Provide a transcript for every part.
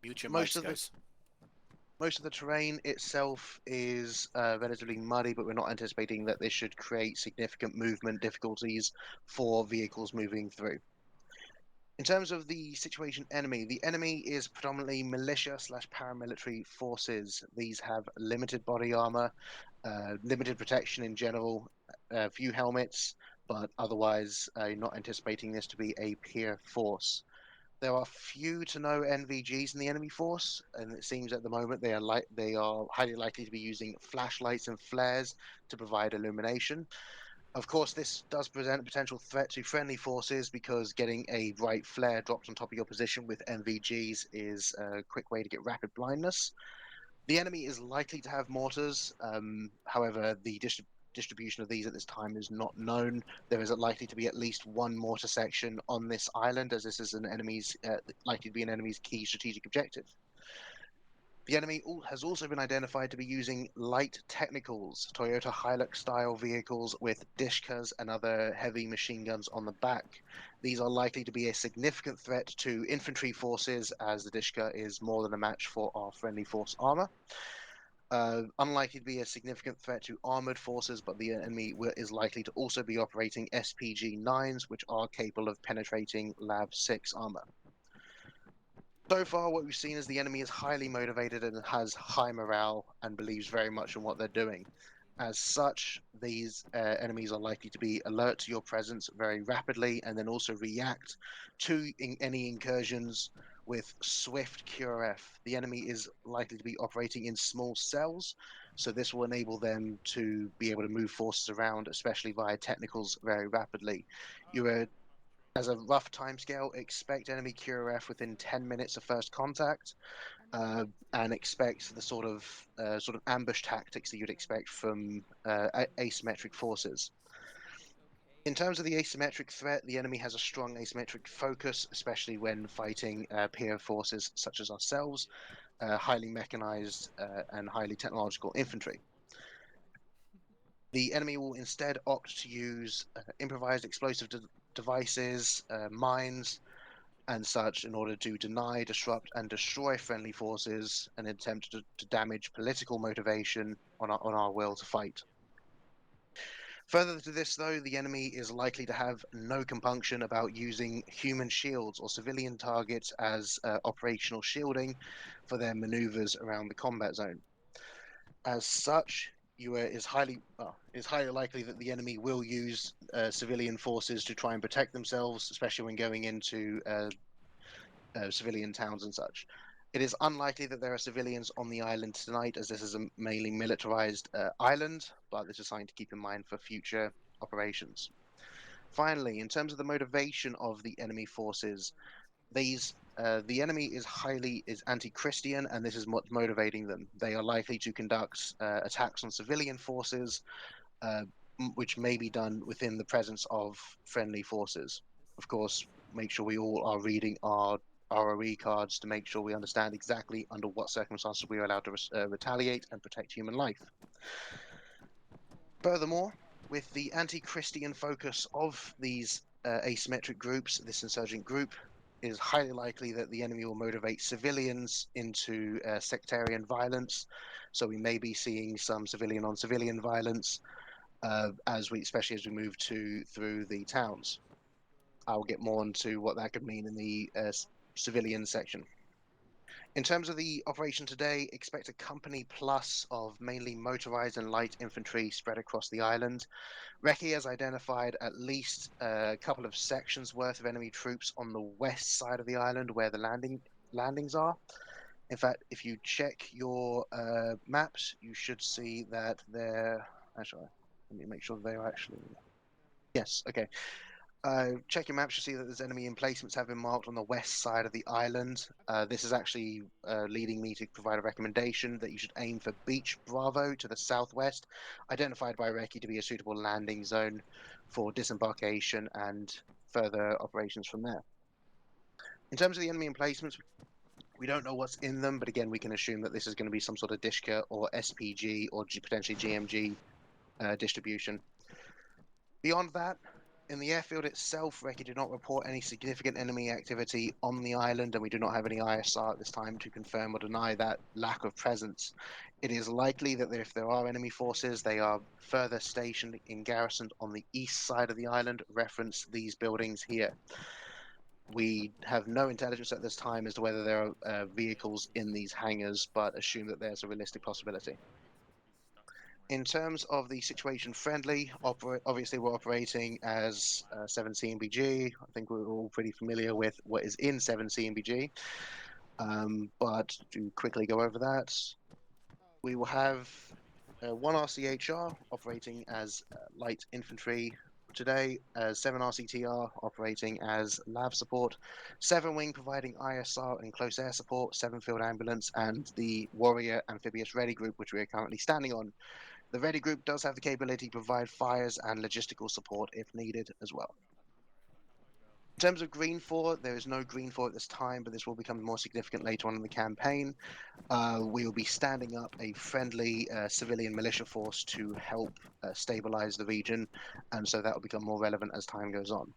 Mute your Most mics, of the guys. most of the terrain itself is relatively muddy, but we're not anticipating that this should create significant movement difficulties for vehicles moving through. In terms of the the enemy is predominantly militia slash paramilitary forces. These have limited body armor, limited protection in general, few helmets, but otherwise not anticipating this to be a peer force. There are few to no NVGs in the enemy force, and it seems at the moment they are highly likely to be using flashlights and flares to provide illumination. Of course, this does present a potential threat to friendly forces because getting a bright flare dropped on top of your position with NVGs is a quick way to get rapid blindness. The enemy is likely to have mortars, however, the distribution of these at this time is not known. There is likely to be at least one mortar section on this island, as this is an enemy's likely to be an enemy's key strategic objective. The enemy has also been identified to be using light technicals, Toyota Hilux-style vehicles with Dishkas and other heavy machine guns on the back. These are likely to be a significant threat to infantry forces, as the Dishka is more than a match for our friendly force armor. Unlikely to be a significant threat to armored forces, but the enemy is likely to also be operating SPG-9s, which are capable of penetrating Lab 6 armor. So far, what we've seen is the enemy is highly motivated and has high morale and believes very much in what they're doing. As such, these enemies are likely to be alert to your presence very rapidly and then also react to any incursions with swift QRF. The enemy is likely to be operating in small cells, so this will enable them to be able to move forces around, especially via technicals, very rapidly. You are as a rough timescale, expect enemy QRF within 10 minutes of first contact, and expect the sort of ambush tactics that you'd expect from asymmetric forces. In terms of the asymmetric threat, the enemy has a strong asymmetric focus, especially when fighting peer forces such as ourselves, highly mechanized and highly technological infantry. The enemy will instead opt to use improvised explosive devices, mines, and such in order to deny, disrupt, and destroy friendly forces and attempt to damage political motivation on our will to fight. Further to this, though, the enemy is likely to have no compunction about using human shields or civilian targets as operational shielding for their maneuvers around the combat zone. As such, is highly likely that the enemy will use civilian forces to try and protect themselves, especially when going into civilian towns and such. It is unlikely that there are civilians on the island tonight, as this is a mainly militarized island, but this is something to keep in mind for future operations. Finally, in terms of the motivation of the enemy forces, the enemy is anti-Christian, and this is what's motivating them. They are likely to conduct attacks on civilian forces, uh, which may be done within the presence of friendly forces. Of course, make sure we all are reading our ROE cards to make sure we understand exactly under what circumstances we are allowed to retaliate and protect human life. Furthermore, with the anti-Christian focus of these asymmetric groups, this insurgent group, it is highly likely that the enemy will motivate civilians into sectarian violence. So we may be seeing some civilian on civilian violence, especially as we move through the towns. I'll get more into what that could mean in the civilian section. In terms of the operation today, expect a company plus of mainly motorized and light infantry spread across the island. Recce has identified at least a couple of sections worth of enemy troops on the west side of the island where the landings are. In fact, if you check your maps, you should see that they're actually. Let me make sure they are actually. Yes. Okay. Check your maps to see that there's enemy emplacements have been marked on the west side of the island. This is actually leading me to provide a recommendation that you should aim for Beach Bravo to the southwest, identified by Recce to be a suitable landing zone for disembarkation and further operations from there. In terms of the enemy emplacements, we don't know what's in them, but again, we can assume that this is going to be some sort of Dishka or SPG or potentially GMG distribution. Beyond that, In the airfield itself, Recce did not report any significant enemy activity on the island, and we do not have any ISR at this time to confirm or deny that lack of presence. It is likely that if there are enemy forces, they are further stationed in garrisoned on the east side of the island, reference these buildings here. We have no intelligence at this time as to whether there are vehicles in these hangars, but assume that there's a realistic possibility. In terms of the situation friendly, obviously we're operating as 7 CMBG. I think we're all pretty familiar with what is in 7 CMBG. But to quickly go over that, we will have one RCHR operating as light infantry today, 7 RCTR operating as LAV support, 7 Wing providing ISR and close air support, 7 Field Ambulance, and the Warrior Amphibious Ready Group, which we are currently standing on. The Ready Group does have the capability to provide fires and logistical support if needed as well. In terms of Green 4, there is no Green 4 at this time, but this will become more significant later on in the campaign. We will be standing up a friendly civilian militia force to help stabilize the region, and so that will become more relevant as time goes on.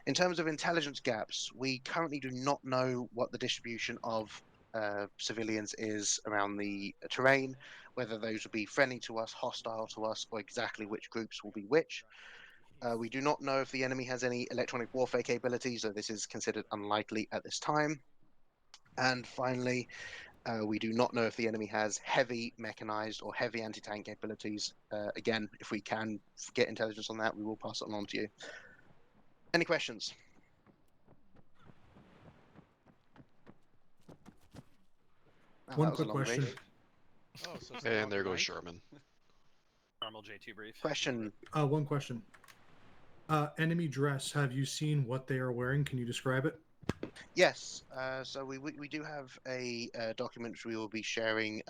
In terms of intelligence gaps, we currently do not know what the distribution of civilians is around the terrain, whether those will be friendly to us, hostile to us, or exactly which groups will be which. We do not know if the enemy has any electronic warfare capabilities, so this is considered unlikely at this time. And finally, we do not know if the enemy has heavy mechanized or heavy anti-tank capabilities. Again, if we can get intelligence on that, we will pass it on to you. Any questions? One quick question. Oh, so and there goes Sherman. Normal J2 brief. Question. One question. Enemy dress. Have you seen what they are wearing? Can you describe it? Yes. So we do have a document which we will be sharing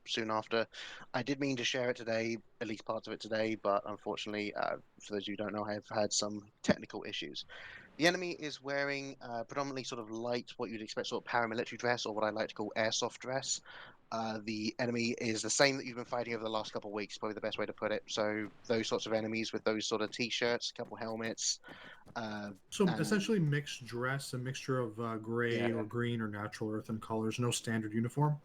soon after. I did mean to share it today, at least parts of it today, but unfortunately, for those who don't know, I have had some technical issues. The enemy is wearing predominantly sort of light, what you'd expect, sort of paramilitary dress, or what I like to call airsoft dress. The enemy is the same that you've been fighting over the last couple of weeks, probably the best way to put it. So those sorts of enemies with those sort of t-shirts, a couple helmets. So essentially mixed dress, a mixture of gray Yeah. or green or natural earthen colors, no standard uniform?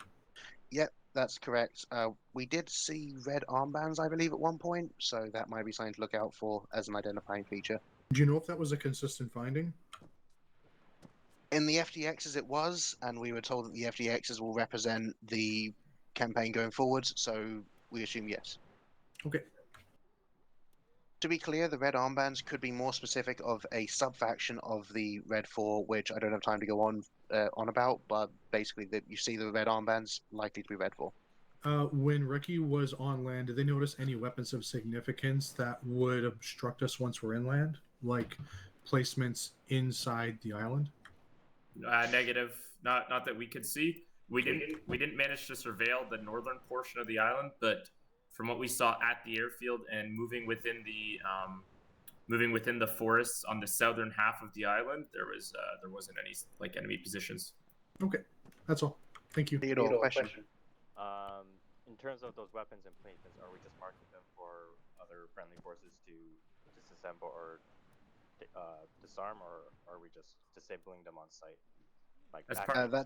Yep, that's correct. We did see red armbands, I believe, at one point, so that might be something to look out for as an identifying feature. Do you know if that was a consistent finding? In the FDXs it was, and we were told that the FDXs will represent the campaign going forward, so we assume yes. Okay. To be clear, the red armbands could be more specific of a sub-faction of the Red 4, which I don't have time to go on about, but basically you see the red armbands likely to be Red 4. When Ricky was on land, did they notice any weapons of significance that would obstruct us once we're inland? Like placements inside the island? Negative. Not that we could see. We didn't manage to surveil the northern portion of the island, but from what we saw at the airfield and moving within the forests on the southern half of the island, there wasn't any like enemy positions. Okay, that's all. Thank you. Theodore, question. In terms of those weapons and placements, are we just marking them for other friendly forces to disassemble or disarm, or are we just disabling them on site? Like destroying them?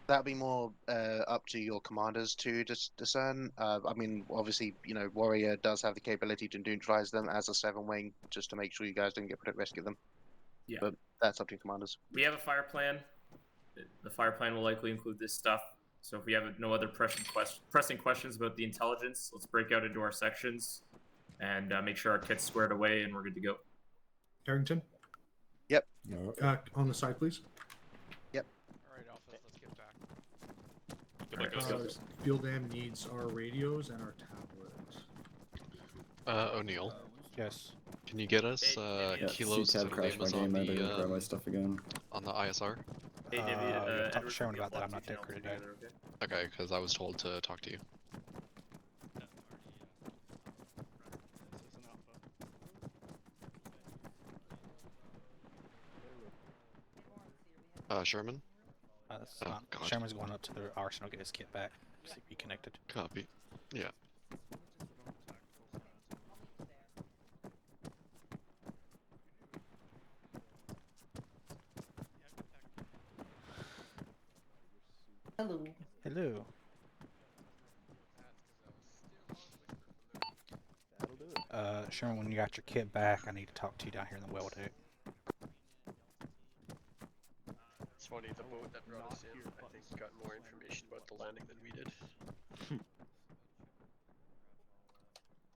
That'd be more up to your commanders to discern. I mean, obviously, Warrior does have the capability to neutralize them as a 7 Wing, just to make sure you guys don't get put at risk of them. Yeah. But that's up to your commanders. We have a fire plan. The fire plan will likely include this stuff. So if we have no other pressing questions about the intelligence, let's break out into our sections and make sure our kit's squared away and we're good to go. Harrington? Yep. On the side, please. Yep. All right, Alpha, let's get back. Field Am needs our radios and our tablets. O'Neill. Yes. Can you get us kilos C-Tab crashed my game. I had to go grab my stuff again. on the ISR? Hey, Talk to Sherman about that. I'm not there today. Okay, because I was told to talk to you. Sherman? Sherman's going up to the arsenal, get his kit back. See, reconnected. Copy. Yeah. Hello. Hello. Sherman, when you got your kit back, I need to talk to you down here in the well deck. It's funny, the boat that brought us in, I think, got more information about the landing than we did.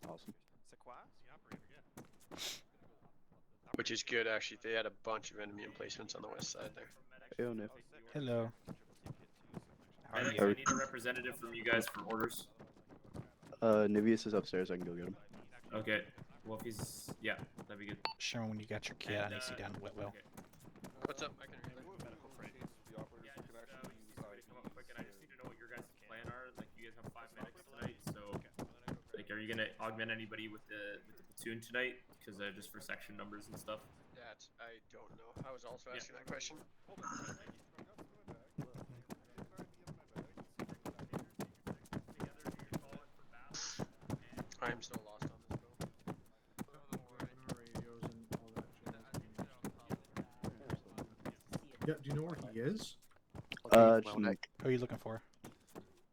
Awesome. Which is good, actually. They had a bunch of enemy emplacements on the west side there. Hey, Nip. Hello. I need a representative from you guys for orders. Nivius is upstairs. I can go get him. Okay. Well, if he's that'd be good. Sherman, when you got your kit, I need to see you down in the wet well. Okay. What's up? I can hear you. I just need to know what your guys' plan are. Like, you guys have 5 medics tonight, so like, are you gonna augment anybody with the platoon tonight? Because just for section numbers and stuff. That I don't know. I was also asking that question. I am still lost on this boat. Yeah, do you know where he is? Who are you looking for?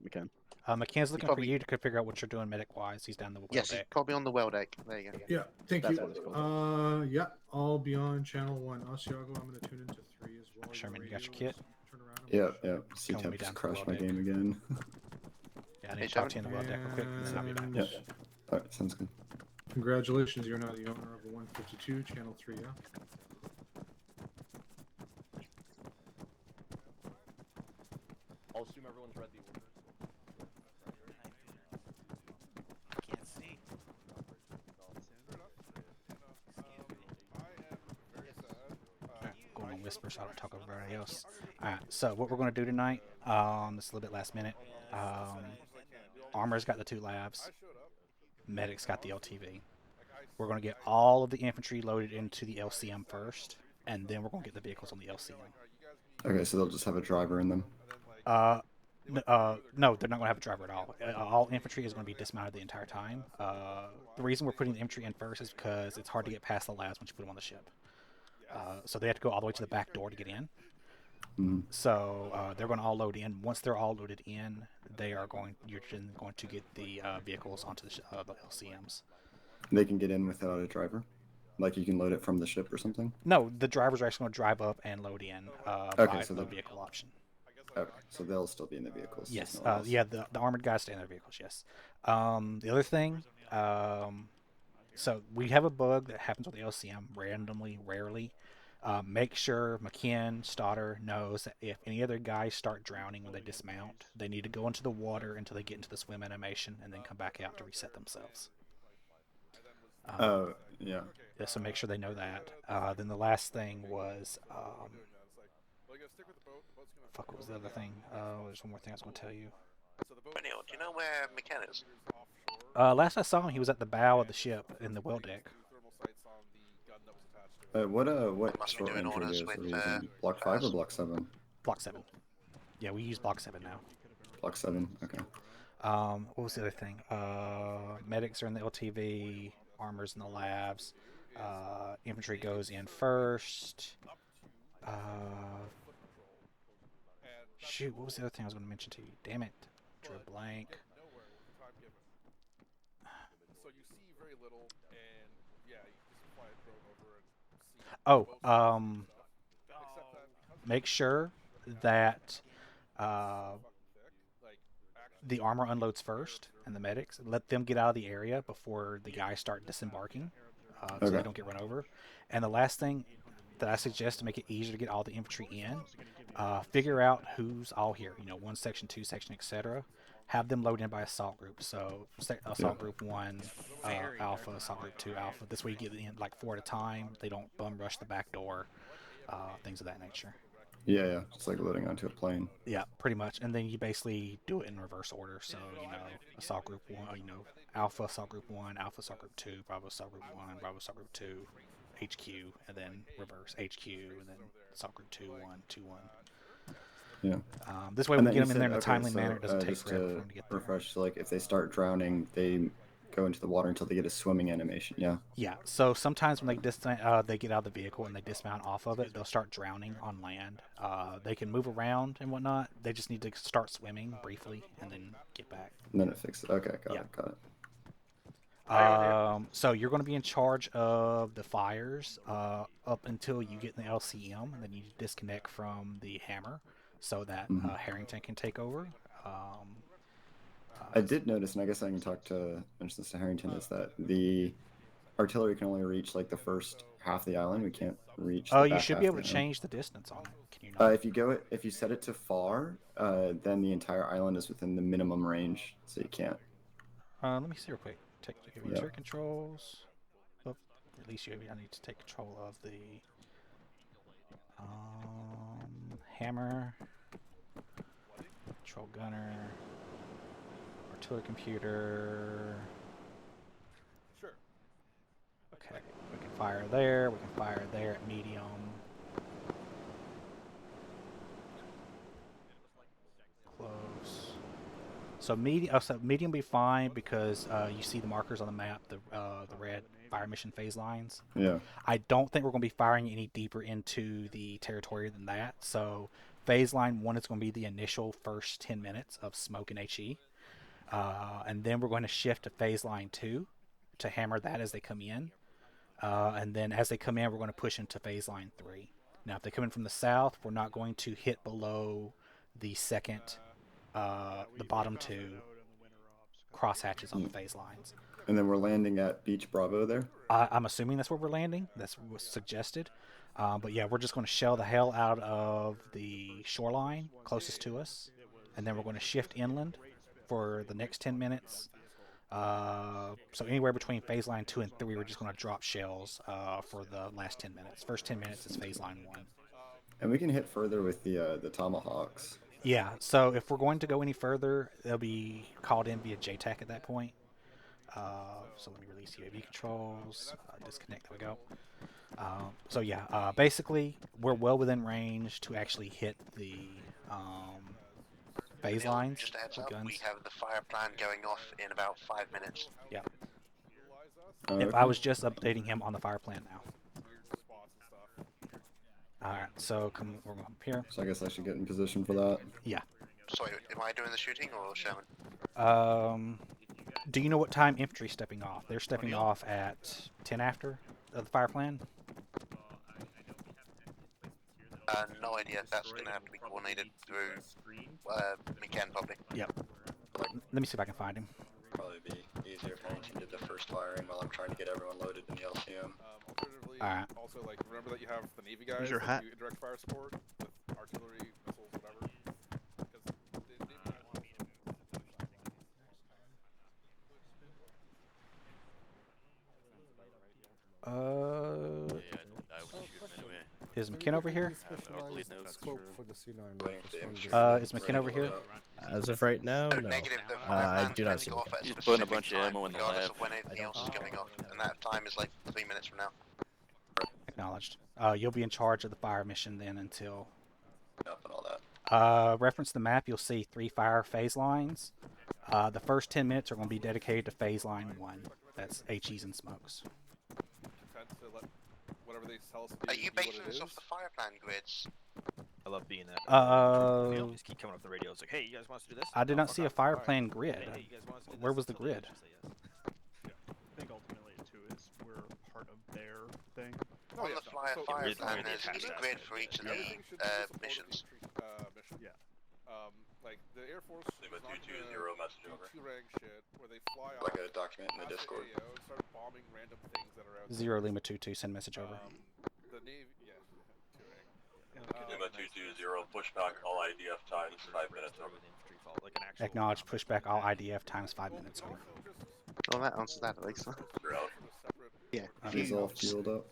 McCann. McCann's looking for you to figure out what you're doing medic-wise. He's down the well Yes, deck. he's probably on the well deck. There you go. Yeah, thank That's you. Yeah, I'll be on channel 1. Asiago, I'm going to tune into 3 as well. Sherman, you got your kit? Turn around. Yeah. CTAP just crashed my game again. Yeah, I need to talk to you in the well deck real quick, and then I'll be back. Yeah. Alright, sounds good. Congratulations, you're now the owner of the 152, channel 3, yeah? I'll assume everyone's read the orders. Can't see. Going on whisper so I don't talk over everybody else. Alright, so what we're going to do tonight, this is a little bit last minute. Armor's got the 2 labs. Medic's got the LTV. We're going to get all of the infantry loaded into the LCM first, and then we're going to get the vehicles on the LCM. Okay, so they'll just have a driver in them. No, they're not going to have a driver at all. All infantry is going to be dismounted the entire time. The reason we're putting the infantry in first is because it's hard to get past the labs once you put them on the ship. So they have to go all the way to the back door to get in. Mm-hmm. So they're going to all load in. Once they're all loaded in, you're then going to get the vehicles onto the LCMs. They can get in without a driver? Like you can load it from the ship or something? No, the drivers are actually going to drive up and load in by the vehicle option. Okay, so they'll still be in the vehicles. Yes, yeah, the armored guys stay in their vehicles, yes. The other thing, so we have a bug that happens with the LCM randomly, rarely. Make sure McKeon, Stoddard knows that if any other guys start drowning when they dismount, they need to go into the water until they get into the swim animation and then come back out to reset themselves. Yeah. Yeah, so make sure they know that. Then the last thing was, fuck, what was the other thing? There's one more thing I was going to tell you. Neil, do you know where McKenna is? Last I saw him, he was at the bow of the ship in the well deck. What must be short doing entry orders is with, are we using? Block 5 or Block 7? Block 7. Yeah, we use Block 7 now. Block 7, okay. What was the other thing? Medics are in the LTV, armor's in the labs, infantry goes in first. Shoot, what was the other thing I was going to mention to you? Damn it. Drew a blank. Oh, make sure that the armor unloads first and the medics. Let them get out of the area before the guys start disembarking, so they don't get run over. And the last thing that I suggest to make it easier to get all the infantry in, figure out who's all here. You know, 1 section, 2 section, etc. Have them load in by assault group. So assault group 1, alpha, assault group 2, alpha. This way you get in like 4 at a time. They don't bum rush the back door, things of that nature. Yeah, it's like loading onto a plane. Yeah, pretty much. And then you basically do it in reverse order. So, you know, assault group 1, you know, alpha assault group 1, alpha assault group 2, bravo assault group 1, bravo assault group 2, HQ, and then reverse HQ, and then assault group 2, 1, 2, 1. Yeah. This way we get them in there in a timely manner. It doesn't take forever for them to get there. Refresh, so like if they start drowning, they go into the water until they get a swimming animation. Yeah. Yeah. So sometimes when they get out of the vehicle and they dismount off of it, they'll start drowning on land. They can move around and whatnot. They just need to start swimming briefly and then get back. And then it fixes. Okay, got it. So you're going to be in charge of the fires up until you get in the LCM, and then you disconnect from the hammer so that Harrington can take over. I did notice, and I guess I can mention this to Harrington, is that the artillery can only reach like the first half of the island. We can't reach. Oh, you should be able to change the distance on it. Can you not? If you set it to far, then the entire island is within the minimum range, so you can't. Let me see real quick. Take your controls. Oh, release UAV. I need to take control of the hammer, control gunner, artillery computer. Sure. Okay, we can fire there. We can fire there at medium. Close. So medium will be fine because you see the markers on the map, the red fire mission phase lines. Yeah. I don't think we're going to be firing any deeper into the territory than that. So phase line 1 is going to be the initial first 10 minutes of smoke and HE. And then we're going to shift to phase line 2 to hammer that as they come in. And then as they come in, we're going to push into phase line 3. Now, if they come in from the south, we're not going to hit below the second, the bottom 2 crosshatches on the phase lines. And then we're landing at Beach Bravo there? I'm assuming that's where we're landing. That's what was suggested. But yeah, we're just going to shell the hell out of the shoreline closest to us. And then we're going to shift inland for the next 10 minutes. So anywhere between phase line 2 and 3, we're just going to drop shells for the last 10 minutes. First 10 minutes is phase line 1. And we can hit further with the Tomahawks. Yeah, so if we're going to go any further, they'll be called in via JTAC at that point. So let me release UAV controls, disconnect, there we go. So yeah, basically, we're well within range to actually hit the phase lines. Just a heads with up, guns. we have the fire plan going off in about 5 minutes. Yeah. Okay. If I was just updating him on the fire plan now. Alright, so we're going up here. So I guess I should get in position for that. Yeah. Sorry, am I doing the shooting or Sherman? Do you know what time infantry's stepping off? They're stepping off at 10 after the fire plan? No idea. That's going to have to be coordinated through McCann probably. Yep. Let me see if I can find him. Probably be easier if I did the first firing while I'm trying to get everyone loaded in the LCM. Alternatively, Alright. also, like, remember that you have the Navy guys Where's your that hat? do direct fire support with artillery, missiles, whatever. Because the Navy Is McKinn over here? Is McKinn over here? As of right now, no. Negative, the I fire do plan's not see going off at He's specific putting a bunch of time, ammo in the regardless lab. of when anything else is going off, and that time is like 3 minutes from now. Acknowledged. You'll be in charge of the fire mission then until... Up and all that. Reference the map, you'll see 3 fire phase lines. The first 10 minutes are going to be dedicated to phase line 1. That's HEs and smokes. tend to let whatever they tell us to do Are you be what basing it this is. off the fire plan grids? I love being that. Uh, Just keep coming up the radio. It's like, hey, you guys want us to do this? I did No, not fuck see a off. fire Alright. plan grid. Hey, you guys want us to do Where this? was the Until they grid? say yes. I think ultimately too is we're part of their thing. No, On yeah, the fire so- fire We're plan, the there's attached a aspect. grid for each of the Everything should be the support of the missions. infantry, mission. Yeah. Like the Air Force is Lima not 220 gonna message do over. 2-rank shit where they fly Like off a document in the past Discord. AO and start bombing random things that are out 0 Lima 22, send message over. The Navy, yeah, 2-rank. Lima 220, pushback all IDF times 5 minutes over. Like an actual, Acknowledge pushback all IDF times 5 minutes over. Well, that answers that at least. Yeah. He's all fueled up.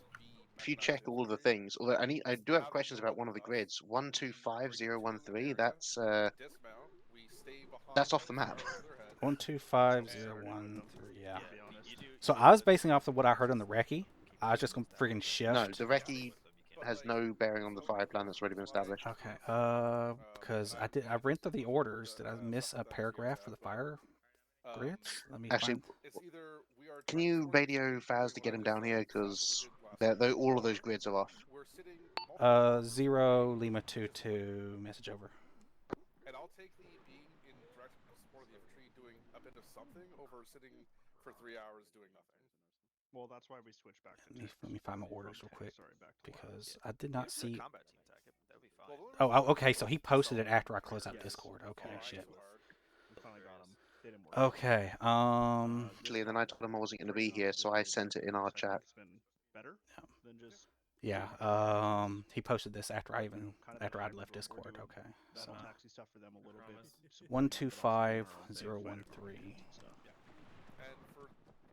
If you check all of the things, although I do have questions about one of the grids. 125013. That's off the map. 125013. Yeah. So I was basing off of what I heard on the recce. I was just gonna freaking shift. No, the recce has no bearing on the fire plan that's already been established. Okay. Because I read through the orders. Did I miss a paragraph for the fire grids? Let me Actually, find. It's either we are can you direct radio Faz to get him down here? Because all of those grids are off. We're sitting multiple 0 Lima 22 message over. and I'll take the being in direct support of the infantry doing a bit of something over sitting for 3 hours doing nothing. Well, that's why we switched back to Let me find my orders real quick back to because I did not see. Combat team attack. That'd be fine. Okay. So he posted it after I closed out Discord. Okay, shit. We finally got him. They didn't work. Okay. Actually, then I told him I wasn't going to be here, so I sent it in our chat. It's been better than just. Yeah. He posted this after I'd left Discord. Okay. So Taxi stuff for them a little bit. 125013. And for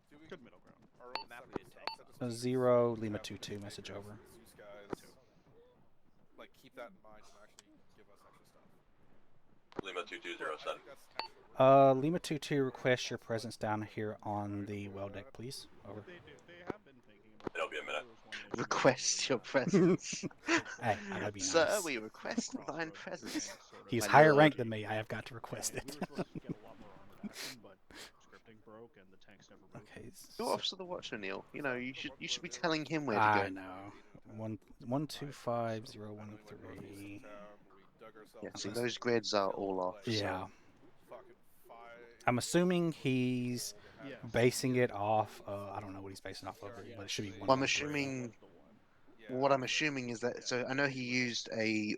doing Good middle ground. our own separate stuff, 0 Lima 22 message over. These guys, like, keep that in mind and actually give us extra stuff. Lima 2207. Lima 22, request your presence down here on the well deck, please. Over. They have been thinking about. It'll be a minute. Request your presence. Hey, I gotta be nice. Sir, we request thine presence. He's My higher lord. ranked than me. I have got to request it. Okay. You're Officer of the Watch, O'Neill. You know, you should be telling him where to I go. know. 125013. Yeah, see, those grids are all off. Yeah. So. I'm assuming he's basing it off. I don't know what he's basing off of, but it should be one. Well, I'm assuming. What I'm assuming is that. So I know he used a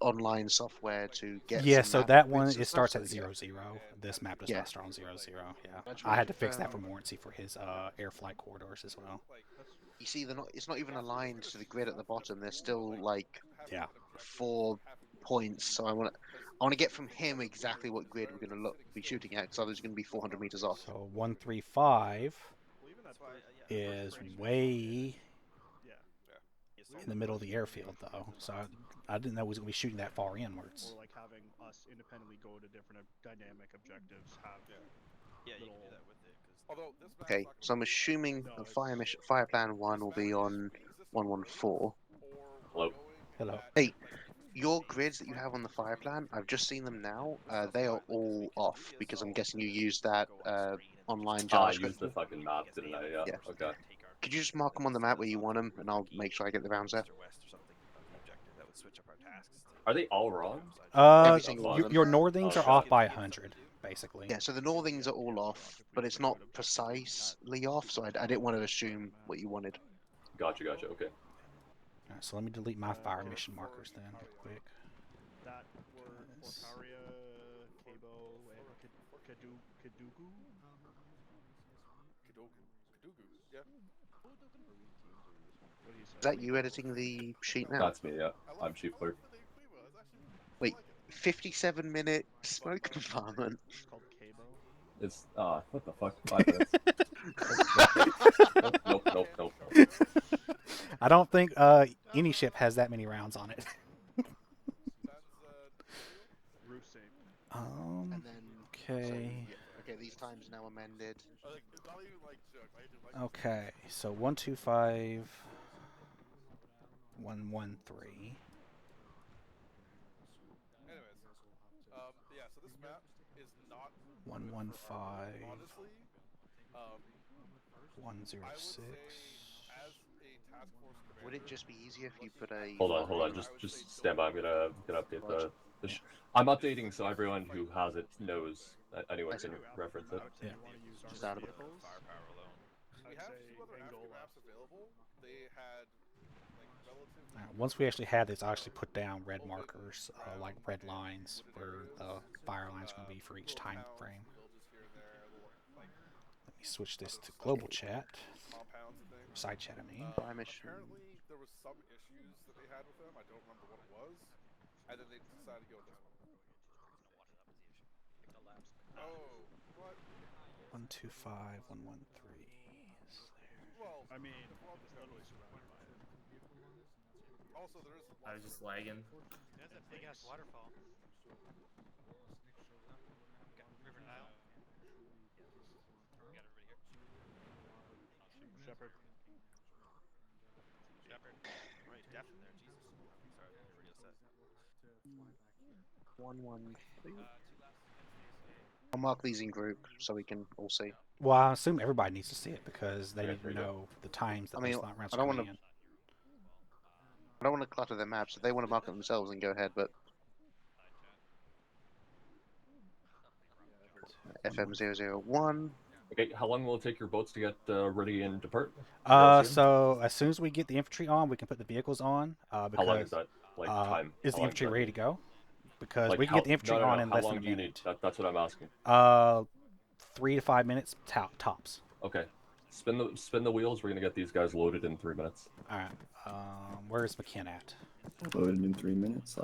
online software to get. Yeah, some so map that grids one and it stuff, starts so at 00. This map does Yeah. not start on 00. Yeah, That's I had right. to fix that for warranty for his air flight corridors as well. You see, it's not even aligned to the grid at the bottom. There's still like 4 points. So I want to get from him exactly what grid we're going to be shooting at. Because others are going to be 400 meters off. So 135 is way in the middle of the airfield, though. So I didn't know it was going to be shooting that far inwards. Or like having us independently go to different dynamic objectives. Have Yeah, you can do that with it. Okay, so I'm assuming the fire plan 1 will be on 114. Hello. Hello. Hey, your grids that you have on the fire plan, I've just seen them now. They are all off because I'm guessing you used that online I JavaScript. used the fucking map, didn't I? Yeah. Okay. Could you just mark them on the map where you want them, and I'll make sure I get the rounds there. Are they all wrong? Every single one of them. Your northings are off by 100, basically. Yeah, so the northings are all off, but it's not precisely off, so I didn't want to assume what you wanted. Gotcha. Okay. Alright, so let me delete my fire mission markers then, real quick. that were Porcaria, Cabo, and Kadugu. Yeah. Is that you editing the sheet now? That's me. Yeah. I'm chief clerk. Wait, 57-minute smoke bombardment. It's called Cabo. It's what the fuck? 5 minutes. Nope. I don't think any ship has that many rounds on it. And then, Okay. Okay, these times now amended. Okay, so 125 113. Anyways, yeah. So this map is not 115 honestly. 106. As a task force commander, Would it just be easier if you put a... Hold on. Just stand by. I'm gonna update the I'm updating so everyone who has it knows. Anyone can reference it. Yeah. Just out of it. we have 2 other African maps available. They had like relatively. Once we actually have this, I'll actually put down red markers, like red lines, where the fire line's going to be for each time frame. Let me switch this to global chat. Side chat, I mean. Apparently, there was some issues that they had with them. I don't remember what it was. And then they decided to go with this one. Oh, what? 125 113. Well, I mean, it's literally surrounded by it. Also, there is. I was just lagging. There's a big ass waterfall. River Nile. We got everybody here. Shepard. Right, definitely there. Jesus. Sorry, radio set. 1-1. I'll mark these in group so we can all see. Well, I assume everybody needs to see it because they Okay, need to there you go. know the times that I mean, those rounds I are don't coming wanna- in. I don't want to clutter their maps. If they want to mark it themselves, then go ahead. But FM001. Okay, how long will it take your boats to get ready and depart? So as soon as we get the infantry on, we can put the vehicles on. Because, How long is that? Like time? Is the infantry ready to go? Because Like we can get the infantry on in how less long than a do you minute. need? That's what I'm asking. 3 to 5 minutes tops. Okay. Spin the wheels. We're gonna get these guys loaded in 3 minutes. All right. Where is McKen at? Loaded in 3 minutes.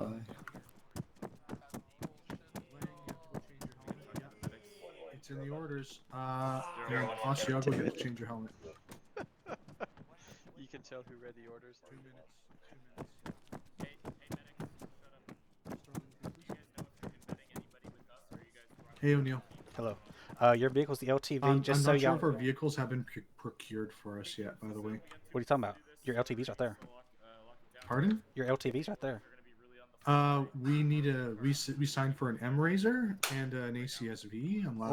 It's in the orders. Asiago, you have to change your helmet. You can tell who read the orders. 2 minutes. Hey O'Neill. Hello. Your vehicle's the LTV. I'm just not so sure y'all. if our vehicles have been procured for us yet. By the way. What are you talking about? Your LTV's right there. Pardon? Your LTV's right there. We need we signed for an M Razor and an ACSV. Unless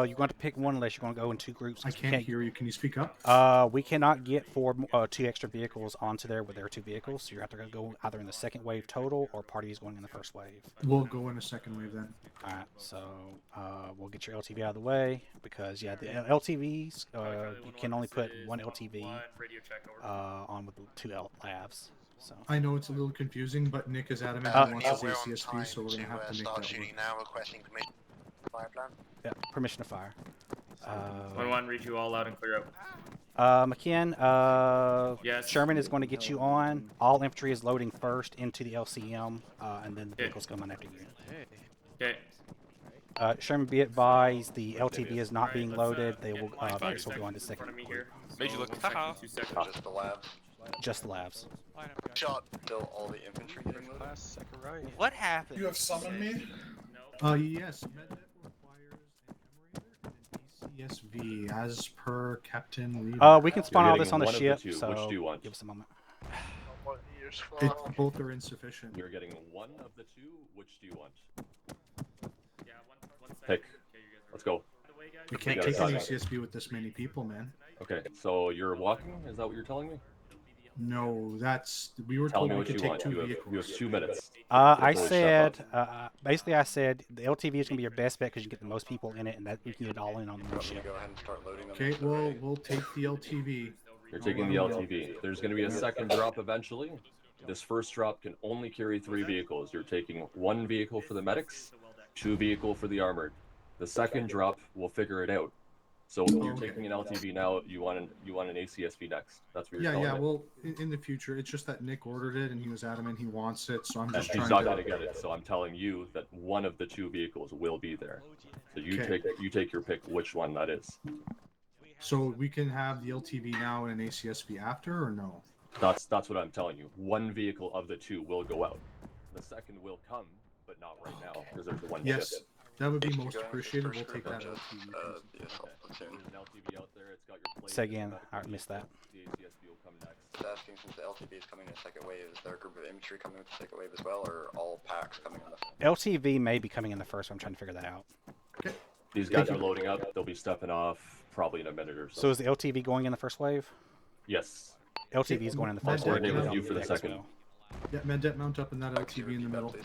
You're going to pick one unless you're going to go in 2 groups. I can't hear you. Can you speak up? We cannot get 2 extra vehicles onto there with their 2 vehicles. So you're going to go either in the second wave total or parties going in the first wave. We'll go in a second wave then. All right. So we'll get your LTV out of the way because the LTVs you can only put 1 LTV on with 2 LAVs. So. I know it's a little confusing, but Nick is adamant he wants his ACSP, so we're going to have to make that work. Now requesting permission. Fire plan. Yeah, permission to fire. 1-1, read you all out and clear out. McKen, yes. Sherman is going to get you on. All infantry is loading first into the LCM, and then the vehicles come on after you. Okay. Sherman, be advised, the LTV is not being loaded. They will, vehicles will go into second. Made you look. Haha. Just the labs. Just the labs. Shot. Still all the infantry getting loaded. Second right. What happened? You have summoned me? Yes. Meddet requires an ACSV as per Captain Reaver. We can spawn all this on the ship, so which do you want? give us a moment. Both are insufficient. You're getting one of the 2. Which do you want? Pick. Let's go. We can't take an ACSV with this many people, man. Okay, so you're walking? Is that what you're telling me? No, we were Tell told me we what could you take want. 2 You vehicles. have 2 minutes. I said, basically I said the LTV is going to be your best bet because you get the most people in it, and that we can get it all in on the one ship. Go ahead and start loading them. Okay, well, we'll take the LTV. You're taking the LTV. There's going to be a second drop eventually. This first drop can only carry 3 vehicles. You're taking 1 vehicle for the medics, 2 vehicle for the armored. The second drop, we'll figure it out. So you're taking an LTV now. You want an ACSV next. That's what you're telling me. Well, in the future, it's just that Nick ordered it and he was adamant he wants it, so I'm just He's trying not to. going to get it. So I'm telling you that one of the 2 vehicles will be there. So you take your pick which one that is. So we can have the LTV now and an ACSV after, or no? That's what I'm telling you. 1 vehicle of the 2 will go out. The second will come, but not right now because there's 1 Yes, ship. that would be most appreciated. We'll take that LTV. There's an LTV out there. It's got your plate. Say again. I missed that. The ACSV will come next. Just asking, since the LTV is coming in a second wave, is there a group of infantry coming with the second wave as well, or all packs coming on the LTV may be coming in the first. I'm trying to figure that out. Okay. These guys are loading up. They'll be stepping off probably in a minute or so. So is the LTV going in the first wave? Yes. LTV is going in the first wave. Coordinate with you for the second. Yeah, Meddet, mount up in that LTV in the middle.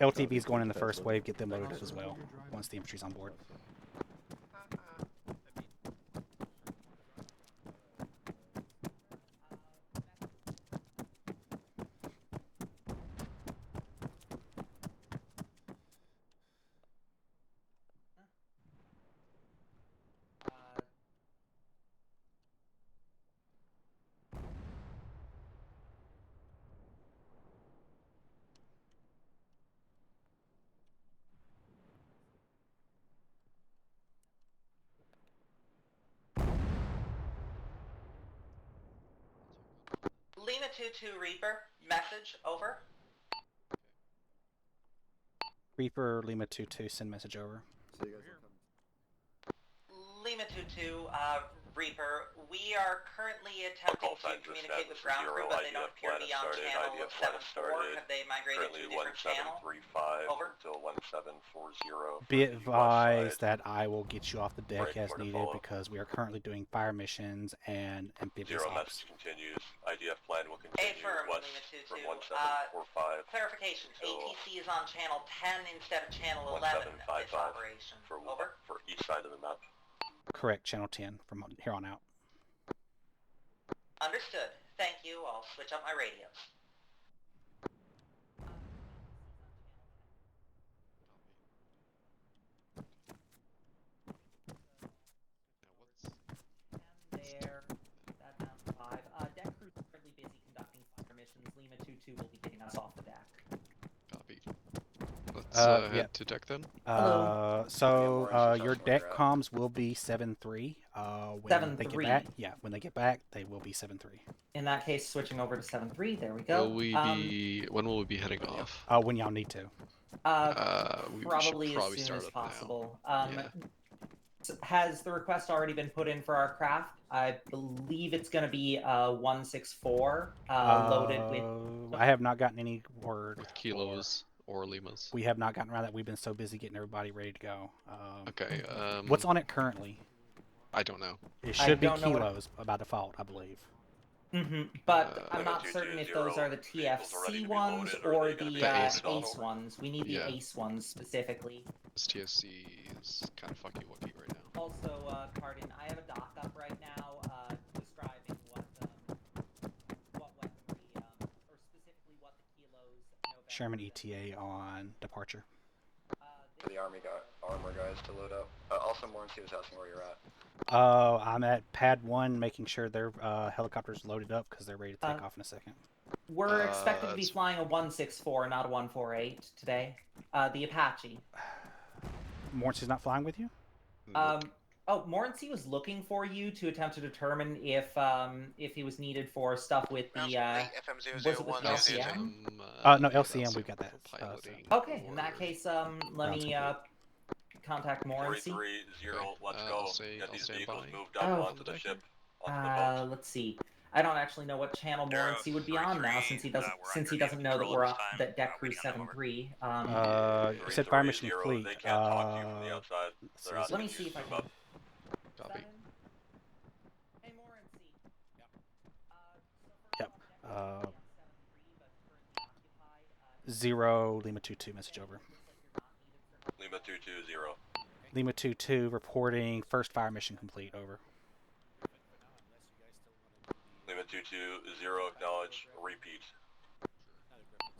LTV is going in the first wave. Get them loaded as well once the infantry's on board. Lima 2-2 Reaper, message, over. Reaper, Lima 2-2, send message over. Lima 2-2, Reaper, we are currently attempting to communicate with ground crew, but they don't appear to be on channel 7-4. Have they migrated to a different channel? Over. Be advised that I will get you off the deck as needed because we are currently doing fire missions and amphibious ops. Continues. IDF plan will continue Affirm, west Lima 2-2. from 1745. Clarification, ATC is on channel 10 instead of channel 11 this operation. Over. For each side of the map. Correct, channel 10 from here on out. Understood. Thank you. I'll switch up my radios. There. That's down to 5. Deck crew's currently busy conducting fire missions. Lima 2-2 will be getting us off the deck. Copy. Let's head to deck then. So your deck comms will be 7-3. When they get back, when they get back, they will be 7-3. In that case, switching over to 7-3. There we go. Will we be? When will we be heading off? When y'all need to. Probably as soon as possible. Has the request already been put in for our craft? I believe it's going to be 164 loaded with. I have not gotten any word. With kilos or limas. We have not gotten around that. We've been so busy getting everybody ready to go. Okay. What's on it currently? I don't know. It should be kilos by default, I believe. But I'm not certain if those are the TFC ones or the ACE ones. We need the ACE ones specifically. This TFC is kind of fucky wucky right now. Also, Cardin, I have a doc up right now describing what weaponry, or specifically what the kilos. Sherman ETA on departure. For the armor guys to load up. Also, Morency was asking where you're at. I'm at pad 1, making sure their helicopters loaded up because they're ready to take off in a second. We're expected to be flying a 164, not a 148 today. The Apache. Morency's not flying with you? Morency was looking for you to attempt to determine if he was needed for stuff with the LCM? No, LCM, we've got that. Okay, in that case, let me contact Morency. 3-3-0, let's go. Get these vehicles moved up onto the ship. Let's see. I don't actually know what channel Morency would be on now, since he doesn't know that we're off that deck crew 7-3. You said fire mission complete. Let me see if I can. Copy. Hey, Morency. Yep. 0 Lima 2-2 message over. Lima 2-2-0. Lima 2-2 reporting first fire mission complete over. Lima 2-2-0 acknowledge repeat.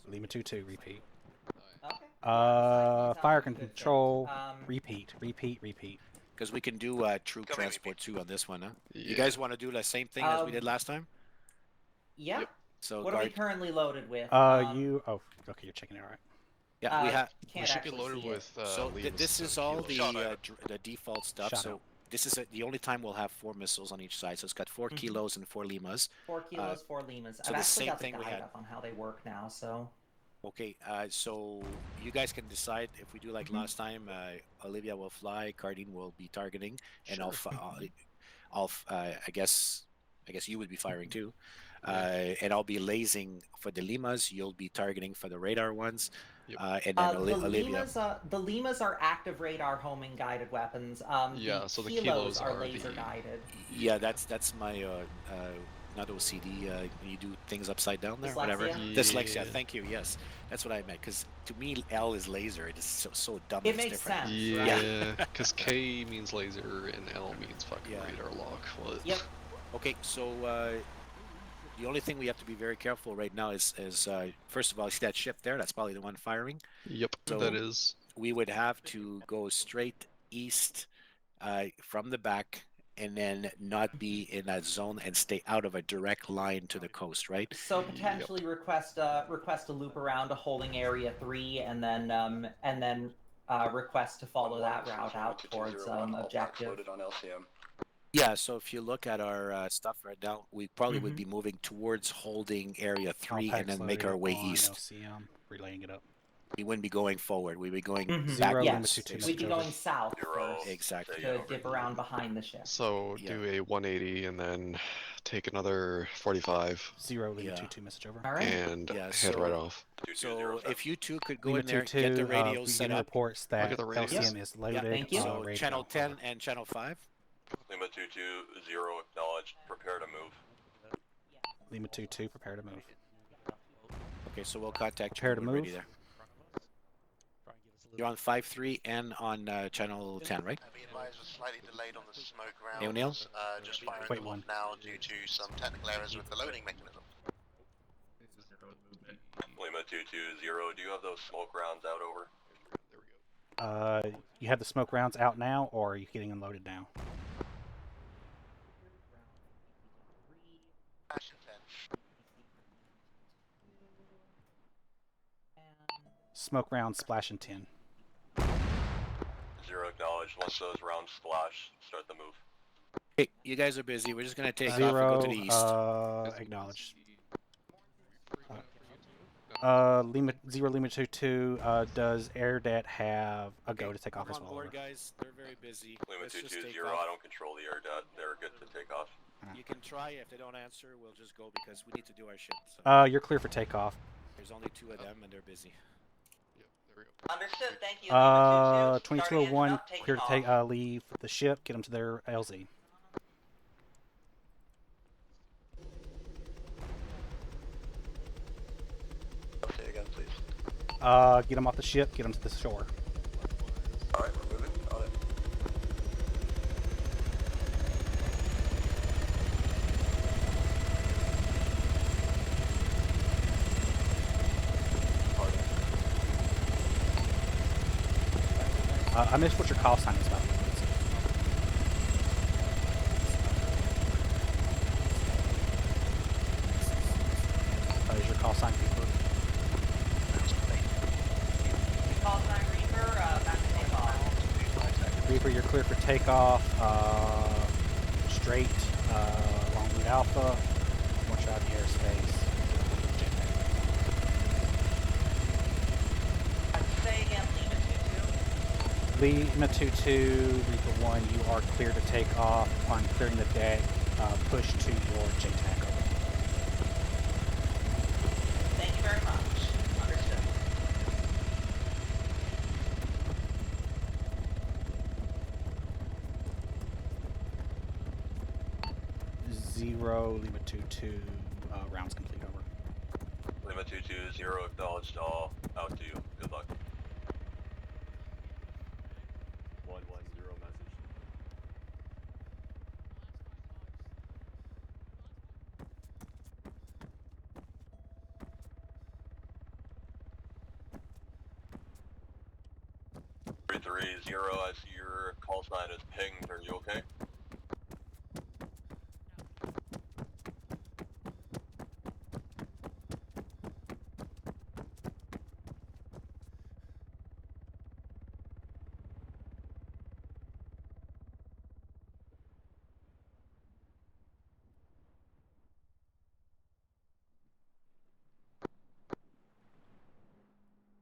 Lima 2-2 repeat. Okay. Fire control repeat. Because we can do troop transport too on this one, huh? Yeah. You guys want to do the same thing as we did last time? Yeah. Yep. So what are we currently loaded with? Okay, you're checking it, all right. Yeah, we have. We should be loaded with. So this is all the default stuff. So this is the only time we'll have 4 missiles on each side. So it's got 4 kilos and 4 limas. 4 kilos, 4 limas. So I've actually got the guide up on how they work now. So. Okay, so you guys can decide if we do like last time. Olivia will fly, Cardine will be targeting, and I guess you would be firing too. And I'll be lasing for the limas. You'll be targeting for the radar ones. Yep. And then Olivia. The limas are active radar homing guided weapons. So the kilos are laser guided. Yeah, that's my not OCD. You do things upside down there, whatever. Dyslexia. Thank you. Yes, that's what I meant. Because to me, L is laser. It is so dumb. It makes sense. Yeah, because K means laser and L means fucking radar lock. What? Yep. Okay, so the only thing we have to be very careful right now is first of all, see that ship there? That's probably the one firing. Yep, so that is. We would have to go straight east from the back, and then not be in that zone and stay out of a direct line to the coast, right? So potentially request a loop around to holding area 3, and then request to follow that route out towards objective. Yeah, so if you look at our stuff right now, we probably would be moving towards holding area 3 and then make our way east. LCM, relaying it up. We wouldn't be going forward. We'd be going Mhm. back. Zero, Yes, Lima 2-2 we'd be message going over. south first Exactly. to dip around behind the ship. So do a 180 and then take another 45. Zero, Lima 2-2 message over. All right. And Yeah, head right off. So if you two could go Lima in there, 2-2, get the radios we set getting up. reports I'll that get the radios. LCM is loaded. thank you. So ready to channel go. 10 and channel 5. Lima 220, acknowledged. Prepare to move. Lima 2-2, prepare to move. Okay, so we'll contact Prepare you to when we're ready move. there. You're on 5-3 and on channel 10, right? Be advised, we're slightly delayed on the smoke rounds. Hey, O'Neill? Just firing Wait, them one. off now due to some technical errors with the loading mechanism. Lima 220, do you have those smoke rounds out over? You have the smoke rounds out now, or are you getting unloaded now? Smoke rounds splash in 10. 0 acknowledged. Once those rounds splash, start the move. Hey, you guys are busy. We're just going to take off and Zero, go to the east. acknowledged. Lima 2-2, does AirDat have a go to take off Come as on well? board, Over? guys. They're very busy. Lima Let's just 220, take I off. don't control the air dot. They're good to take off. You can try. If they don't answer, we'll just go because we need to do our shit. So You're clear for takeoff. there's only 2 of them and they're busy. Understood. Thank you. 2201, clear to take leave the ship. Get them to their LZ. Say again, please. Get them off the ship. Get them to the shore. All right, we're moving. Got it. I missed what your call sign is about. Is your call sign Reaper? Call sign Reaper, back to takeoff. Reaper, you're clear for takeoff. Straight, long route Alpha. Watch out in the airspace. Say again, Lima 2-2. Lima 2-2, Reaper 1, you are clear to take off. Upon clearing the deck, push to your JTAC over. Thank you very much. Understood. Zero, Lima 2-2, rounds complete over. Lima 220, acknowledged all. Out to you. Good luck. 110 message. Three zero. I see your call sign is pinged. Are you okay?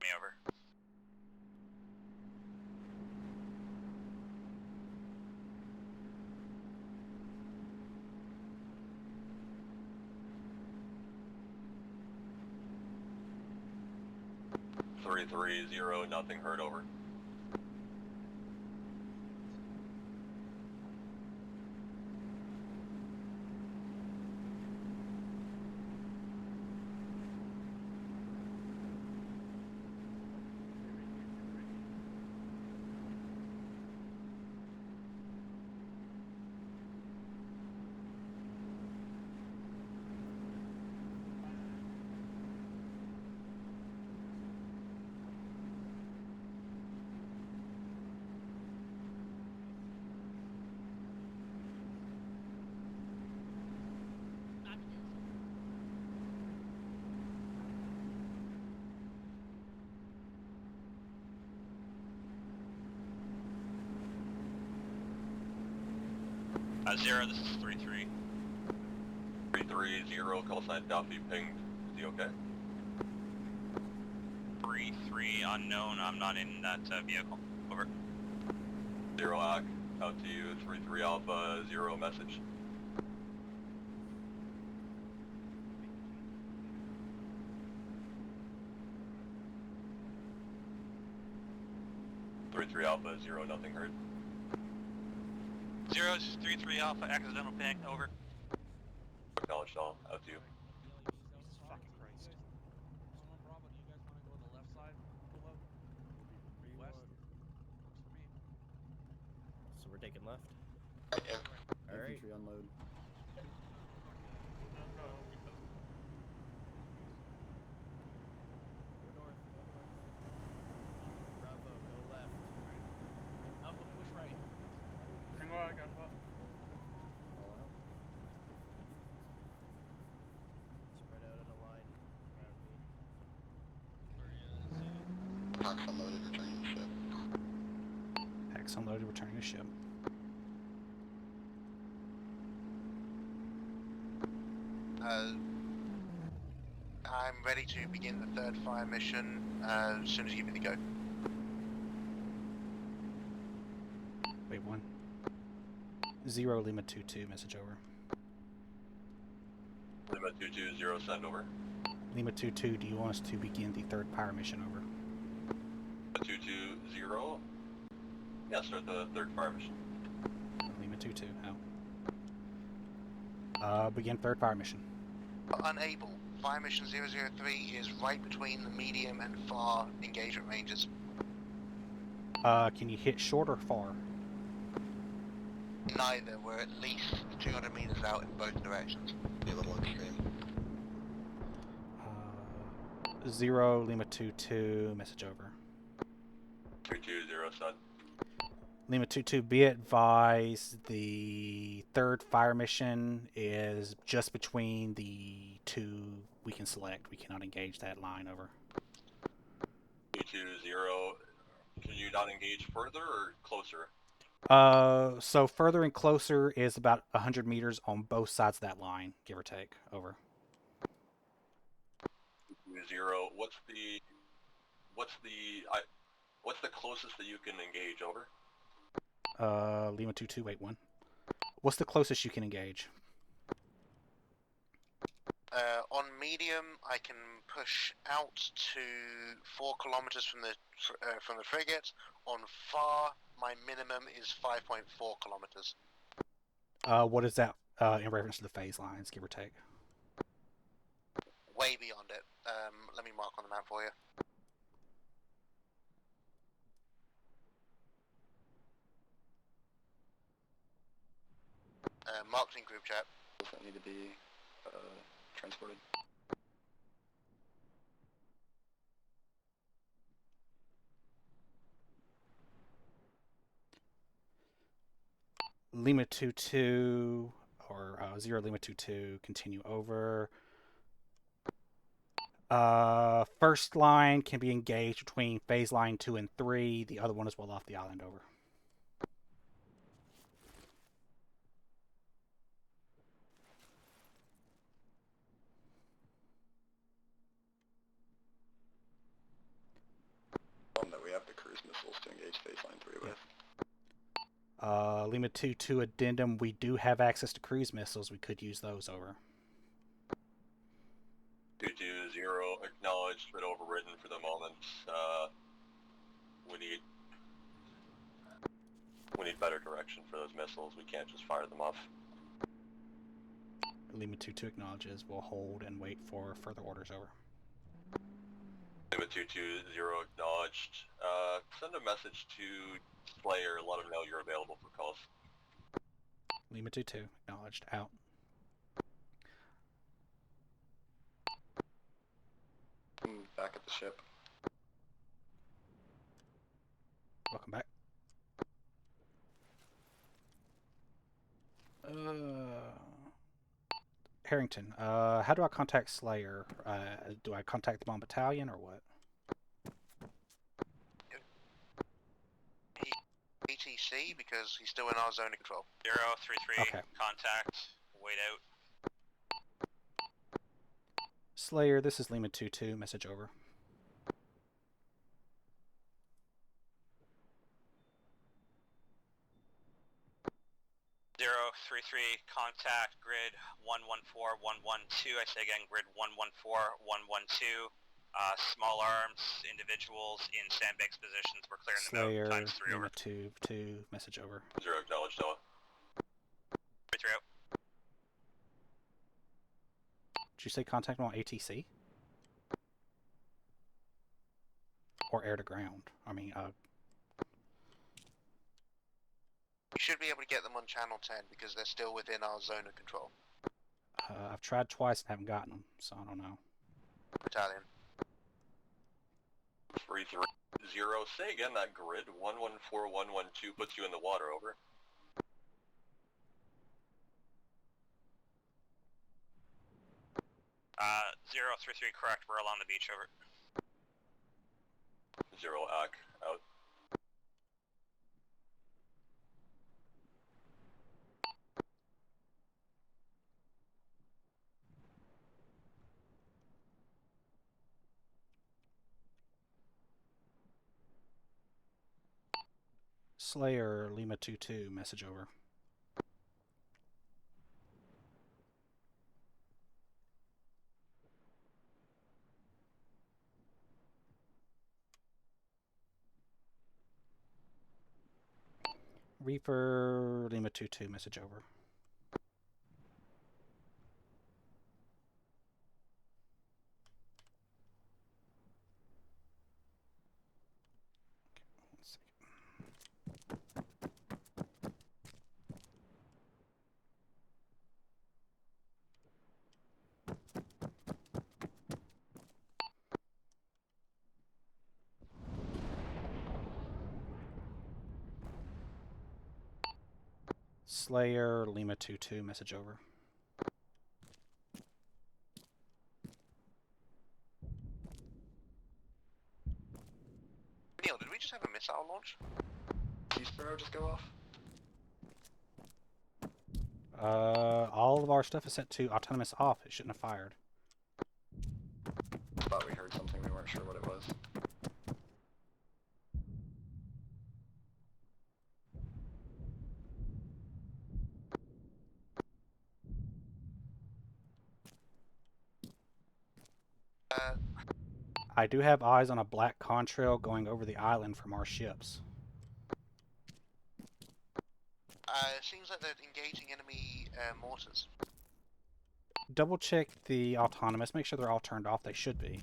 Me over. Three zero. Nothing heard over. Zero, this is 3-3. 330. Call sign Duffy pinged. Is he okay? 3-3, 3-3 unknown. I'm not in that vehicle. Over. 0 ACK, out to you. 3-3 Alpha, 0 message. Three Alpha, 0, nothing heard. 3-3 Alpha, accidental ping, over. Acknowledged all, out to you. Jesus fucking Christ. Bravo, do you guys want to go to the left side? Pull out? West? Works for me. So we're taking left. Yeah. All right. Infantry unload. Go north. Bravo, go left. Alpha, push right. Hang on, I got buff. All out. Spread out in a line around me. Pax unloaded, returning to ship. Pax unloaded, returning to ship. I'm ready to begin the third fire mission as soon as you give me the go. Wait, 1. 0 Lima 2-2, message over. Lima 2-2, 0, send over. Lima 2-2, do you want us to begin the third fire mission over? 2-2, 0. Yeah, start the third fire mission. Lima 2-2, out. Begin third fire mission. Unable. Fire mission 003 is right between the medium and far engagement ranges. Can you hit short or far? Neither. We're at least 200 meters out in both directions. Be a little extreme. 0 Lima 2-2, message over. 2-2, 0, send. Lima 2-2, be advised the third fire mission is just between the two we can select. We cannot engage that line, over. 2-2, 0. Can you not engage further or closer? So further and closer is about 100 meters on both sides of that line, give or take, over. 0. What's the closest that you can engage, over? Lima 2-2, wait, 1. What's the closest you can engage? On medium, I can push out to 4 kilometers from the frigate. On far, my minimum is 5.4 kilometers. What is that in reference to the phase lines, give or take? Way beyond it. Let me mark on the map for you. Marked in group chat. Does that need to be transported? Lima 2-2, or 0 Lima 2-2, continue over. First line can be engaged between phase line 2 and 3. The other one is well off the island, over. One that we have the cruise missiles to engage phase line 3 with. Lima 2-2 addendum, we do have access to cruise missiles. We could use those, over. 2-2, 0, acknowledged, but overridden for the moment. We need better direction for those missiles. We can't just fire them off. Lima 2-2 acknowledges. We'll hold and wait for further orders, over. Lima 2-2, 0, acknowledged. Send a message to Slayer, let him know you're available for calls. Lima 2-2, acknowledged, out. I'm back at the ship. Welcome back. Harrington, how do I contact Slayer? Do I contact them on battalion or what? ATC, because he's still in our zone of control. 0-3-3, Okay. contact, wait out. Slayer, this is Lima 2-2, message over. 033, contact grid 114112. I say again, grid 114112. Small arms, individuals in sandbags positions. We're clearing Slayer, them out. Times 3 over. Lima 2, message over. 0 acknowledged, Noah. 3 out. Did you say contact on ATC? Or air to ground? I mean, We should be able to get them on channel 10 because they're still within our zone of control. I've tried twice and haven't gotten them, so I don't know. Battalion. 330. Say again that grid 114112 puts you in the water, over. Uh, 033, correct. We're along the beach, over. 0 AC, out. Slayer, Lima 2-2, message over. Reaper, Lima 2-2, message over. Slayer, Lima 2-2, message over. Neil, did we just have a missile launch? Did Sparrow just go off? All of our stuff is set to autonomous off. It shouldn't have fired. Thought we heard something, we weren't sure what it was. I do have eyes on a black contrail going over the island from our ships. Seems like they're engaging enemy mortars. Double check the autonomous. Make sure they're all turned off. They should be.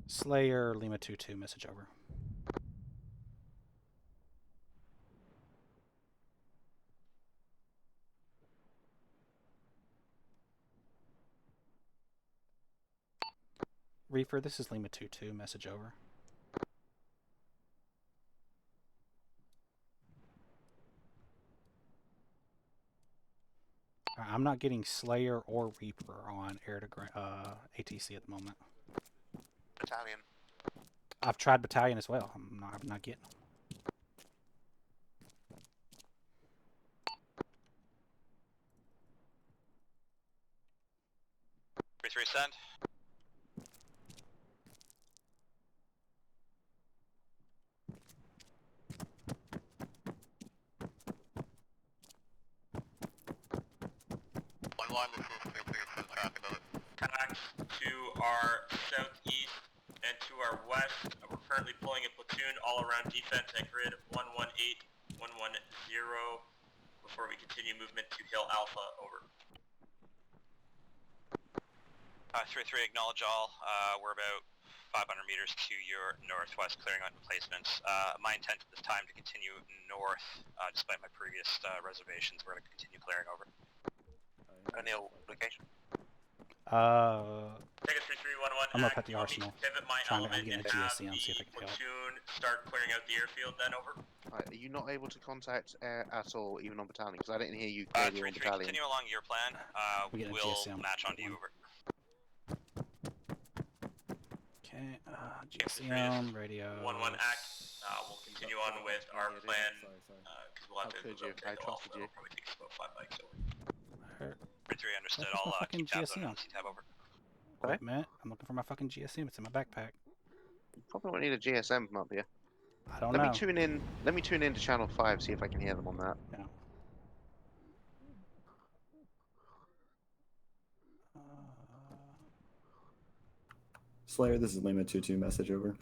Slayer, Lima 2-2, message over. Reaper, this is Lima 2-2, message over. I'm not getting Slayer or Reaper on air to ATC at the moment. Battalion. I've tried Battalion as well. I'm not getting them. 3-3, send. Contact to our southeast and to our west. We're currently pulling a platoon all around defense at grid 118110 before we continue movement to Hill Alpha, over. 3-3, acknowledge all. We're about 500 meters to your northwest, clearing on emplacements. My intent at this time to continue north, despite my previous reservations. We're going to continue clearing, over. Neil, location. Take a 3311. I'm up at the arsenal. Pivot my I'm element getting a and have GSC on, see if I can help. platoon start clearing out the airfield, then, over. Are you not able to contact air at all, even on battalion? Because I didn't hear you clearly on 3-3, battalion. continue along your plan. We'll match onto you, over. Okay, GCM, radio. 1-1 act. We'll continue on with our plan, because we'll have to move up I to trusted you. It'll probably take us about 5 mics, over. 3 understood. Where's my I'll fucking keep tabs on it GSM? and tab over. Wait a minute. I'm looking for my fucking GSM. It's in my backpack. Probably won't need a GSM from up here. I don't Let know. me tune in. Let me tune in to channel 5, see if I can hear them on that. Yeah. Slayer, this is Lima 2-2 message over.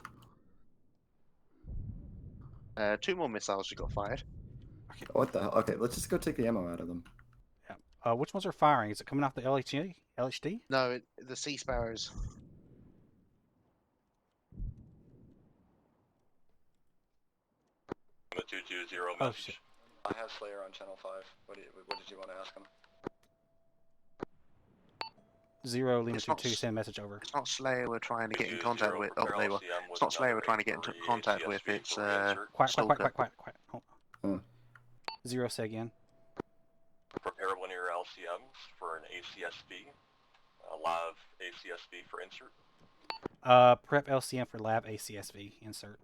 2 more missiles just got fired. What the hell? Okay, let's just go take the ammo out of them. Yeah. Which ones are firing? Is it coming off the LHD? LHD? No, the Sea Sparrows. Lima 220 Oh, message. shit. I have Slayer on channel 5. What did you want to ask him? 0 Lima It's not 22 send message over. It's not Slayer we're trying to get in contact with. Oh, prepare they were. LCM with It's not Slayer we're another trying to get into infantry contact ACS with. It's vehicle reinsert. Quiet. Stalker. Hold on. 0 say again. Prepare linear LCMs for an ACSV. Lav ACSV for insert. Prep LCM for lab ACSV insert.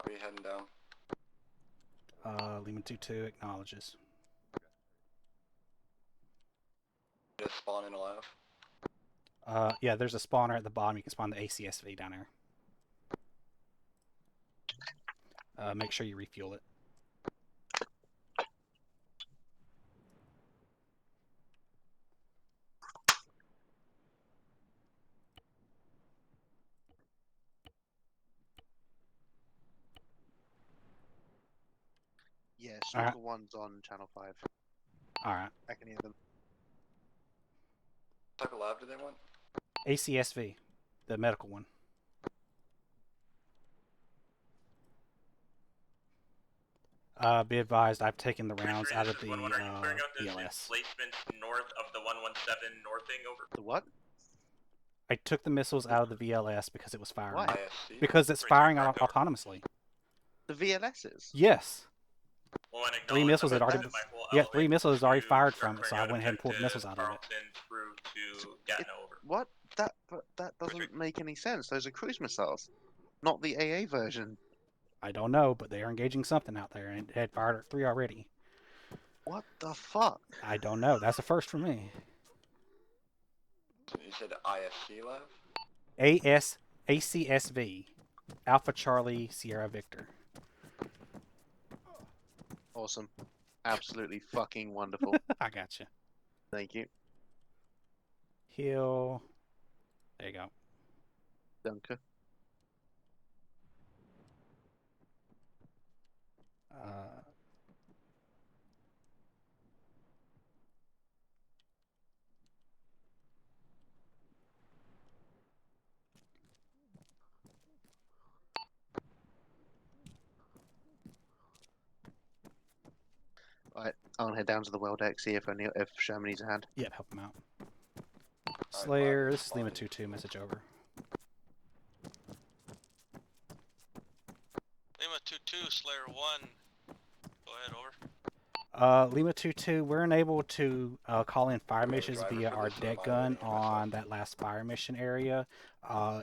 Are you heading down? Lima 22 acknowledges. Just spawn in a lab. Yeah, there's a spawner at the bottom. You can spawn the ACSV down there. Make sure you refuel it. Yeah, Alright. Stalker 1's on channel 5. Alright. I can hear them. What type of lab do they want? ACSV, the medical one. Be advised, I've taken the rounds out of the Are you clearing out those VLS. emplacements north of the 117 northing over? The what? I took the missiles out of the VLS because it was firing. Why? Because it's firing autonomously. The VLSs? Yes. Well, and 3 missiles had acknowledge already. that my whole Yeah, 3 elevate missiles had already to fired start from it, so clearing I out went ahead and pulled the objectives, missiles out of it. Carlton through to Gatineau over. What? That doesn't make any sense. Those are cruise missiles, not the AA version. I don't know, but they are engaging something out there, and it had fired 3 already. What the fuck? I don't know. That's a first for me. You said IFC lab? ACSV, Alpha Charlie Sierra Victor. Awesome. Absolutely fucking wonderful. I gotcha. Thank you. Heal. There you go. Dunker. Right, I'll head down to the well deck, see if Sherman needs a hand. Yep, help him out. Slayer, this is Lima 22, message over. Lima 2-2, Slayer 1. Go ahead, over. Lima 22, we're unable to call in fire missions via our deck gun on that last fire mission area.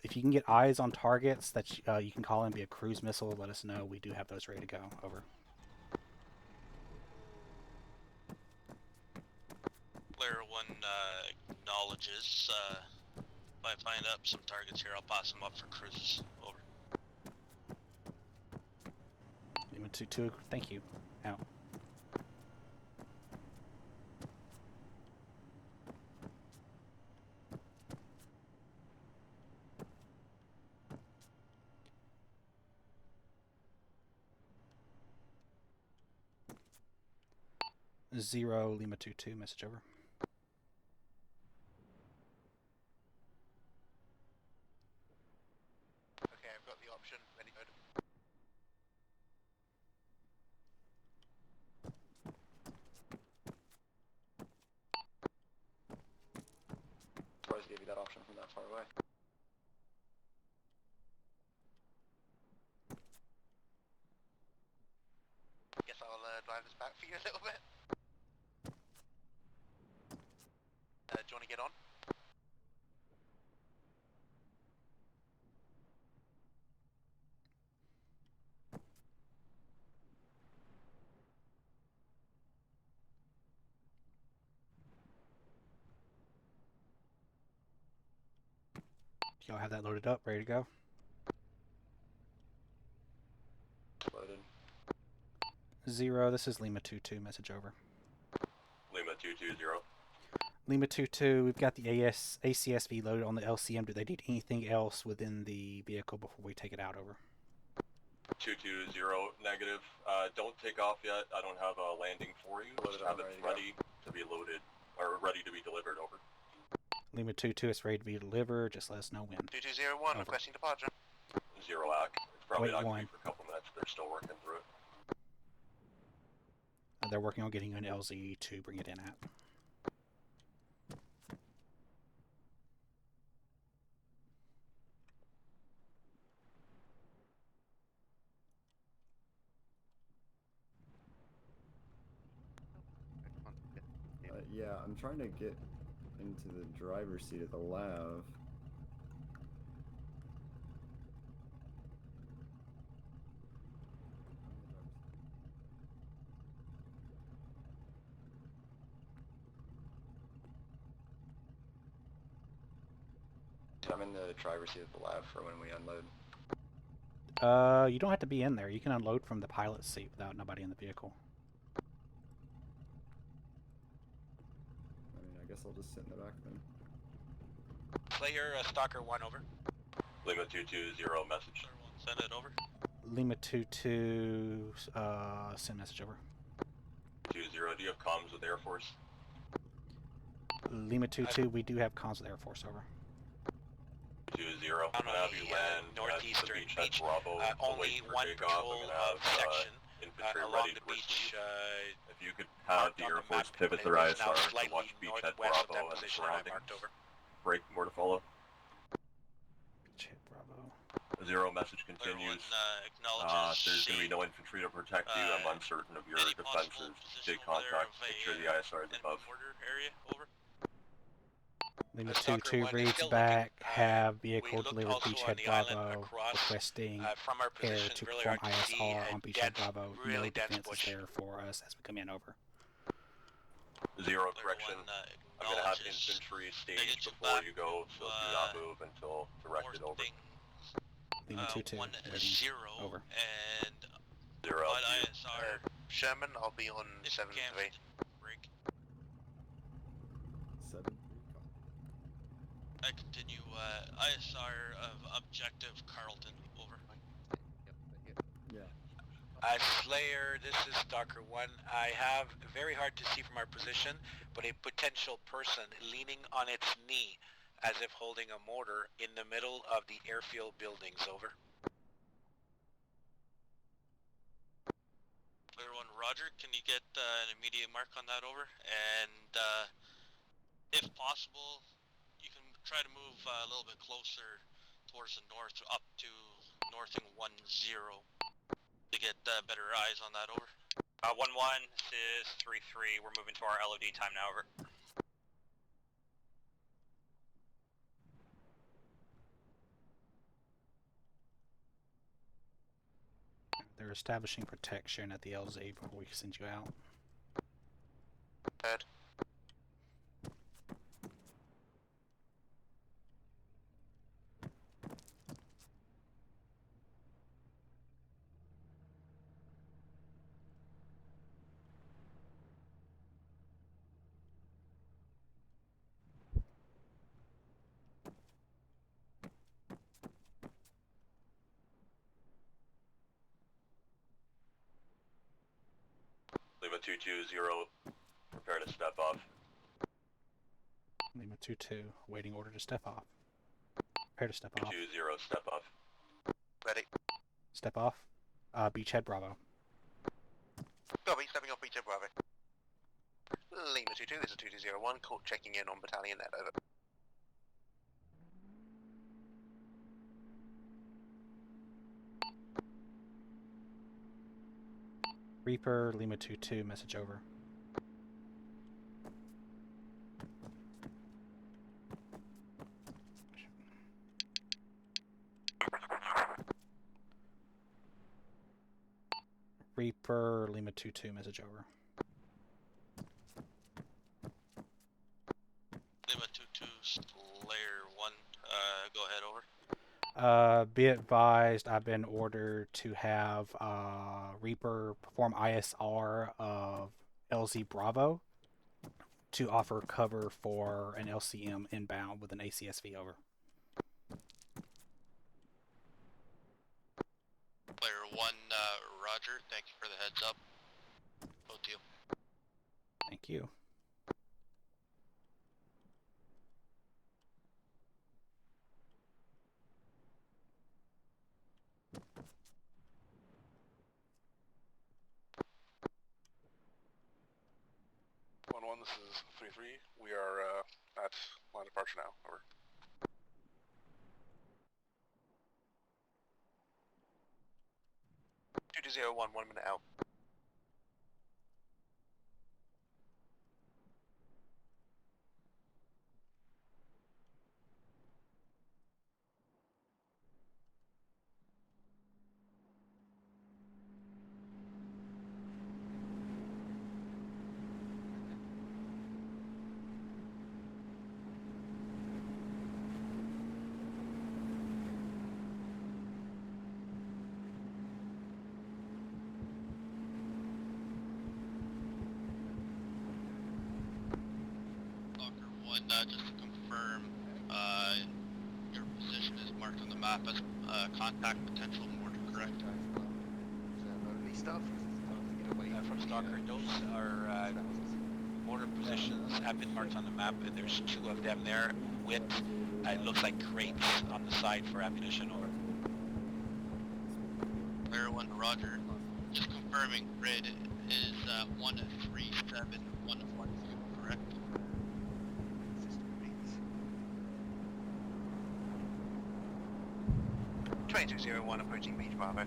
If you can get eyes on targets that you can call in via cruise missile, let us know. We do have those ready to go. Over. Slayer 1 acknowledges. If I find up some targets here, I'll pass them up for cruises. Over. Lima 22, thank you. Out. Zero Lima 22, message over. Okay, I've got the option. Ready, go. Surprised gave you that option from that far away. Guess I'll drive this back for you a little bit. Do you want to get on? Y'all have that loaded up, ready to go? Loaded. 0, this is Lima 2-2, message over. Lima 220. Lima 2-2, we've got the ACSV loaded on the LCM. Do they need anything else within the vehicle before we take it out? Over. 220 negative. Don't take off yet. I don't have a landing for you. Just have it ready to be loaded, or ready to be delivered. Over. Lima 2-2, it's ready to be delivered. Just let us know when. 2201, requesting departure. 0 AC. It's probably not going to Wait, be for a couple minutes. They're still working through it. They're working on getting you an LZ to bring it in at. Yeah, I'm trying to get into the driver's seat of the LAV. I'm in the driver's seat of the LAV for when we unload. You don't have to be in there. You can unload from the pilot's seat without nobody in the vehicle. I mean, I guess I'll just sit in the back then. Slayer, Stalker 1, over. Lima 220 message. Send it over. Lima 2-2, send message over. 20, do you have comms with Air Force? Lima 2-2, we do have comms with Air Force, over. 20, I'm gonna have you land northeastern at the beach. Bravo. Only one patrol of section infantry along ready the to beach. If you could have the Air Force pivot their ISR to watch beachhead Bravo and surroundings. Break more to follow. Beachhead Bravo. 0 message continues. There's going to be no infantry to protect you. I'm uncertain of your defenses. Take contact. Make sure the ISR is above. Lima 2-2 reads back. Have vehicle delivered Beachhead Bravo. Requesting air to perform ISR on Beachhead Bravo. No defenses there for us as we come in, over. 0 correction. I'm going to have infantry staged before you go, so do not move until directed. Over. Lima 2-2. Over. And 0. ISR. Sherman, I'll be on 7-3. Break. 7-3. I continue, ISR of objective Carlton, over. Yeah. Slayer, this is Stalker 1. I have very hard to see from our position, but a potential person leaning on its knee as if holding a mortar in the middle of the airfield buildings, over. Clear 1, Roger. Can you get an immediate mark on that, over? And if possible, you can try to move a little bit closer towards the north, up to northing 10, to get better eyes on that, over. 1-1, this is 3-3. We're moving to our LOD time now, over. They're establishing protection at the LZ before we send you out. Head. Lima 220, prepare to step off. Lima 2-2, waiting order to step off. Prepare to step off. 220, step off. Ready. Step off. Beachhead Bravo. Copy, stepping off Beachhead Bravo. Lima 2-2, this is 2201, call checking in on battalion net, over. Reaper, Lima 2-2, message over. Reaper, Lima 2-2, message over. Lima 2-2, Slayer 1, Go ahead, over. Be advised, I've been ordered to have Reaper perform ISR of LZ Bravo to offer cover for an LCM inbound with an ACSV, over. Player 1, Roger. Thank you for the heads up. OTU. Thank you. This is 3-3. We are at line departure now. Over. 2201, 1 minute out. Just to confirm, your position is marked on the map as contact potential mortar, correct? Stuff from Stalker. Those are mortar positions have been marked on the map, and there's 2 of them there with it looks like crates on the side for ammunition. Over. Player 1, Roger. Just confirming, grid is 137, 112, correct? 2201 approaching Beach Bravo.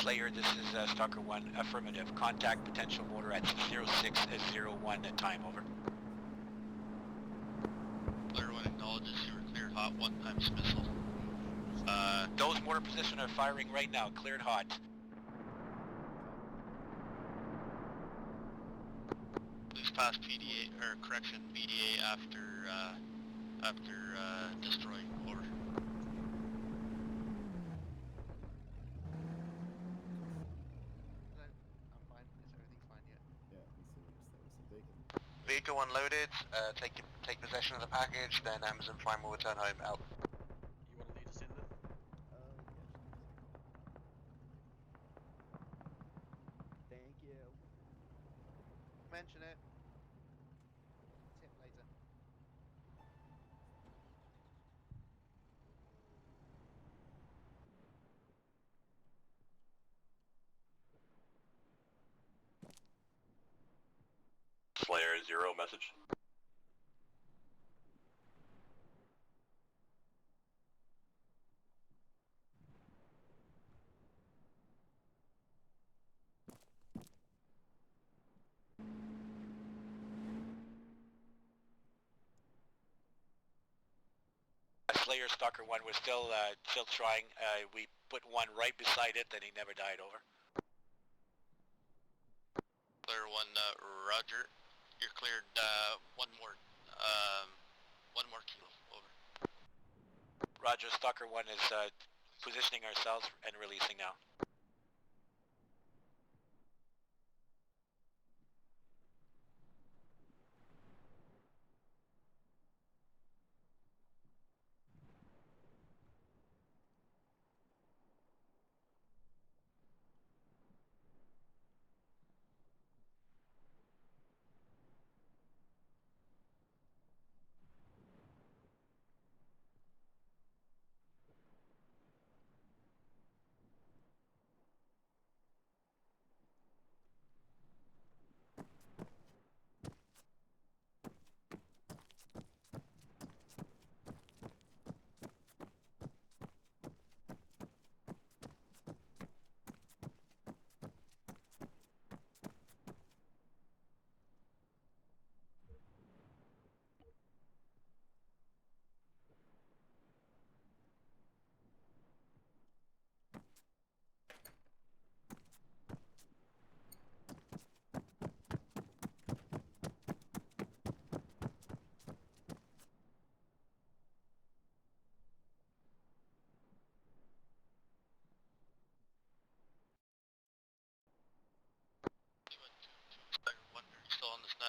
Slayer, this is Stalker 1, affirmative. Contact potential mortar at 0601 at time, over. Player 1 acknowledges you were cleared hot, 1 times missile. Those mortar positions are firing right now, cleared hot. Please pass PDA, or correction, BDA after destroying, over. Vehicle unloaded, take possession of the package, then Amazon Prime will return home, out. You want to lead us in then? Thank you. Mention it. Tip later. Slayer 0 message. Slayer Stalker 1, we're still trying. We put 1 right beside it, and he never died, over. Player 1, Roger. You're cleared, one more kilo, over. Roger, Stalker 1 is positioning ourselves and releasing now.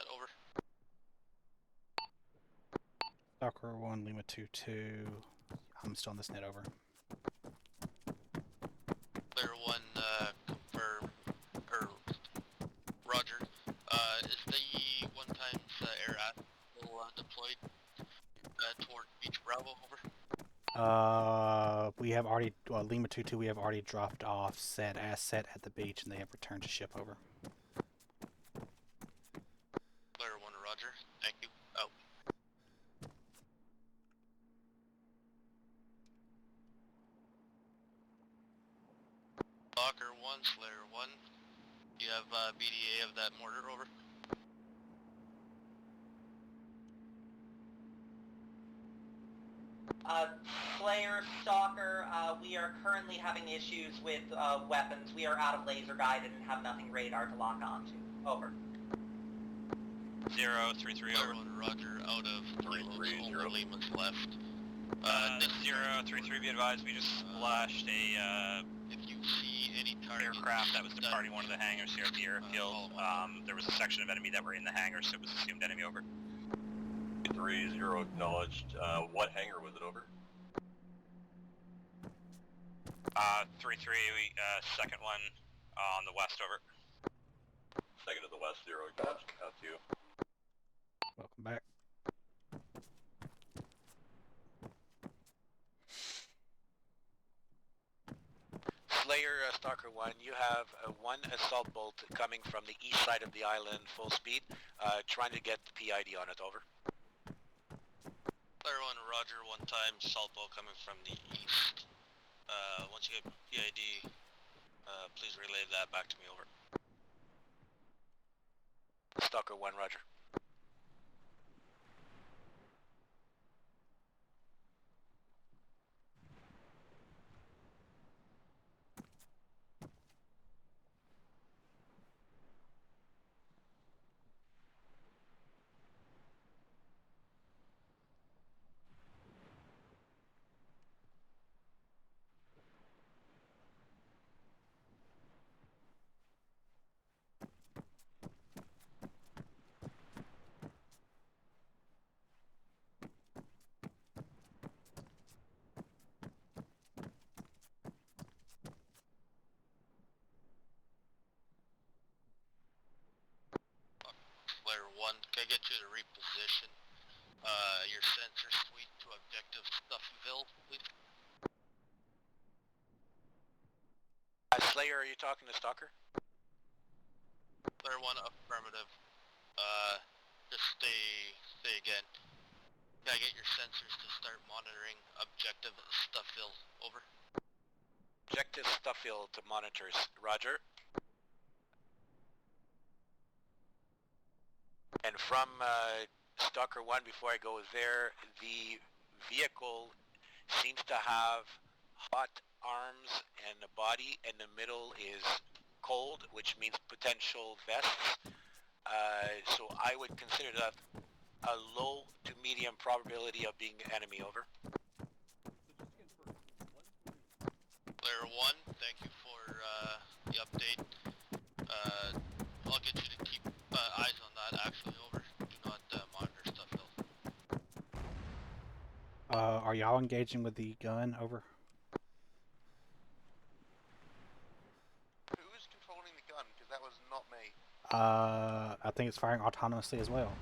that, over. Stalker 1, Lima 2-2. I'm still on this net, over. Player 1, confirm, or Roger. Is the 1 times air still deployed toward Beach Bravo, over? We have already, Lima 2-2, we have already dropped off said asset at the beach, and they have returned to ship, over. Player 1, Roger. Thank you. Out. Stalker 1, Slayer 1. Do you have BDA of that mortar, over? Slayer, Stalker, we are currently having issues with weapons. We are out of laser guided and have nothing radar to lock onto. Over. 033 over. Roger, out of 330. Only Lima's left. 033, be advised, we just splashed a if you see any target aircraft that was departing one of the hangars here at the airfield. There was a section of enemy that were in the hangar, so it was assumed enemy, over. 30 acknowledged. What hangar was it, over? 33, second one on the west, over. Second to the west, 0 acknowledged. Out to you. Welcome back. Slayer, Stalker 1, you have one assault bolt coming from the east side of the island, full speed, trying to get the PID on it, over. Player 1, Roger, 1 time, assault bolt coming from the east. Once you get PID, please relay that back to me, over. Stalker 1, Roger. Player 1, can I get you to reposition your sensor suite to objective Stuffville, please? Slayer, are you talking to Stalker? Player 1, affirmative. Just stay again. Can I get your sensors to start monitoring objective Stuffville, over? Objective Stuffville to monitors, Roger. And from Stalker 1, before I go there, the vehicle seems to have hot arms and a body, and the middle is cold, which means potential vests. So I would consider that a low to medium probability of being enemy, over. Player 1, thank you for the update. I'll get you to keep eyes on that, actually, over. Do not monitor Stuffville. Are y'all engaging with the gun, over? Who's controlling the gun? Because that was not me. I think it's firing autonomously as well.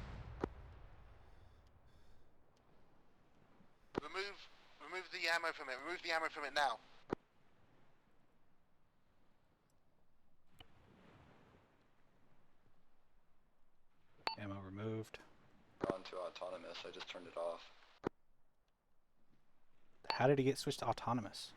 Remove the ammo from it. Remove the ammo from it now. Ammo removed. On to autonomous, I just turned it off. How did he get switched to autonomous?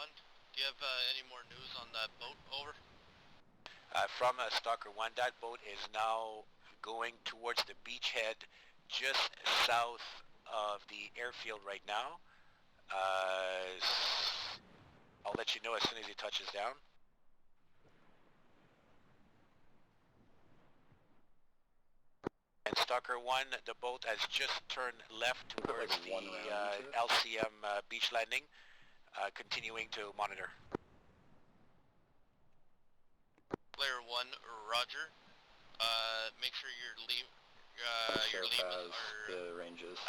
1, do you have any more news on that boat? Over. From Stalker 1, that boat is now going towards the beachhead just south of the airfield right now. I'll let you know as soon as he touches down. And Stalker 1, the boat has just turned left towards the LCM beach landing, continuing to monitor. Player 1, Roger. Make sure your Limas are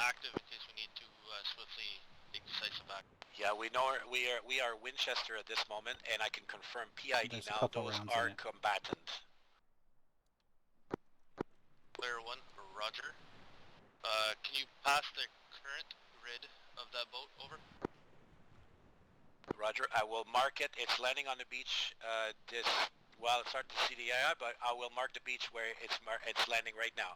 active in case we need to swiftly take decisive action. Yeah, we know we are Winchester at this moment, and I can confirm PID There's a now. couple Those rounds are in it. combatants. Player 1, Roger. Can you pass the current grid of that boat? Over. Roger. I will mark it. It's landing on the beach. Well, it's hard to see the area, but I will mark the beach where it's landing right now.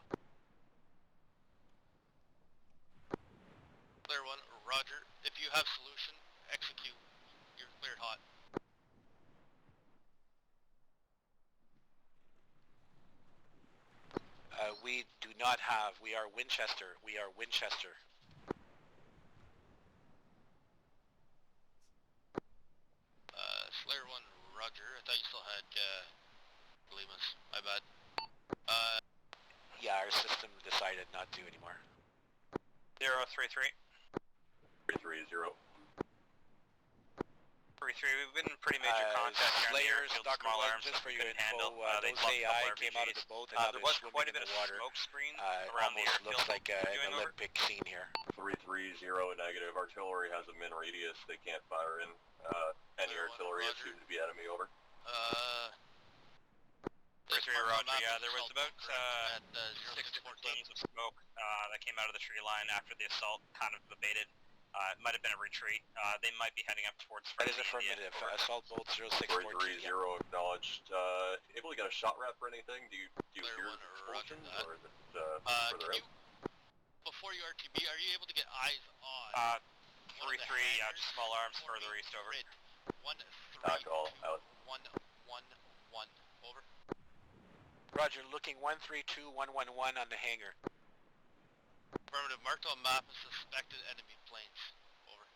Player 1, Roger. If you have solution, execute. You're cleared hot. We do not have. We are Winchester. We are Winchester. Slayer 1, Roger. I thought you still had Limas. My bad. Yeah, our system decided not to anymore. 033. 330. 33, we've been in pretty major contact here on the Slayers, airfield. Dr. Small Williams, arms just that for we your couldn't info, handle. They those plucked up AI our came out of BGs. the boat and now There they're was swimming quite a in bit the of water. smoke screen around the Almost airfield. looks like an Doing over. Olympic scene here. 330 negative. Artillery has a min radius. They can't fire in. Any artillery is assumed to be enemy. Over. 33, Roger. Yeah, there was about 6 different flames of smoke that came out of the tree line after the assault kind of abated. It might have been a retreat. They might be heading up towards That is affirmative. Assault boat 0614. 330 acknowledged. Able to get a shot rep or anything? Do you hear explosions or is it further out? Before you RTB, are you able to get eyes on? 3-3, yeah, just small arms further east. Over. 1-3. Call out. 1-1-1. Over. Roger, looking 132111 on the hangar. Affirmative. Marked on map as suspected enemy planes. Over.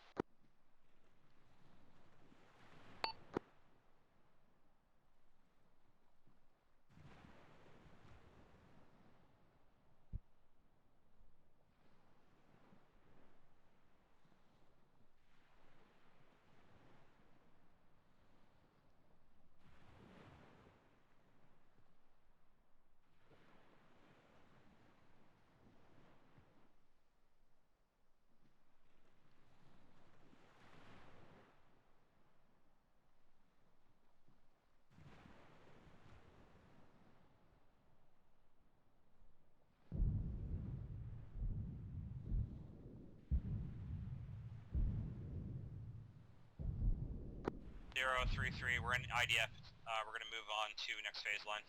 Zero 3-3, we're in IDF. We're going to move on to next phase line.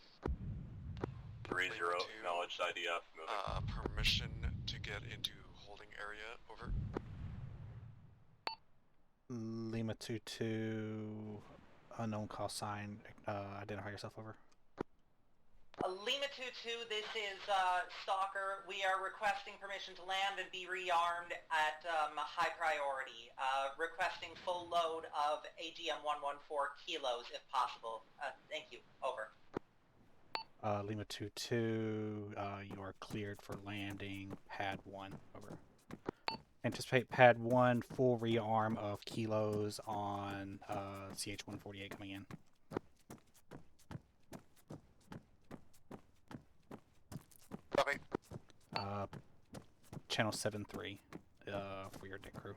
3-0, acknowledged IDF, moving. Permission to get into holding area, over. Lima 2-2, unknown call sign, identify yourself, over. Lima 2-2, this is Stalker. We are requesting permission to land and be rearmed at high priority. Requesting full load of AGM 114 kilos if possible. Thank you. Over. Lima 2-2, you are cleared for landing pad 1, over. Anticipate pad 1 full rearm of kilos on CH-148 coming in. Copy. Channel 7-3 for your deck crew.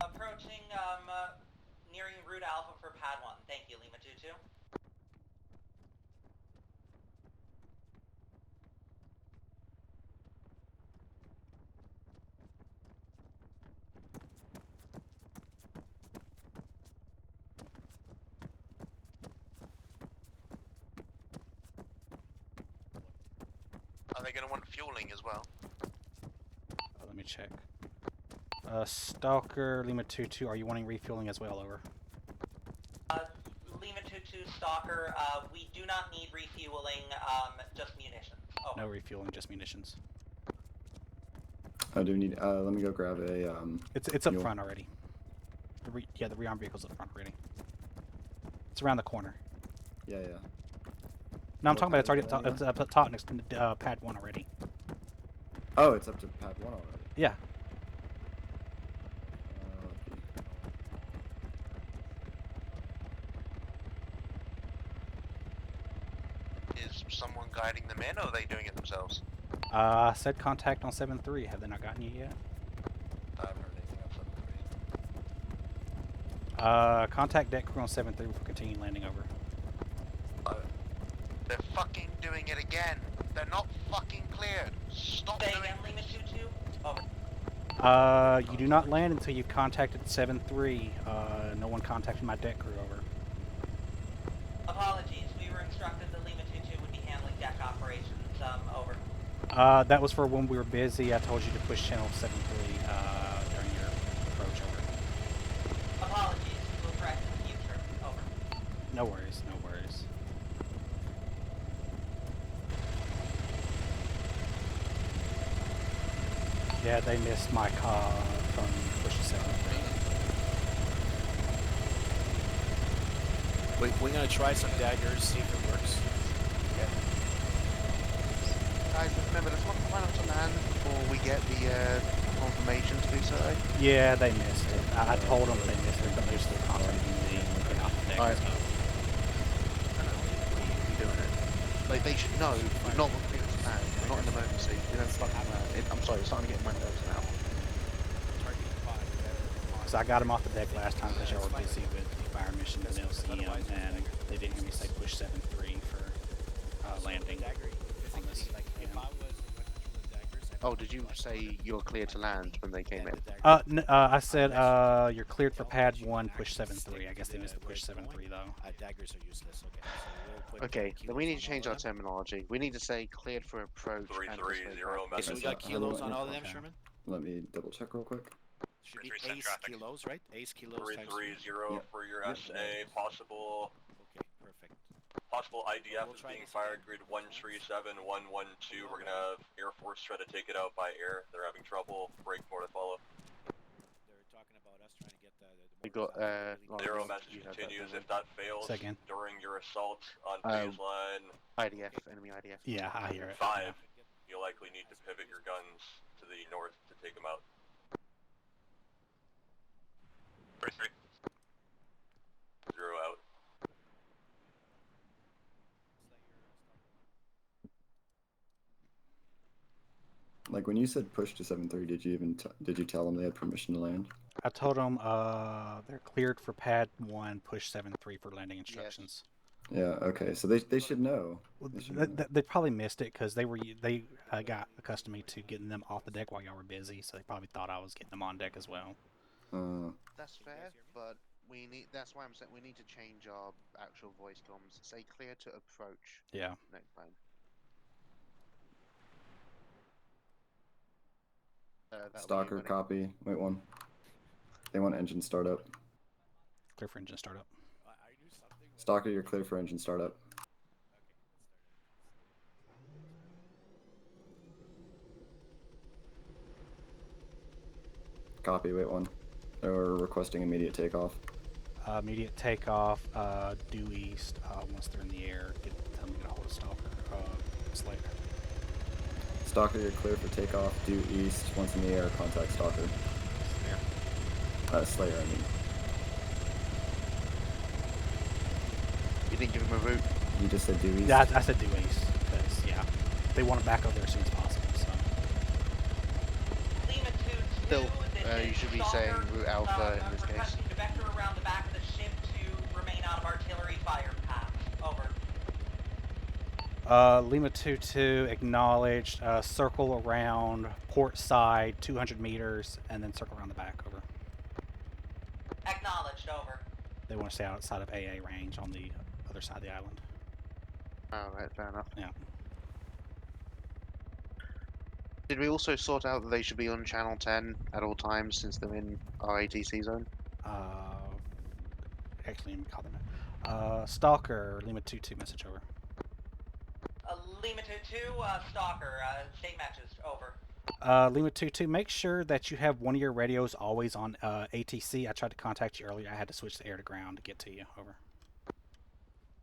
Approaching, nearing route alpha for pad 1. Thank you, Lima 2-2. they going to want fueling as well? Let me check. Stalker, Lima 2-2, are you wanting refueling as well? Over. Lima 2-2, Stalker, we do not need refueling, just munitions. Over. No refueling, just munitions. I do need. Let me go grab a. It's up mule. front already. The rearmed vehicle's up front already. It's around the corner. Yeah. No, I'm talking about it's already it's up top next to pad 1 already. Oh, it's up to pad 1 already. Yeah. Is someone guiding them in, or are they doing it themselves? I said contact on 7-3. Have they not gotten you yet? I haven't heard anything on 7-3. Contact deck crew on 7-3 for continued landing over. They're fucking doing it again. They're not fucking cleared. Stop doing it. Lima 2-2, over. You do not land until you've contacted 7-3. No one contacted my deck crew over. Apologies, we were instructed that Lima 2-2 would be handling deck operations, over. That was for when we were busy. I told you to push channel 7-3 during your approach over. Apologies, we'll correct in the future, over. No worries, no worries. Yeah, they missed my call from pushing 7-3. We're gonna try some daggers, see if it works. Guys, remember, let's not run up to land before we get the confirmation to do so. Yeah, they missed it. I told them they missed it, but they're still contacting me. Get off the deck and stuff. Like, they should know we're not clear to land. We're not in emergency. We don't fucking land. I'm sorry, it's starting to get my nerves now. Because I got them off the deck last time because y'all were busy with the fire mission and LCM, and they didn't hear me say push 7-3 for landing on this. Oh, did you say you're clear to land when they came in? I said you're cleared for pad 1, push 7-3. I guess they missed the push 7-3 though. Daggers are useless. Okay, then we need to change our terminology. We need to say cleared for approach. 330 Okay, so we got kilos on all of them, Sherman? Let me double check real quick. Should be ace kilos, right? Ace kilos. 330 for your SA. Possible. Okay, perfect. Possible IDF is being fired. Grid 137-112. We're gonna have Air Force try to take it out by air. They're having trouble. Break more to follow. They're talking about us trying to get the we got zero message continues. If that fails during your assault on phase line. IDF, enemy IDF. Yeah, I hear it. 5. You'll likely need to pivot your guns to the north to take them out. 3-3. 0 out. Like when you said push to 7-3, did you tell them they had permission to land? I told them they're cleared for pad 1, push 7-3 for landing instructions. Yeah. Okay. So they should know. They probably missed it because they got accustomed to getting them off the deck while y'all were busy, so they probably thought I was getting them on deck as well. That's fair, but we need. That's why I'm saying we need to change our actual voice comms. Say clear to approach. Yeah. Next time. Stalker copy. Wait one. They want engine startup. Clear for engine startup. Stalker, you're clear for engine startup. Copy. Wait one. They're requesting immediate takeoff. Immediate takeoff. Due east. Once they're in the air, tell them to get a hold of Stalker. Slayer. Stalker, you're clear for takeoff. Due east. Once in the air, contact Stalker. Slayer, I mean. You didn't give him a route? You just said due east? Yeah, I said due east. Because, yeah, they want to back over there as soon as possible, so. Still, you should be saying route alpha in this case. Requesting to vector around the back of the ship to remain out of artillery fire path. Over. Lima 2-2 acknowledged. Circle around port side 200 meters and then circle around the back. Over. Acknowledged. Over. They want to stay outside of AA range on the other side of the island. Oh, right, fair enough. Yeah. Did we also sort out that they should be on channel 10 at all times since they're in our ATC zone? Actually, let me call them out. Stalker, Lima 2-2, message over. Lima 2-2, Stalker, state matches, over. Lima 2-2, make sure that you have one of your radios always on ATC. I tried to contact you earlier. I had to switch the air to ground to get to you. Over.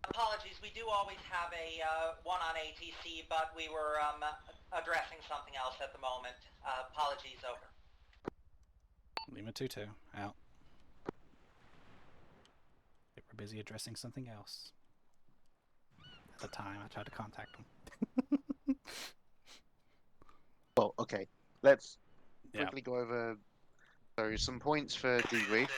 Apologies, we do always have a one on ATC, but we were addressing something else at the moment. Apologies, over. Lima 2-2, out. They were busy addressing something else. At the time, I tried to contact them. Well, okay. Let's quickly go over some points for debrief.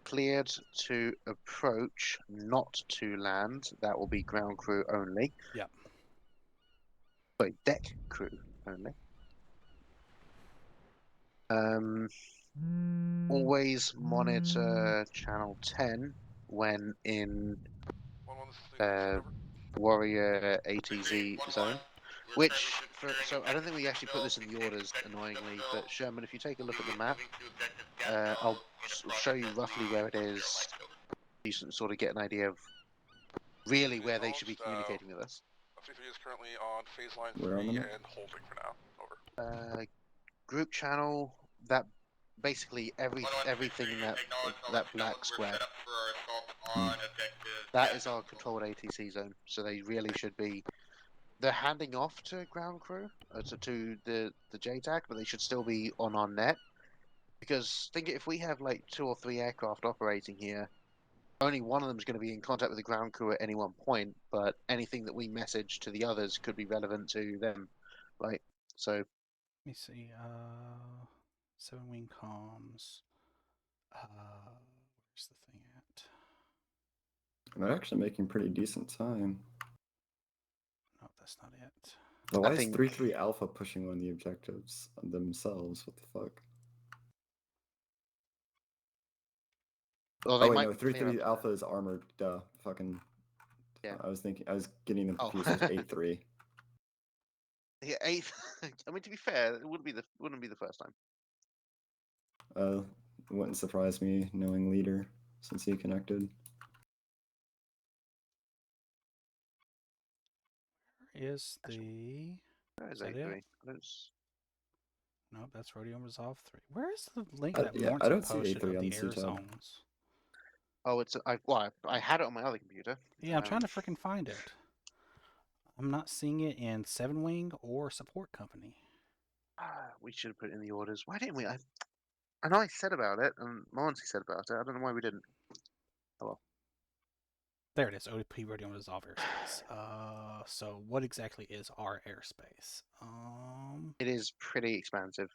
Cleared to approach, not to land. That will be ground crew only. Yep. Sorry, deck crew only. Always monitor channel 10 when in warrior ATZ zone. Which, so I don't think we actually put this in the orders, annoyingly, but Sherman, if you take a look at the map, I'll show you roughly where it is. You can sort of get an idea of really where they should be communicating with us. 3-3 is currently on phase line Where 3 am I? and holding for now. Over. Group channel, that basically everything in that black square. That is our controlled ATC zone, so they really should be. They're handing off to ground crew, to the JTAC, but they should still be on our net. Because think if we have like 2 or 3 aircraft operating here, only one of them is going to be in contact with the ground crew at any one point, but anything that we message to the others could be relevant to them, right? So. Let me see. 7-wing comms. Where's the thing at? They're actually making pretty decent time. No, that's not it. But why is 3-3 Alpha pushing one of the objectives themselves? What the fuck? Well, oh wait, no, 3-3 Alpha is armored. Duh. Fucking. Yeah. I was getting them confused with 8-3. Yeah, 8. I mean, to be fair, it wouldn't be the first time. It wouldn't surprise me knowing Leader since he connected. Where is the? Where is that it? No, that's Rhodium Resolve 3. Where is the link that Yeah, Lawrence I don't see posted A3 of on the the air CTAB. zones? Oh, it's I had it on my other computer. Yeah, I'm trying to freaking find it. I'm not seeing it in 7-wing or support company. We should have put it in the orders. Why didn't we? I know I said about it, and Monty said about it. I don't know why we didn't. Oh well. There it is. ODP Rhodium Resolve airspace. So what exactly is our airspace? It is pretty expansive.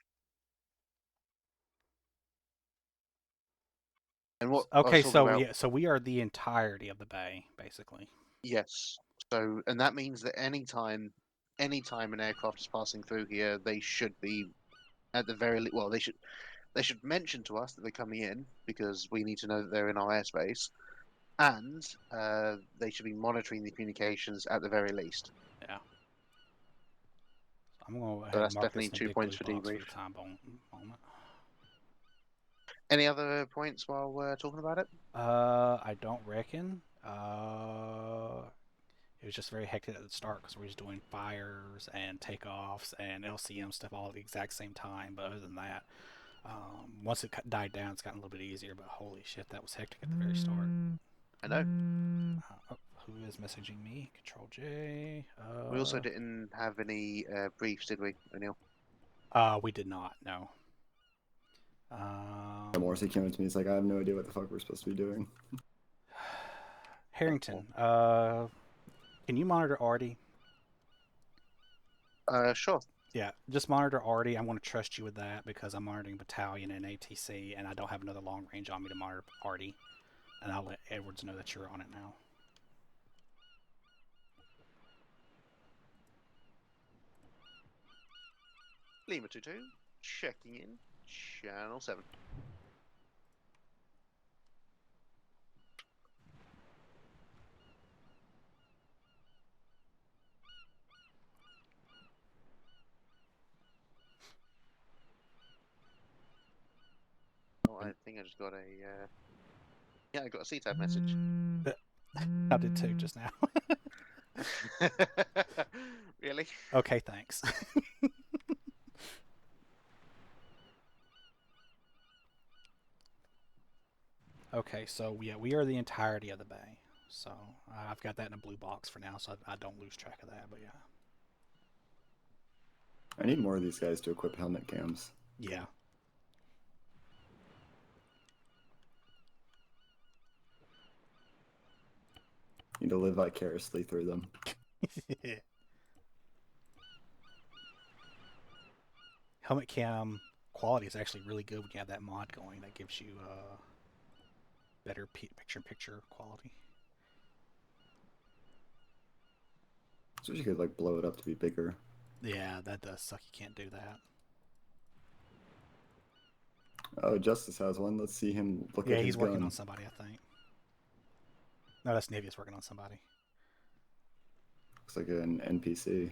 And what? Okay, so we are the entirety of the bay, basically. Yes. So, and that means that anytime an aircraft is passing through here, they should be at the very well. They should mention to us that they're coming in because we need to know that they're in our airspace, and they should be monitoring the communications at the very least. Yeah. I'm going to go ahead So that's and mark definitely this 2 points for debrief. for the time moment. Any other points while we're talking about it? I don't reckon. It was just very hectic at the start because we were just doing fires and takeoffs and LCM stuff all at the exact same time. But other than that, once it died down, it's gotten a little bit easier. But holy shit, that was hectic at the very start. I know. Who is messaging me? Control J. We also didn't have any briefs, did we, O'Neill? We did not. No. Morrissey came up to me. He's like, I have no idea what the fuck we're supposed to be doing. Harrington, can you monitor Artie? Sure. Yeah, just monitor Artie. I'm going to trust you with that because I'm monitoring Battalion and ATC, and I don't have another long range on me to monitor Artie. And I'll let Edwards know that you're on it now. Lima 2-2, checking in, channel 7. I think I just got a. Yeah, I got a C-type message. I did too just now. Really? Okay, thanks. Okay, so yeah, we are the entirety of the bay. So I've got that in a blue box for now, so I don't lose track of that. But yeah. I need more of these guys to equip helmet cams. Yeah. Need to live vicariously through them. Helmet cam quality is actually really good when you have that mod going. That gives you better picture-in-picture quality. So you could like blow it up to be bigger. Yeah, that does suck. You can't do that. Oh, Justice has one. Let's see him look at his gun. Yeah, he's working on somebody, I think. No, that's Navia's working on somebody. Looks like an NPC.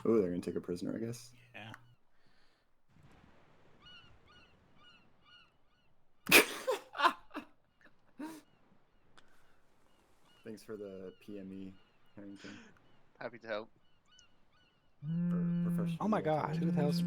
Oh, they're gonna take a prisoner, I guess. Yeah. Thanks for the PME, Harrington. Happy to help. Oh my god, who the hell's...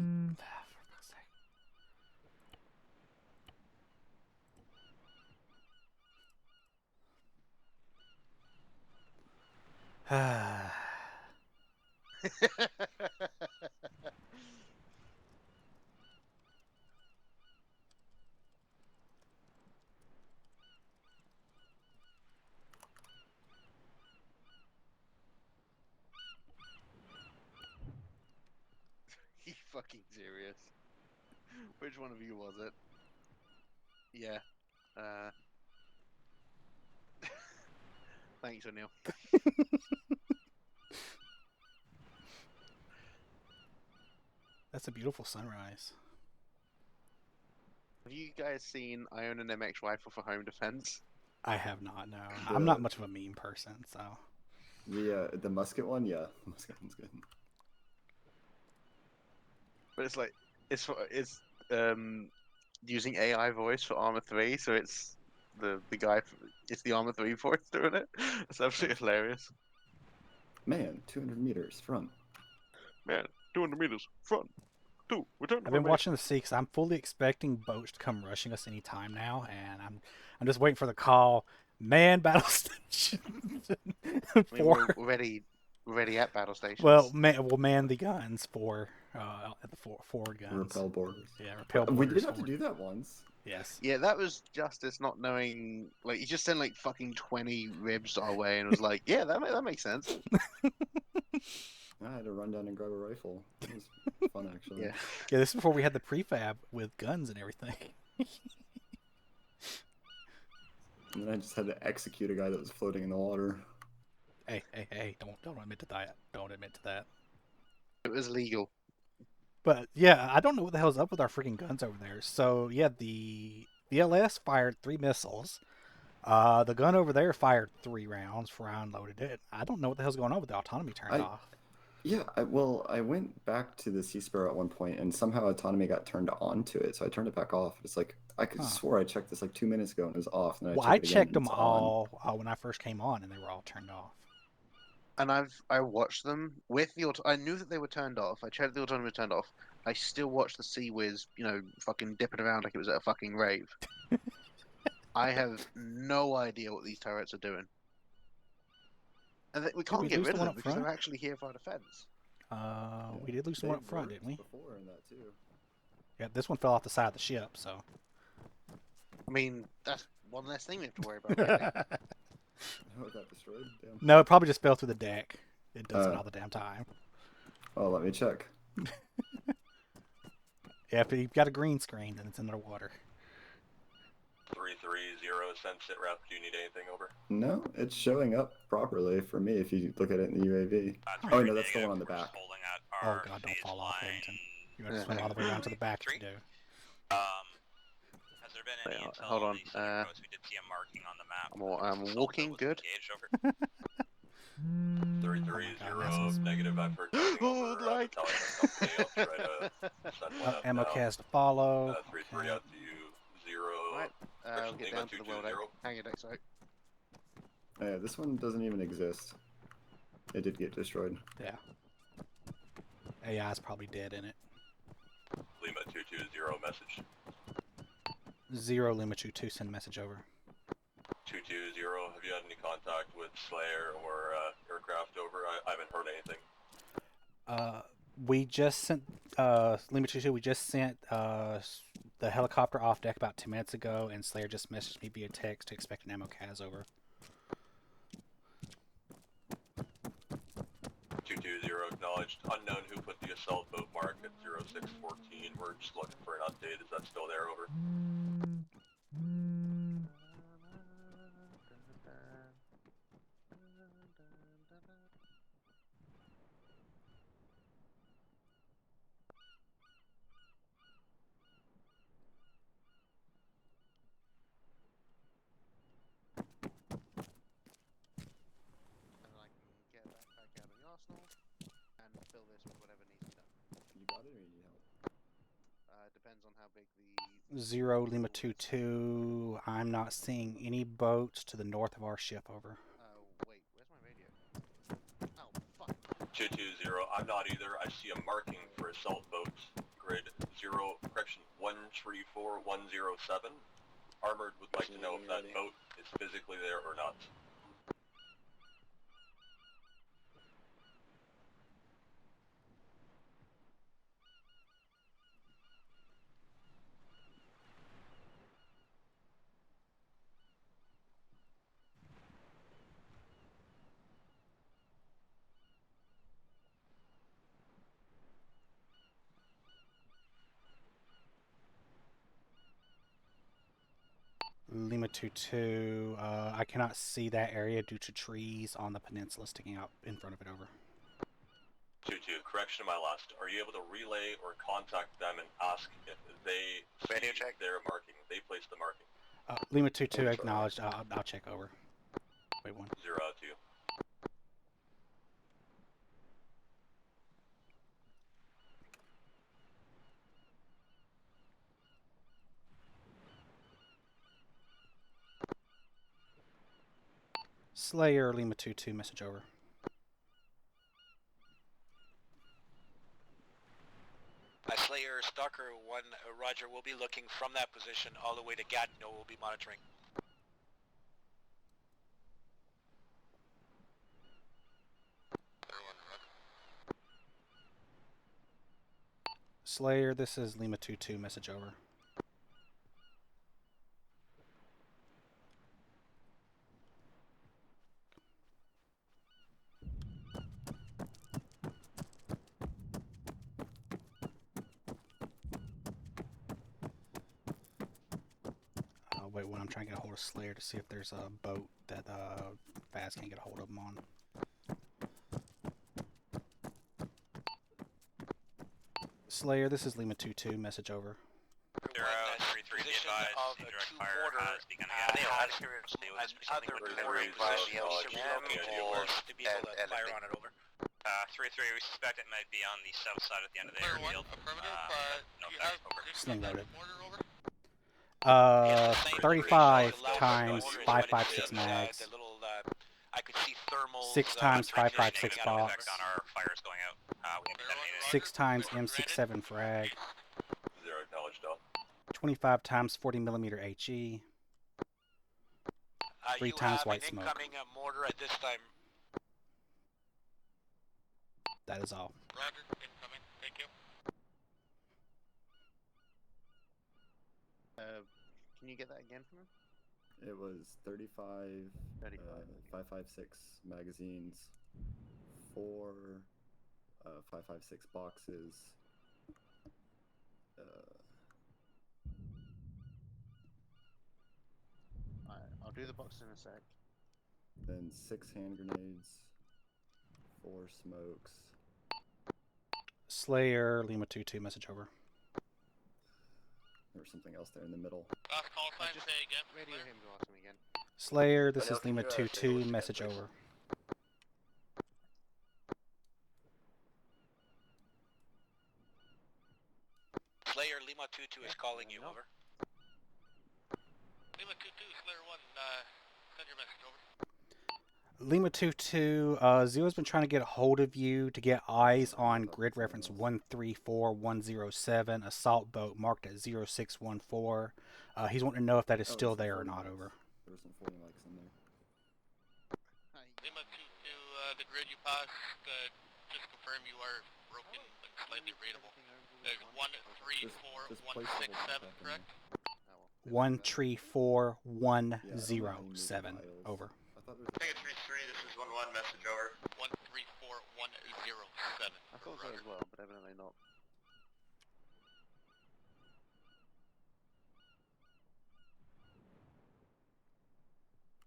You fucking serious? Which one of you was it? Yeah. Thanks, O'Neill. That's a beautiful sunrise. Have you guys seen I own an MX rifle for home defense? I have not, no. I'm not much of a meme person, so... The musket one? Yeah, the musket one's good. But it's like, it's using AI voice for Armor 3, so it's the guy, it's the Armor 3 voice doing it. It's absolutely hilarious. Man, 200 meters front. Man, 200 meters front. Two, return to I've been formation. watching the sea because I'm fully expecting boats to come rushing us any time now, and I'm just waiting for the call. Man, battle station. I mean, we're already at battle stations. Well, we'll man the guns for at the forward guns. Repel borders. Yeah, repel borders. We did have to forward. do that once. Yes. Yeah, that was Justice not knowing. Like, he just sent like fucking 20 ribs our way and was like, "Yeah, that makes sense." I had to run down and grab a rifle. It was fun, actually. Yeah. Yeah, this is before we had the prefab with guns and everything. And then I just had to execute a guy that was floating in the water. Hey! Don't admit to that. Don't admit to that. It was legal. But yeah, I don't know what the hell's up with our freaking guns over there. So yeah, the LS fired 3 missiles. The gun over there fired 3 rounds before I unloaded it. I don't know what the hell's going on with the autonomy turned off. Yeah, I went back to the Sea Sparrow at one point, and somehow autonomy got turned on to it, so I turned it back off. It's like, I could swore I checked this like 2 minutes ago and it was off. And then I checked and them it's all when I first came on, and they were all turned off. And I watched them with the I knew that they were turned off. I checked the autonomy was turned off. I still watched the Sea Whiz, fucking dipping around like it was at a fucking rave. I have no idea what these turrets are doing. And we can't get rid of them because they're actually here for our defense. We did lose one up front, didn't we? Before in that too. Yeah, this one fell off the side of the ship, so. I mean, that's one less thing we have to worry about. Really. Oh, it got destroyed? Damn. No, it probably just fell through the deck. It does it all the damn time. Oh, let me check. Yeah, if you've got a green screen, then it's underwater. 330 Sunset Rep, do you need anything over? No, it's showing up properly for me if you look at it in the UAV. Oh, no, that's the one on the back. Oh, God, don't fall off, Harrington. You got to swim all the way around to the back if you do. Has there been any intel hold on. we did see a marking on the map? I'm walking, good. 330, negative, I've heard nothing over, like... telling us somebody else try to send one up Ammo now. cast to follow. 3-3 out to you, We'll get down to the world out. Hang your decks out. Oh, yeah, this one doesn't even exist. It did get destroyed. Yeah. AI is probably dead in it. Lima 220 message. 0 Lima 22 send message over. 220, have you had any contact with Slayer or aircraft over? I haven't heard anything. We just sent Lima 22. We just sent the helicopter off deck about 2 minutes ago, and Slayer just messaged me via text to expect an ammo cas over. 220 acknowledged. Unknown who put the assault boat mark at 0614. We're just looking for an update. Is that still there? Over. And fill this with whatever needs done. You got it, or you need help? Depends on how big the 0 Lima 22. I'm not seeing any boats to the north of our ship. Over. Wait, where's my radio? Oh, fuck. 220, I'm not either. I see a marking for assault boats. Grid 134-107. Armored would like to know if that boat is physically there or not. Lima 22. I cannot see that area due to trees on the peninsula sticking out in front of it. Over. 22, correction to my last. Are you able to relay or contact them and ask if they Radio check. their marking? They placed the marking. Lima 22 acknowledged. I'll check over. Wait one. 0 out to you. Slayer Lima 22 message over. Slayer, Stalker 1, Roger, we'll be looking from that position all the way to Gatineau. We'll be monitoring. Slayer, this is Lima 22 message over. Wait, when I'm trying to get a hold of Slayer to see if there's a boat that Faz can't get a hold of him on. Slayer, this is Lima 22, message over. 033, be advised, direct fire has begun again. They had other reporting by the to be able to fire on it. Over. 33, we suspect it might be on the south side at the end of the airfield. No effect, over. Sling loaded. 35 times 5.56 mags. I could see thermals. 6 times 5.56 box. On our fires going out. We have detonated 6 times M67 frag. 0 acknowledged all. 25 times 40 millimeter HE. 3 times white smoke. Incoming mortar at this time. That is all. Roger, incoming. Thank you. Can you get that again from him? It was 35, 5.56 magazines, 4 5.56 boxes, I'll do the box in a sec. then 6 hand grenades, 4 smokes. Slayer, Lima 22, message over. There was something else there in the middle. Last call sign, say again. Radio him to ask him again. Slayer, this is Lima 22, message over. Slayer, Lima 22 is calling you, over. Send your message over. Lima 2-2, Zero's been trying to get a hold of you to get eyes on grid reference 134107, assault boat marked at 0614. He's wanting to know if that is still there or not, over. There were some 40 mics in there. Lima 2-2, the grid you passed, just confirm you are broken and slightly rateable. There's 134167, correct? 134107, over. Take it 3-3, this is 1-1, message over. 134107. I thought so as well, but evidently not.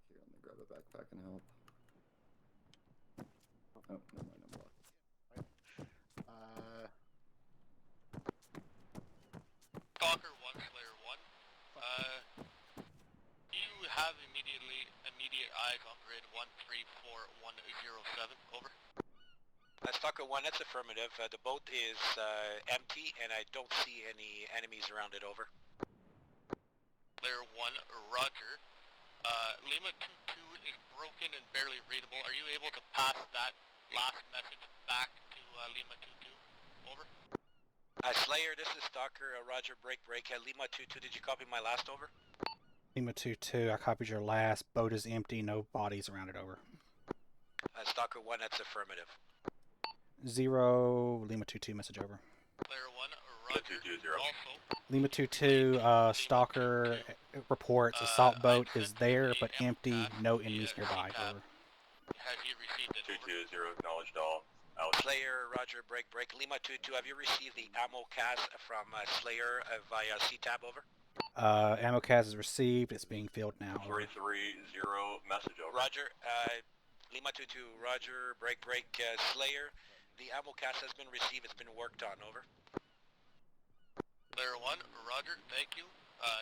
Here, let me grab a backpack and help. Oh, never mind, I'm blocked. Stalker 1, Slayer 1. Do you have immediate eyes on grid 134107? Over. Stalker 1, that's affirmative. The boat is empty, and I don't see any enemies around it. Over. Slayer 1, Roger. Lima 2-2 is broken and barely readable. Are you able to pass that last message back to Lima 2-2? Over. Slayer, this is Stalker. Roger, break. Lima 2-2, did you copy my last? Over. Lima 2-2, I copied your last. Boat is empty, no bodies around it, over. Stalker 1, that's affirmative. 0, Lima 2-2, message over. Player 1, Roger. 2-2-0. Also. Lima 2-2, Stalker reports assault boat is there but empty, no enemies nearby, over. Has he received it? 2-2-0, acknowledged all. Out. Slayer, Roger, break. Lima 2-2, have you received the ammo cast from Slayer via CTAB? Over. Ammo cast is received, it's being filled now. 3-3-0, message over. Roger, Lima 2-2, Roger, break. Slayer, the ammo cast has been received, it's been worked on. Over. Player 1, Roger, thank you.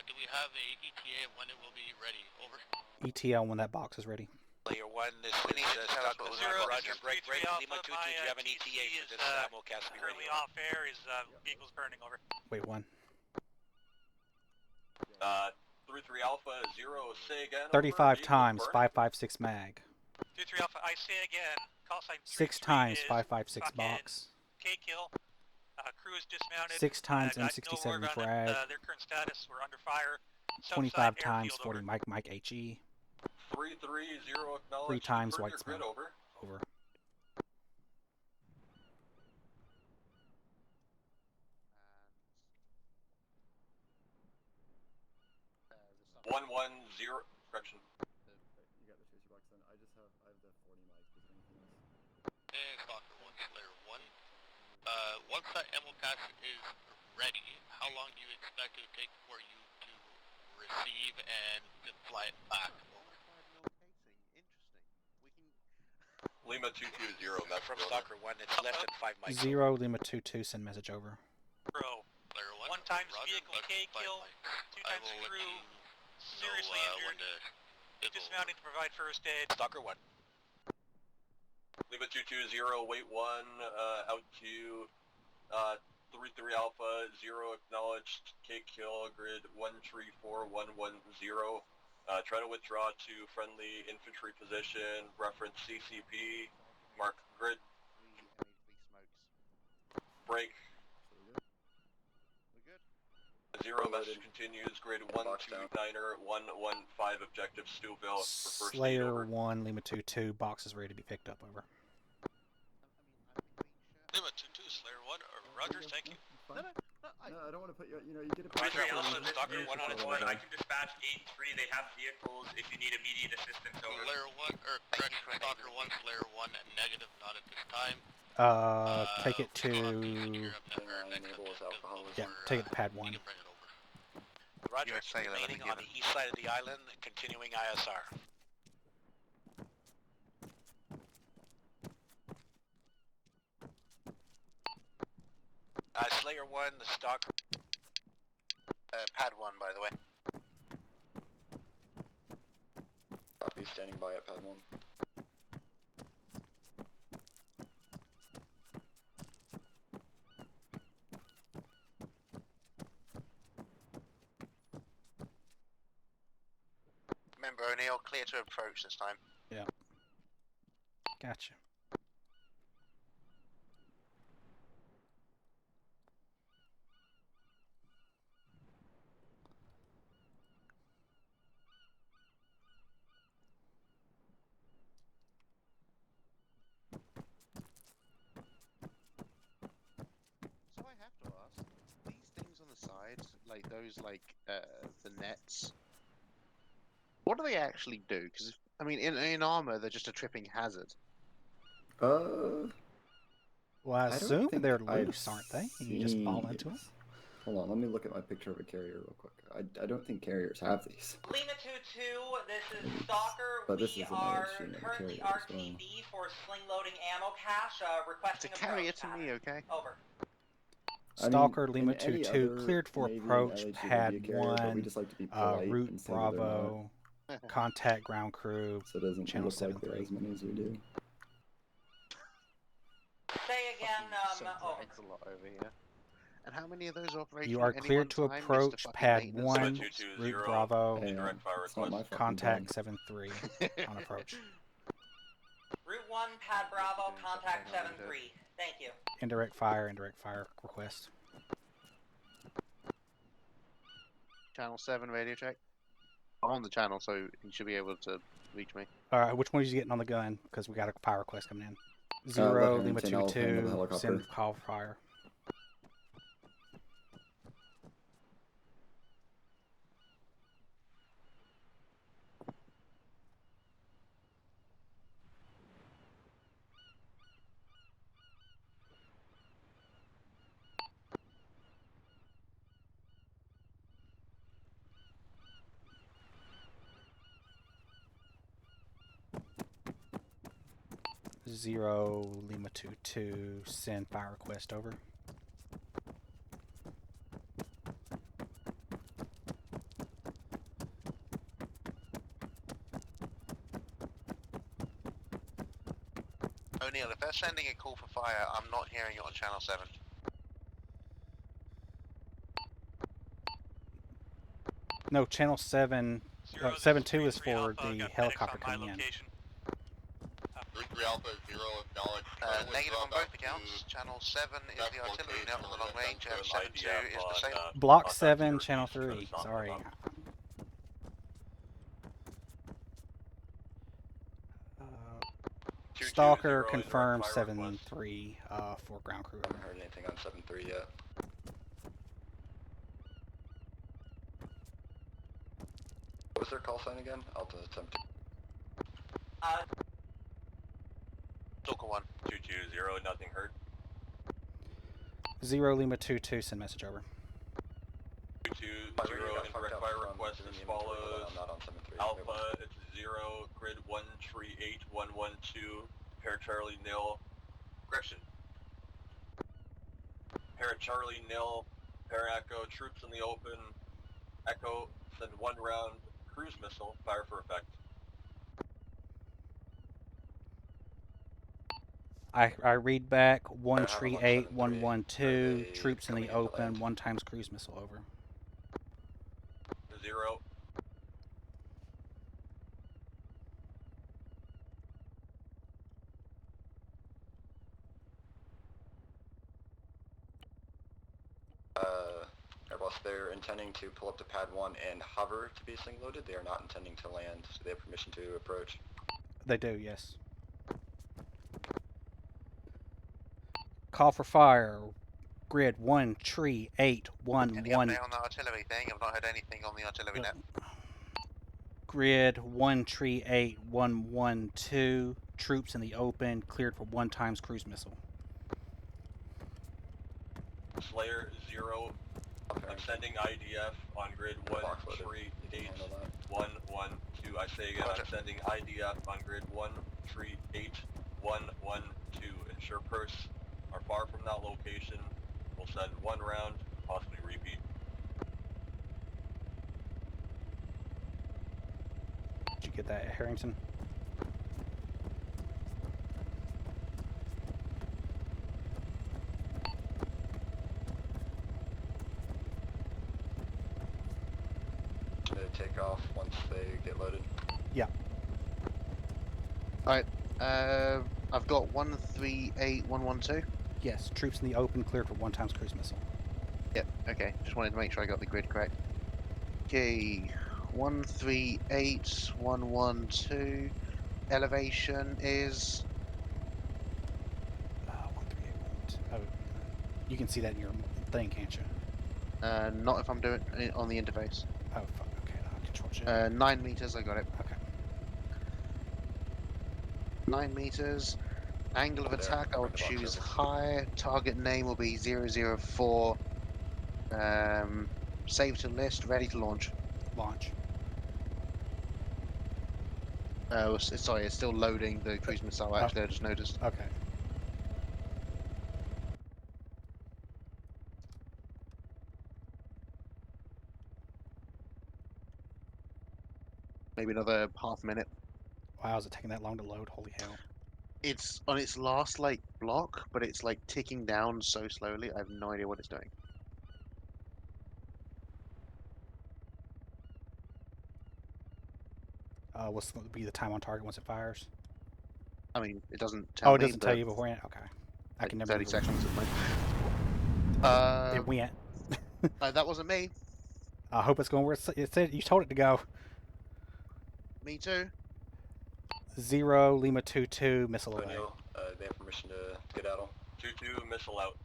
Do we have a ETA of when it will be ready? Over. ETL when that box is ready. Player 1, this is Stalker 1, Roger, break. Lima 2-2, do you have an ETA for this ammo cast to be ready? Currently off air, his vehicle's burning. Over. Wait, 1. 3-3 Alpha 0, say again. 35 times, 5.56 mag. 2-3 Alpha, I say again, call sign 6 times, 5.56 box. K-kill. Crew is dismounted. 6 times, got M67 no word on frag. their current status, we're under fire. 25 times, 40 Mike HE. 3-3-0, acknowledged. 3 times, Further white grid, smoke. over. Over. Uh, 1-1-0, correction. You got the chaser box then. I have the 40 mics. Is there anything else? And Stalker 1, Slayer 1. Once that ammo cast is ready, how long do you expect it to take for you to receive and to fly it back? Lima 2-2-0, message From over. Stalker 1, it's less than 5 mics. 0, Lima 2-2, send message over. Bro. Player 1, 1 times Roger, vehicle K-kill, 2 times crew, seriously injured, dismounting to provide first aid. Stalker 1. Lima 2-2-0, wait 1, out to 3-3 Alpha 0, acknowledged. K-kill, grid 134110. Try to withdraw to friendly infantry position, reference CCP, mark grid. Break. Zero message continues, grid 129er 115, objective Stewville for first aid, Slayer over. 1, Lima 2-2, box is ready to be picked up, over. Lima 2-2, Slayer 1, Roger, thank you. No, I don't want to put you. You know, you get a. 3-3 Alpha, Stalker 1 on its way. I can dispatch 8-3, they have vehicles if you need immediate assistance, over. Slayer 1, or correction, Stalker 1, Slayer 1, negative, not at this time. Take it to... Yeah, take it to pad 1. Roger, remaining on the east side of the island, continuing ISR. Slayer 1, the stock. Pad 1, by the way. Copy, standing by at pad 1. Remember, O'Neill. Clear to approach this time. Yeah. Gotcha. So I have to ask, these things on the sides, like those, the nets, what do they actually do? Because, I mean, in armor, they're just a tripping hazard. Well, I don't assume think they're I've loose, aren't they? And you just fall seen into them. these. Hold on, let me look at my picture of a carrier real quick. I don't think carriers have these. Lima 2-2, this is Stalker. But this We is another are shooting at a currently carrier as well. RTB for sling loading ammo cache, requesting It's a carrier approach to me, okay? Over. Stalker I mean, Lima in any 2-2, other cleared for Navy and approach, LHD would be a pad carrier, but we 1, just like to be polite route and say that they're Bravo, contact ground crew, so it doesn't channel look like 7-3. there are as many as we do. Say again, over. Drags a lot over here. And how many of those operations? You are cleared to approach pad 1, route Bravo, Hey, it's not my fucking contact bad. 7-3 on approach. Route 1, pad Bravo, contact 7-3. Thank you. Indirect fire request. Channel 7 radio check. I'm on the channel, so you should be able to reach me. Alright, which one are you getting on the gun? Because we got a fire request coming in. 0, Lima 2-2, send call for fire. Zero Lima 2-2, send fire request over. O'Neill, if they're sending a call for fire, I'm not hearing it on channel 7. No, channel 7, 7-2 is for the helicopter coming in. 3 Alpha 0 acknowledge. Negative on both accounts. Channel 7 is the artillery net on the long range, and 7-2 is the same. Block 7, channel 3, sorry. Stalker confirmed 7-3 for ground crew. I haven't heard anything on 7-3 yet. What was their call sign again? Alpha 7-2. Stalker 1. 220, nothing heard. 0 Lima 2-2, send message over. 220, indirect fire request as follows. Alpha, it's 0, grid 1, tree 8, 112, pair Charlie nil. Correction. Pair Charlie nil, pair Echo, troops in the open. Echo, send 1 round, cruise missile, fire for effect. I read back 1 tree 8, 112, troops in the open, 1 times cruise missile over. 0. Airbus, they're intending to pull up to pad 1 and hover to be sling loaded. They are not intending to land, so they have permission to approach. They do, yes. Call for fire. Grid 1 tree 8 1 Any 1. update on the artillery thing? I've not heard anything on the artillery net. Grid 1 tree 8 1 1 2. Troops in the open, cleared for 1 times cruise missile. Slayer 0. I'm sending IDF on grid 1 tree 8 1 1 2. I say again, I'm sending IDF on grid 1 tree 8 1 1 2. Ensure purse are far from that location. We'll send 1 round, possibly repeat. Did you get that, Harrington? They take off once they get loaded. Yeah. Alright, I've got 138112. Yes, troops in the open cleared for 1 times cruise missile. Yep, okay. Just wanted to make sure I got the grid correct. Okay, 138112. Elevation is... 1381. Oh, you can see that in your thing, can't you? Not if I'm doing it on the interface. Oh, fuck. Okay, control J. 9 meters, I got it. Okay. 9 meters. Angle of attack, I'll choose high. Target name will be 004. Save to list, ready to launch. Launch. Sorry, it's still loading the cruise missile, actually, I just noticed. Okay. Maybe another half minute. Wow, is it taking that long to load? Holy hell. It's on its last, like, block, but it's, like, ticking down so slowly, I have no idea what it's doing. What's going to be the time on target once it fires? I mean, it doesn't tell me. Oh, it doesn't tell you beforehand? Okay. I like can never 30 remember. seconds at most. It went. That wasn't me. I hope it's going where it said you told it to go. Me too. 0 Lima 22 missile away. They have permission to skedaddle. 2-2 missile out.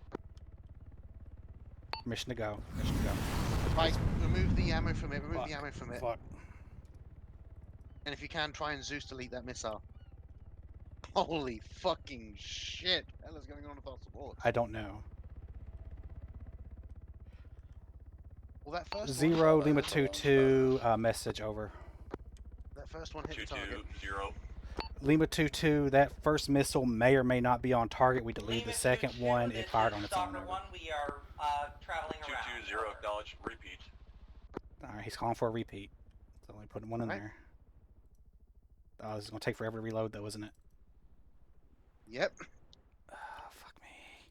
Permission to go. Permission to go. Right, remove the ammo from it. Remove the ammo from it. Fuck. And if you can, try and Zeus delete that missile. Holy fucking shit! What the hell is going on with our support? I don't know. Well, that first 0 one, Lima 22 message over. That first one hit the target. 2-2-0. Lima 22, that first missile may or may not be on target. We deleted the second one. It fired on its own. One, we are traveling around. 2-2-0, acknowledge, repeat. Alright, he's calling for a repeat. So only putting one in there. Oh, this is going to take forever to reload though, isn't it? Yep. Fuck me.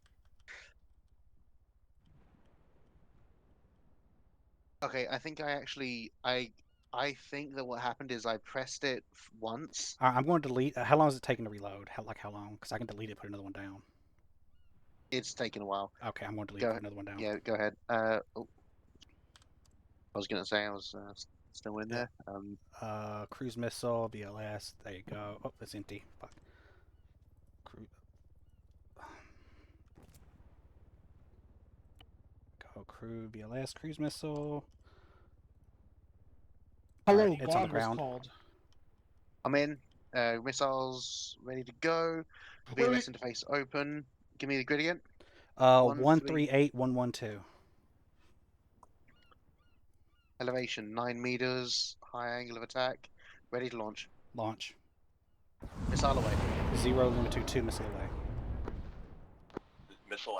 Okay, I think I actually... I think that what happened is I pressed it once. I'm going to delete. How long is it taking to reload? How long? Because I can delete it, put another one down. It's taken a while. Okay, I'm going to delete it, put another one down. Yeah, go ahead. I was going to say I was still in there. Cruise missile, BLS. There you go. Oh, it's empty. Fuck. Go crew, BLS, cruise missile. Hello, right, it's on the God was ground. called. I'm in. Missiles ready to go. VLS interface open. Give me the grid again. 138112. Elevation 9 meters. High angle of attack. Ready to launch. Launch. Missile away. 0 Lima 22 missile away. Missile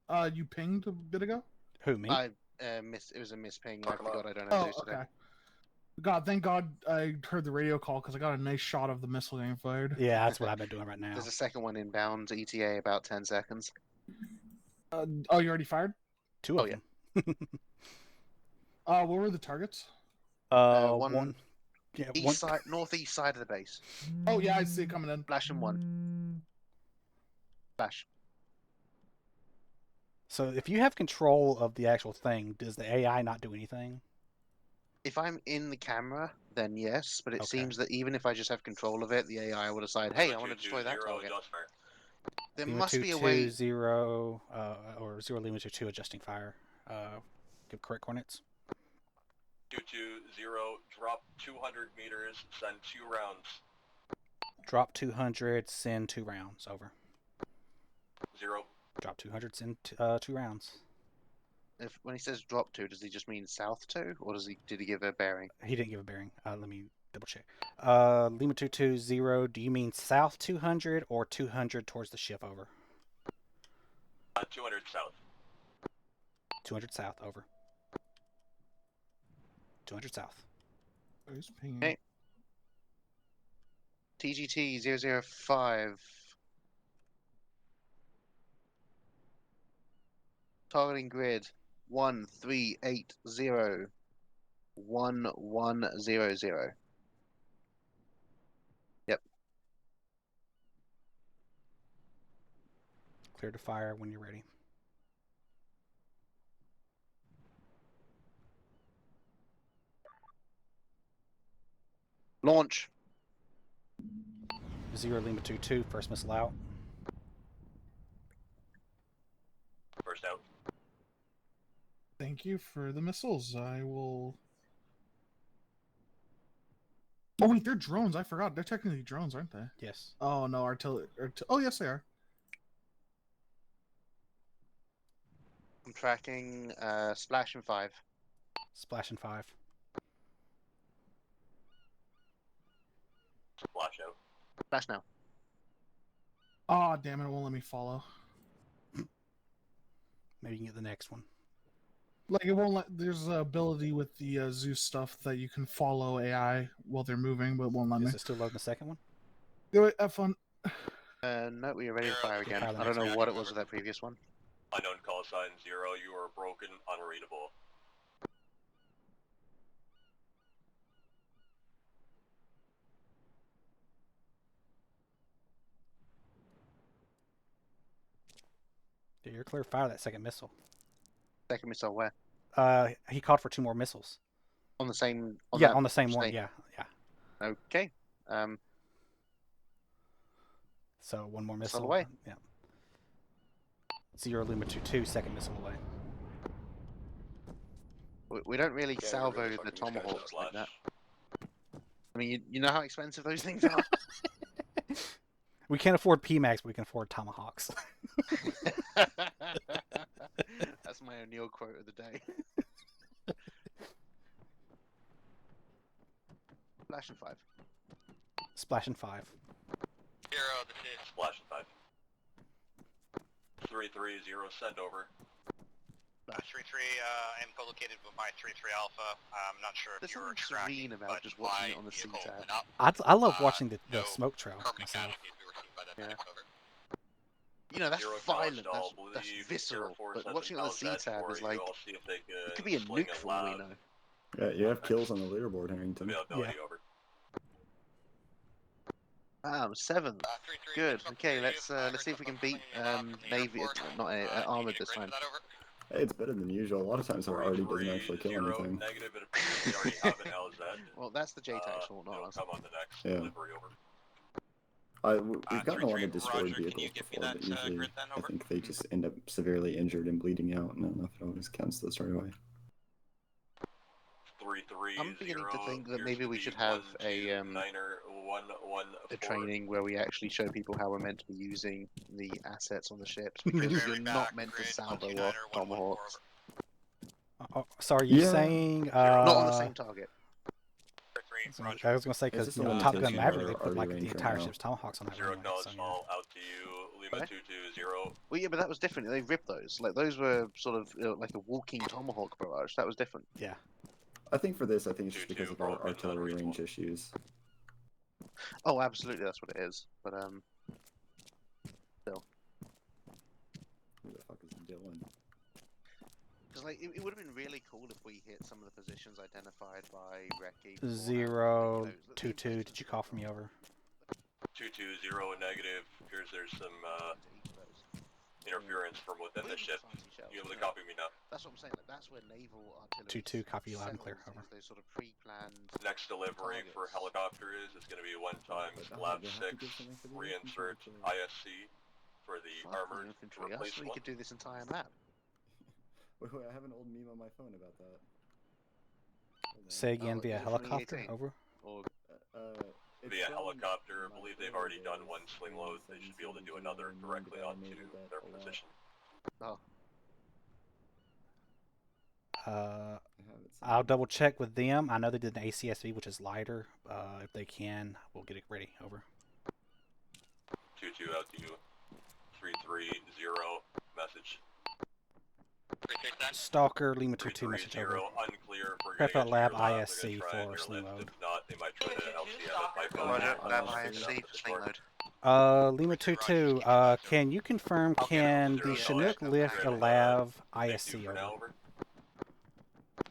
out. You pinged a bit ago? Who, me? I it was a miss ping. I forgot I don't have Zeus today. Okay. God, thank God I heard the radio call because I got a nice shot of the missile getting fired. Yeah, that's what I've been doing right now. There's a second one inbound. ETA about 10 seconds. Oh, you already fired? 2 of them. What were the targets? One. Yeah, Side, northeast side of the base. Oh yeah, I see it coming in. Flash and one. Flash. So if you have control of the actual thing, does the AI not do anything? If I'm in the camera, then yes, but it seems that even if I just have control of it, the AI will decide, hey, I want to destroy that target. There Lima must 2, be a way... 0, or 0 Lima 2 adjusting fire. Give correct coordinates. 2-2-0, drop 200 meters, send 2 rounds. Drop 200, send 2 rounds. Over. 0. Drop 200, send 2 rounds. When he says drop 2, does he just mean south 2, or did he give a bearing? He didn't give a bearing. Let me double check. Lima 220, do you mean south 200 or 200 towards the ship? Over. 200 south. 200 south. Over. 200 south. Okay. TGT 005. Targeting grid 1380. 1100. Yep. Clear to fire when you're ready. Launch. 0 Lima 2-2, first missile out. First out. Thank you for the missiles. I will. Oh wait, they're drones. I forgot. They're technically drones, aren't they? Yes. Oh no, artillery. Oh yes, they are. I'm tracking splash in 5. Splash in 5. Splash out. Splash now. Oh damn it! It won't let me follow. Maybe you can get the next one. Like it won't let. There's an ability with the Zeus stuff that you can follow AI while they're moving, but it won't let me. Is it still loading the second one? Do it. Have fun. No, we are ready to fire again. I don't know what it was with that previous one. Unknown call sign 0. You are broken, unreadable. Yeah, you're clear to fire that second missile. Second missile where? He called for 2 more missiles. On the same. On the same one. Yeah. Okay. So 1 more missile. away. Yeah. 0 Lima 2-2, second missile away. We don't really salvo the tomahawks like that. I mean, you know how expensive those things are. We can't afford PMAX, but we can afford tomahawks. That's my O'Neill quote of the day. Splash in 5. Splash in 5. 0, this is Splash in 5. 330, send over. 3-3, I am co-located with my 3-3 Alpha. I'm not sure if There's you were something tracking, serene about but just watching my it on the vehicle C-tab. went up. I love watching the smoke trail myself. Yeah. You know, that's violent, that's visceral, but watching it on the C-tab is like, it could be a nuke for all we know. Yeah, you have kills on the leaderboard, Harrington. Availability over. 7. Good. Okay, let's see if we can beat Navy, not armored this time. Hey, it's better than usual. A lot of times our RD doesn't actually kill anything. Negative, it appears we already have an LZ. Well, that's the JTAC fault, not us. Come on the next Yeah. delivery over. We've gotten a lot of destroyed vehicles before, but usually I think they just end up severely injured and bleeding out, and I don't know if it always counts those right away. 3-3. I'm beginning to think that maybe we should have a training where we actually show people how we're meant to be using the assets on the ships, because you're not meant to salvo off tomahawks. So are you saying not on the same target? I was going to say, because Top Gun Maverick, they put like the entire ship's tomahawks on that runway. Out to you, Lima 220. Well, yeah, but that was different. They ripped those. Like those were sort of like a walking tomahawk barrage. That was different. Yeah. I think for this, I think it's just because of our artillery range issues. Oh, absolutely, that's what it is. But still. Who the fuck is Dylan? Because like it would have been really cool if we hit some of the positions identified by Reki. 0-2-2. Did you call for me over? 220 negative. Appears there's some interference from within the ship. You able to copy me now? That's what I'm saying. Like, that's where naval artillery. 2-2, copy you loud and clear. Over. Those sort of pre-planned. Next delivery for helicopters is going to be 1 time Lab 6 reinsert ISC for the armored replace we could do this entire map. Wait, I have an old meme on my phone about that. Say again via helicopter. Over. Or, via helicopter, I believe they've already done 1 swing load. They should be able to do another directly onto their position. Oh. I'll double check with them. I know they did an ACSV, which is lighter. If they can, we'll get it ready. Over. 2-2 out to you. 330 message. Stalker Lima 2-2 message over. Unclear. Prep out lab ISC for swing load. Not, they might try to LCM lab ISC for swing load. Lima 2-2. Can you confirm? Can the Chinook lift a lav ISC over?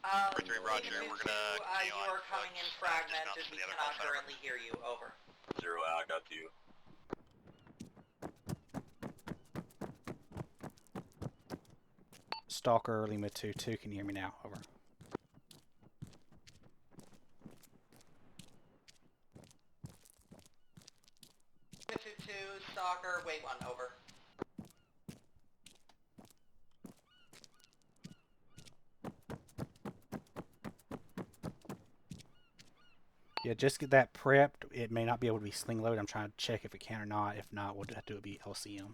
3-3, roger. We're gonna you are coming in fragmented. We cannot currently hear you. Over. 0, I got you. Stalker Lima 2-2, can you hear me now? Over. Lima 2-2, Stalker, wait 1, over. Yeah, just get that prepped. It may not be able to be sling loaded. I'm trying to check if it can or not. If not, we'll have to do it be LCM.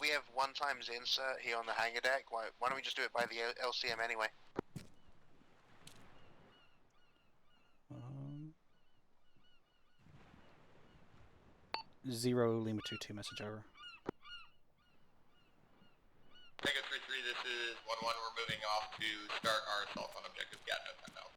We have 1x insert here on the hangar deck. Why don't we just do it by the LCM anyway? 0 Lima 2-2 message over. Tango 3-3, this is 1-1. We're moving off to start our assault on objective Gatineau.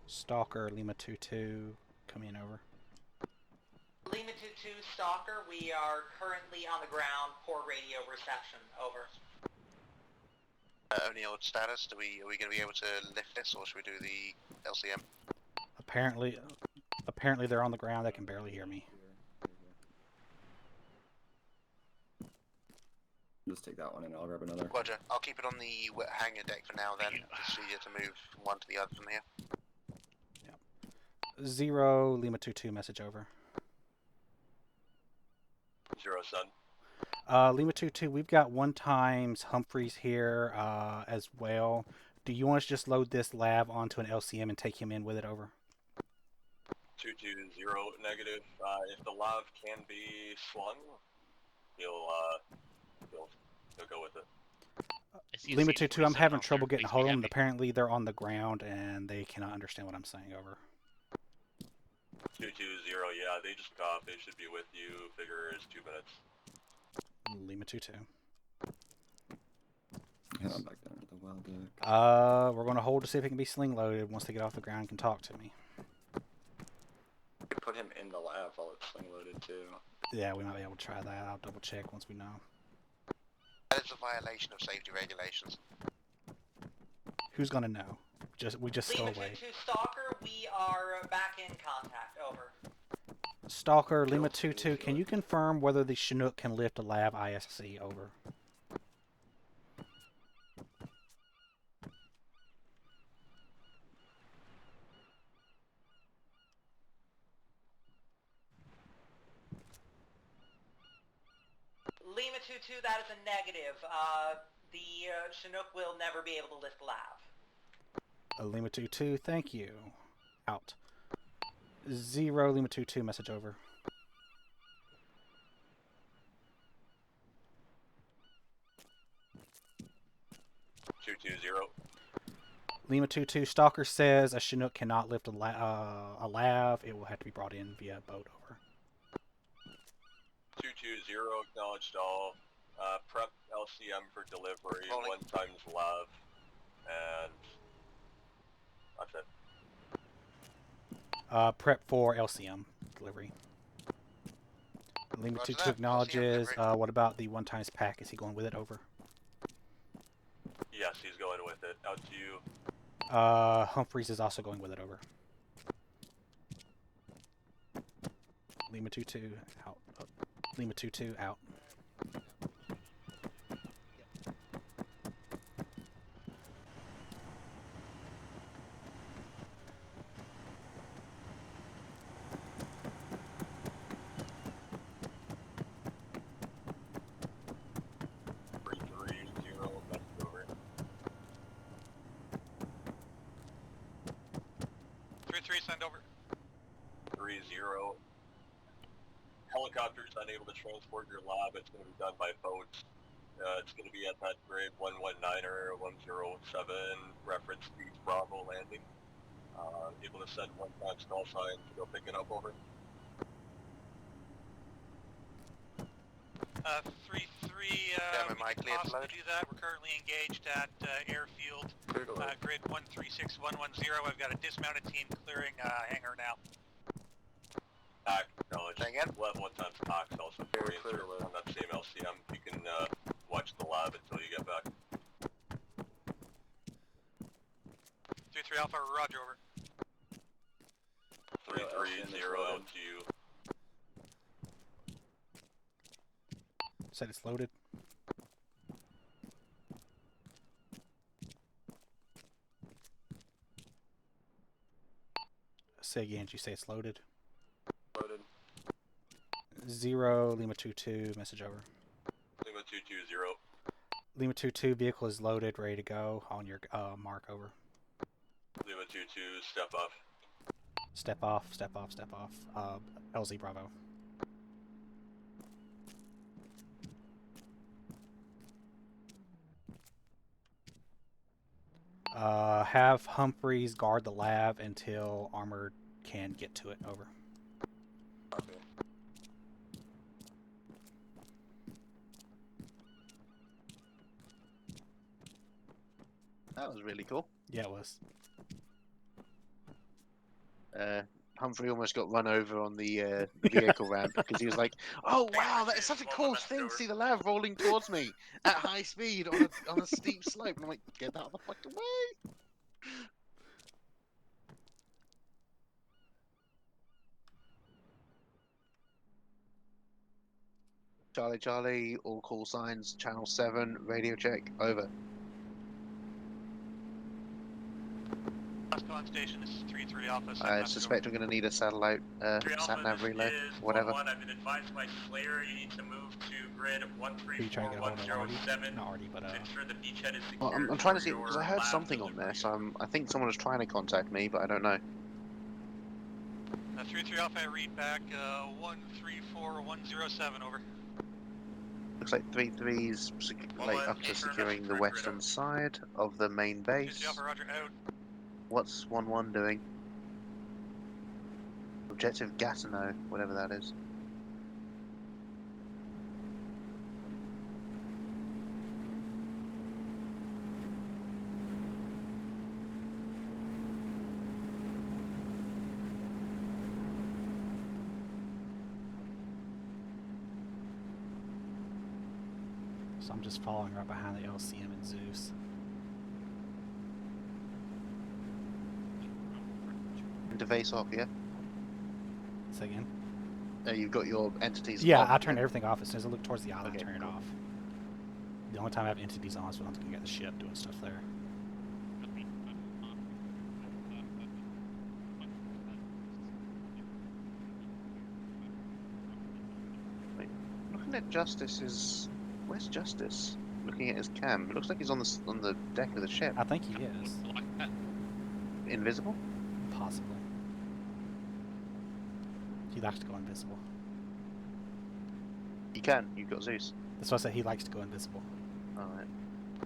Stalker Lima 2-2, come in, over. Lima 2-2, Stalker, we are currently on the ground, poor radio reception, over. O'Neill, status, are we going to be able to lift this, or should we do the LCM? Apparently they're on the ground. They can barely hear me. Just take that one and I'll grab another. Roger, I'll keep it on the hangar deck for now then. It's easier to move from one to the other from here. 0 Lima 2-2 message over. 0, son. Lima 2-2, we've got 1x Humphreys here as well. Do you want us to just load this lav onto an LCM and take him in with it, over? 220 negative. If the lav can be slung, he'll go with it. Lima 2-2, I'm having trouble getting a hold of them. Apparently they're on the ground and they cannot understand what I'm saying, over. 220, yeah, they just got. They should be with you. Figure is 2 minutes. Lima 2-2. Head on back down to the well deck. We're going to hold to see if it can be sling loaded. Once they get off the ground, can talk to me. You could put him in the lab while it's sling loaded too. Yeah, we might be able to try that. I'll double check once we know. That is a violation of safety regulations. Who's going to know? We just stole away. Lima 2-2, Stalker, we are back in contact, over. Stalker, Lima 2-2, can you confirm whether the Chinook can lift a lav ISC, over? Lima 2-2, that is a negative. The Chinook will never be able to lift lav. Lima 2-2, thank you. Out. 0 Lima 2-2, message over. 220. Lima 2-2, Stalker says a Chinook cannot lift a lav. It will have to be brought in via boat, over. 220, acknowledged all. Prep LCM for delivery, 1x lav, and that's it. Prep for LCM delivery. Lima 2-2 acknowledges. What about the 1x pack? Is he going with it, over? Yes, he's going with it. Out to you. Humphreys is also going with it, over. Lima 2-2 out. Lima 2-2 out. Send over. 3-0. Helicopters unable to transport your lab. It's going to be done by boat. It's going to be at that grade 119er 107 reference speed Bravo landing. Able to send 1x call sign to go pick it up, over. 3-3, possible to do that. We're currently engaged at airfield, grid 136110. I've got a dismounted team clearing hangar now. Acknowledge. What time's Cox also for you on that same LCM. You can watch the lab until you get back. 3-3 Alpha, roger, over. 3-3-0 out to you. Said it's loaded. Say again, did you say it's loaded? Loaded. 0, Lima 2-2, message over. Lima 2-2-0. Lima 2-2, vehicle is loaded, ready to go on your mark, over. Lima 2-2, step off. Step off, step off, step off. LZ Bravo. Have Humphreys guard the lab until Armored can get to it, over. Copy. That was really cool. Yeah, it was. Humphrey almost got run over on the vehicle ramp because he was like, "Oh wow, that is such a cool thing to see the lab rolling towards me at high speed on a steep slope." And I'm like, "Get out of the fucking way!" Charlie, Charlie, all call signs, channel 7, radio check, over. On station, this is 3-3 Alpha. I suspect we're going to need a satellite sat-nav relay, whatever. I've been advised by Slayer you need to move to grid 134107 Not already, but to ensure the beachhead is Well, secure. I'm trying to see, because I heard something on there, so I think someone was trying to contact me, but I don't know. 3-3 Alpha, I read back 134107, over. Looks like 3-3's like up to securing the western side of the main base. 3-3 Alpha, roger, out. What's 1-1 doing? Objective Gatineau, whatever that is. So I'm just following right behind the LCM and Zeus. To face off, yeah? Say again? You've got your entities Yeah, on, I turn everything off. As soon as I look towards the island, Okay, I turn it cool. off. The only time I have entities on is when I'm looking at the ship doing stuff there. Wait, looking at Justice is... Where's Justice? Looking at his cam. It looks like he's on the deck of the ship. I think he is. Invisible? Possibly. He likes to go invisible. You can. You've got Zeus. That's why I said he likes to go invisible. Alright.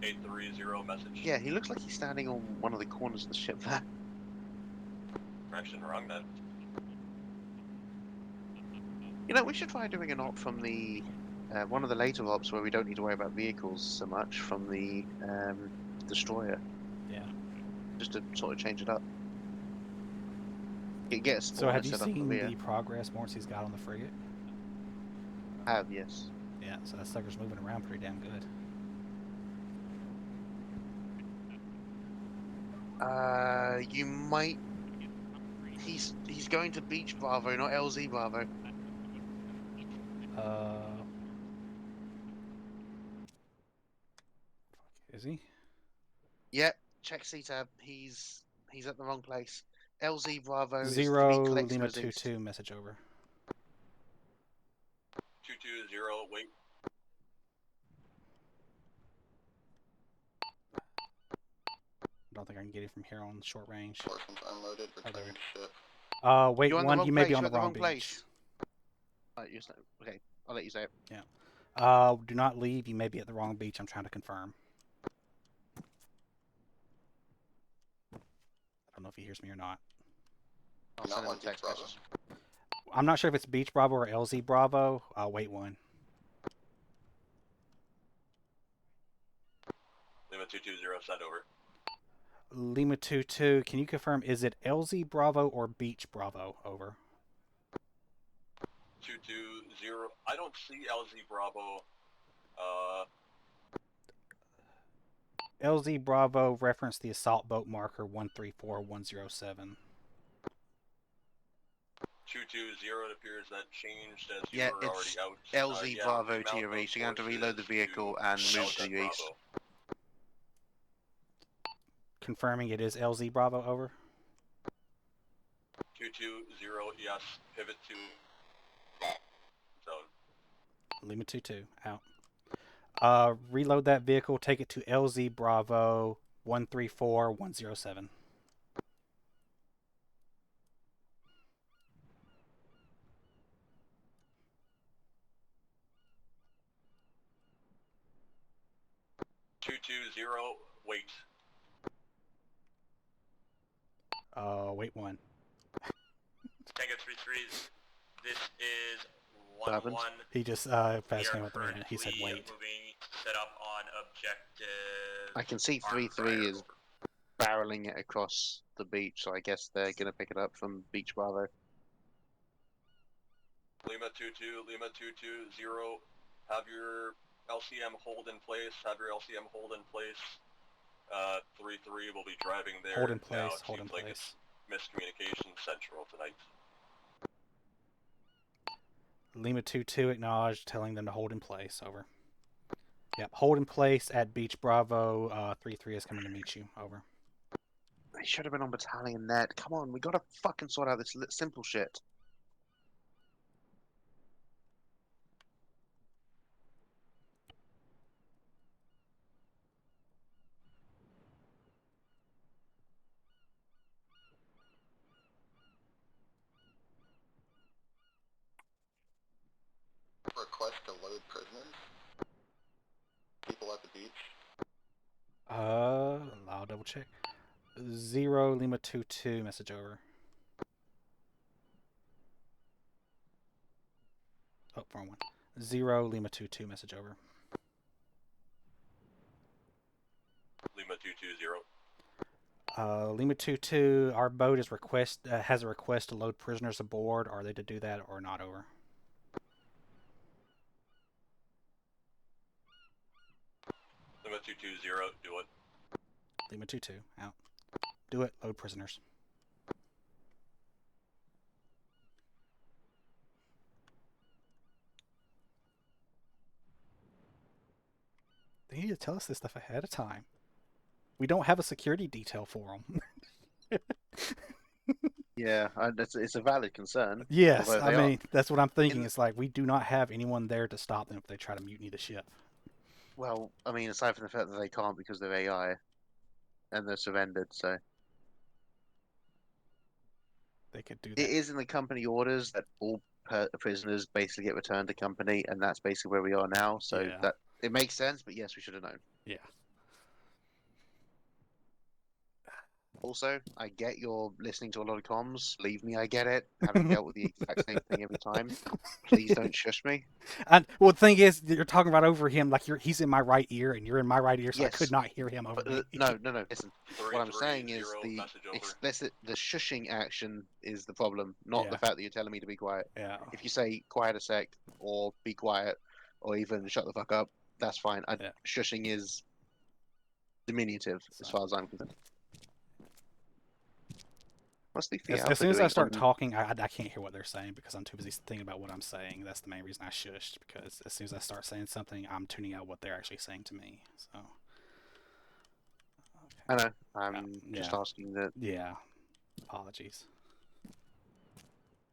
830 message. Yeah, he looks like he's standing on one of the corners of the ship there. Direction wrong then. You know, we should try doing an op from the... one of the later ops where we don't need to worry about vehicles so much from the destroyer. Yeah. Just to sort of change it up. Get a So have you set up seen over here. the progress Morrissey's got on the frigate? Have, yes. Yeah, so that sucker's moving around pretty damn good. You might... He's going to Beach Bravo, not LZ Bravo. Is he? Yeah, check C-tab. He's at the wrong place. LZ Bravo is 0 3 clicks Lima to Zeus. 2-2, message over. 220, wait. Don't think I can get it from here on short range. Unloaded, return ship. Wait You're on the one, wrong you may be place, on you're the at wrong beach. place. Okay, I'll let you say it. Yeah. Do not leave, you may be at the wrong beach, I'm trying to confirm. I don't know if he hears me or not. I'll send him a text message. I'm not sure if it's Beach Bravo or LZ Bravo. Wait one. Lima 220, send over. Lima 22, can you confirm, is it LZ Bravo or Beach Bravo? Over. 220, I don't see LZ Bravo. LZ Bravo, reference the assault boat marker 134107. 220, it appears that changed as you Yeah, were already it's out. LZ Yeah, Bravo the to your amount of east. You're going to forces reload the vehicle and move to your east. Bravo. Confirming it is LZ Bravo. Over. 220, yes. Pivot to zone. Lima 22, out. Reload that vehicle, take it to LZ Bravo 134107. Wait. Wait one. Tango 3-3, this is What happened? 1-1. He just fast came with me. He said wait. Moving set up on objective. I can see 3-3 is barreling it across the beach, so I guess they're going to pick it up from Beach Bravo. Lima 22, Lima 220, have your LCM hold in place, 3-3 will be driving there. Hold in place, now, hold in like place. It's miscommunication central tonight. Lima 22, acknowledge, telling them to hold in place. Over. Yep, hold in place at Beach Bravo. 3-3 is coming to meet you. Over. They should have been on battalion net. Come on, we got to fucking sort out this simple shit. Request to load prisoners. People at the beach. I'll double check. 0 Lima 22, message over. Oh, wrong one. 0 Lima 22, message over. Lima 220. Lima 22, our boat is has a request to load prisoners aboard. Are they to do that or not? Over. Lima 220, do it. Lima 22, out. Do it, load prisoners. They need to tell us this stuff ahead of time. We don't have a security detail for them. Yeah, it's a valid concern. Yes, I mean, that's what I'm thinking. It's like, we do not have anyone there to stop them if they try to mutiny the ship. Well, I mean, aside from the fact that they can't because they're AI, and they're surrendered, so... They could do that. It is in the company orders that all prisoners basically get returned to company, and that's basically where we are now, so Yeah. that it makes sense, but yes, we should have known. Yeah. Also, I get you're listening to a lot of comms. Believe me, I get it. Having dealt with the exact same thing every time. Please don't shush me. And well, the thing is, you're talking about over him like he's in my right ear, and you're in my right ear, so Yes. I could not hear him over me. No. Listen, what I'm saying is the shushing action is the problem, not the fact that you're telling me to be quiet. Yeah. If you say quiet a sec, or be quiet, or even shut the fuck up, that's fine. Shushing is diminutive as far as I'm concerned. As soon as I start talking, I can't hear what they're saying because I'm too busy thinking about what I'm saying. That's the main reason I shushed, because as soon as I start saying something, I'm tuning out what they're actually saying to me. So. Okay. I know. I'm just asking that. Yeah. Apologies.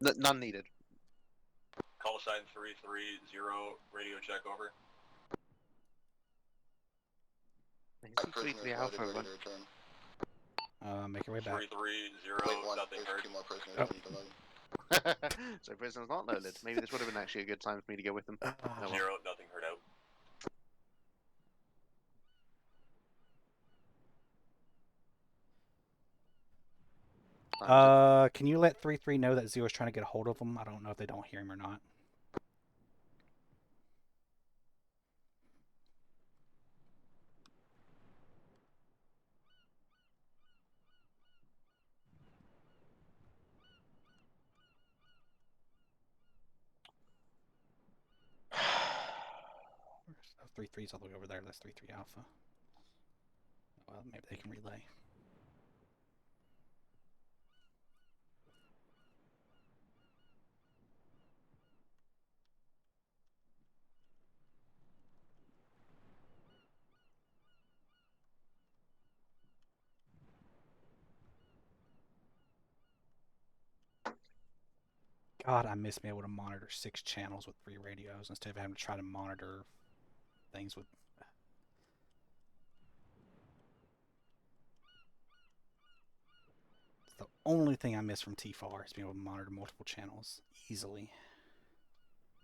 None needed. Call sign 330, radio check over. 3-3 Alpha. Make your way back. 330, nothing heard. So prisoners not loaded. Maybe this would have been actually a good time for me to go with them. 0, nothing heard out. Can you let 3-3 know that Zero's trying to get a hold of them? I don't know if they don't hear him or not. 3-3's all the way over there. That's 3-3 Alpha. Well, maybe they can relay. God, I miss being able to monitor 6 channels with 3 radios instead of having to try to monitor things with... It's the only thing I miss from TFAR is being able to monitor multiple channels easily.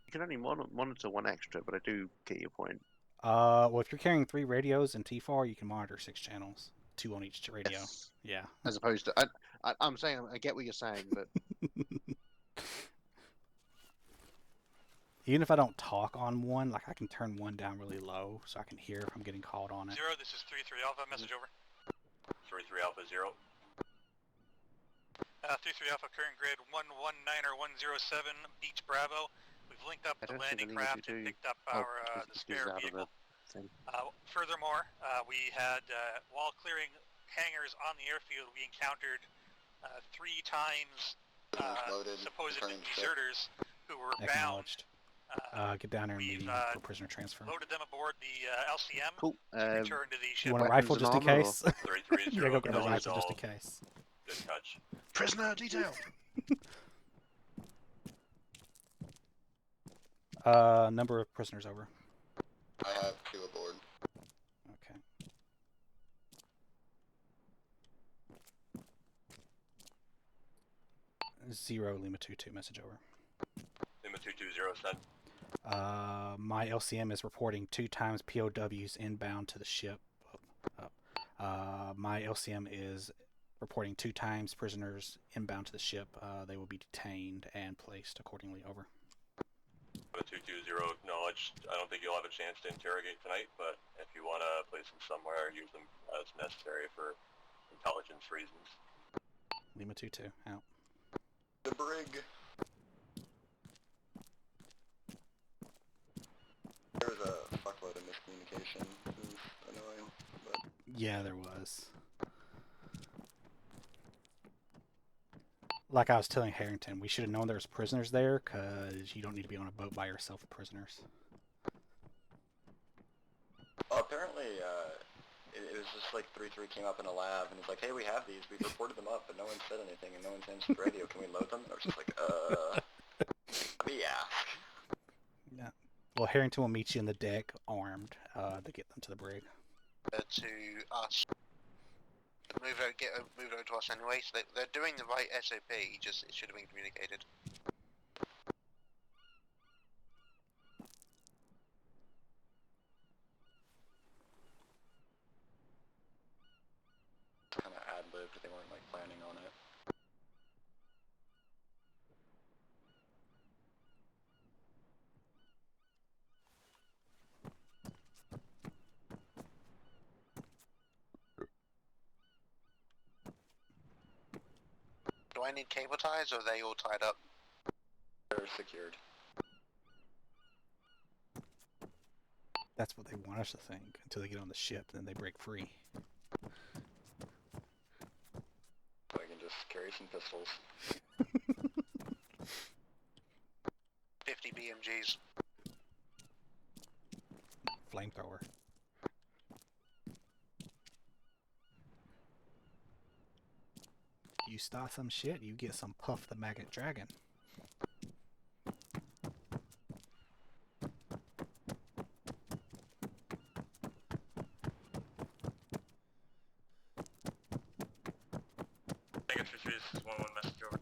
You can only monitor one extra, but I do get your point. Well, if you're carrying 3 radios in TFAR, you can monitor 6 channels, 2 on each radio. Yes. Yeah. As opposed to, I'm saying, I get what you're saying, but Even if I don't talk on one, like I can turn one down really low so I can hear if I'm getting called on it. 0, this is 3-3 Alpha, message over. 3-3 Alpha 0. 3-3 Alpha, current grid 119er 107, Beach Bravo. We've linked up the landing craft and picked up our the spare vehicle. Furthermore, we had, while clearing hangars on the airfield, we encountered 3 times supposed deserters who were bound. Get down there and meeting for prisoner transfer. Loaded them aboard the LCM cool. to return to the ship. You want a rifle just in case? 3-3 You gotta go get a rifle just in case. Good touch. Prisoner detail. Number of prisoners over. I have 2 aboard. Okay. Zero Lima 2-2 message over. Lima 2-2-0 sent. My LCM is reporting 2 times POWs inbound to the ship. My LCM is reporting 2 times prisoners inbound to the ship. They will be detained and placed accordingly. Over. 2-2-0 acknowledged. I don't think you'll have a chance to interrogate tonight, but if you want to place them somewhere, use them as necessary for intelligence reasons. Lima 2-2 out. The brig. There was a fuckload of miscommunication. It was annoying, but... Yeah, there was. Like I was telling Harrington, we should have known there was prisoners there, because you don't need to be on a boat by yourself with prisoners. Apparently, it was just like 3-3 came up in a lab, and it's like, hey, we have these, we've reported them up, but no one said anything, and no one's answered the radio, can we load them? And I was just like, yeah. Yeah. Well, Harrington will meet you in the deck, armed, to get them to the brig. To us. Move over to us anyway, so they're doing the right SOP, just it should have been communicated. Kind of ad-libbed, they weren't like planning on it. Do I need cable ties, or are they all tied up? They're secured. That's what they want us to think, until they get on the ship, then they break free. So I can just carry some pistols. 50 BMGs. Flamethrower. You start some shit, you get some Puff the Maggot Dragon. Negative 3, this is 1-1 message over.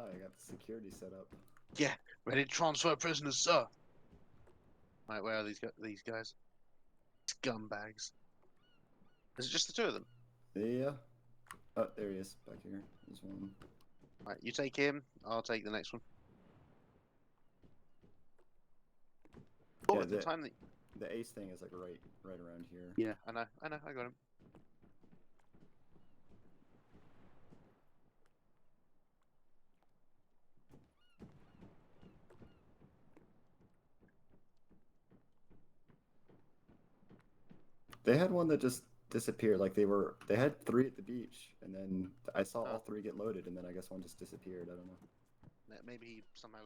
Oh, I got the security set up. Yeah, ready to transfer prisoners, sir. Right, where are these guys? Scumbags. Is it just the two of them? Yeah. Oh, there he is, back here. There's one. Right, you take him, I'll take the next one. Oh, Yeah, at the time that... The ace thing is like right around here. Yeah, I know, I got him. They had one that just disappeared. Like they had 3 at the beach, and then I saw all 3 get loaded, and then I guess one just disappeared. I don't know. Maybe he somehow...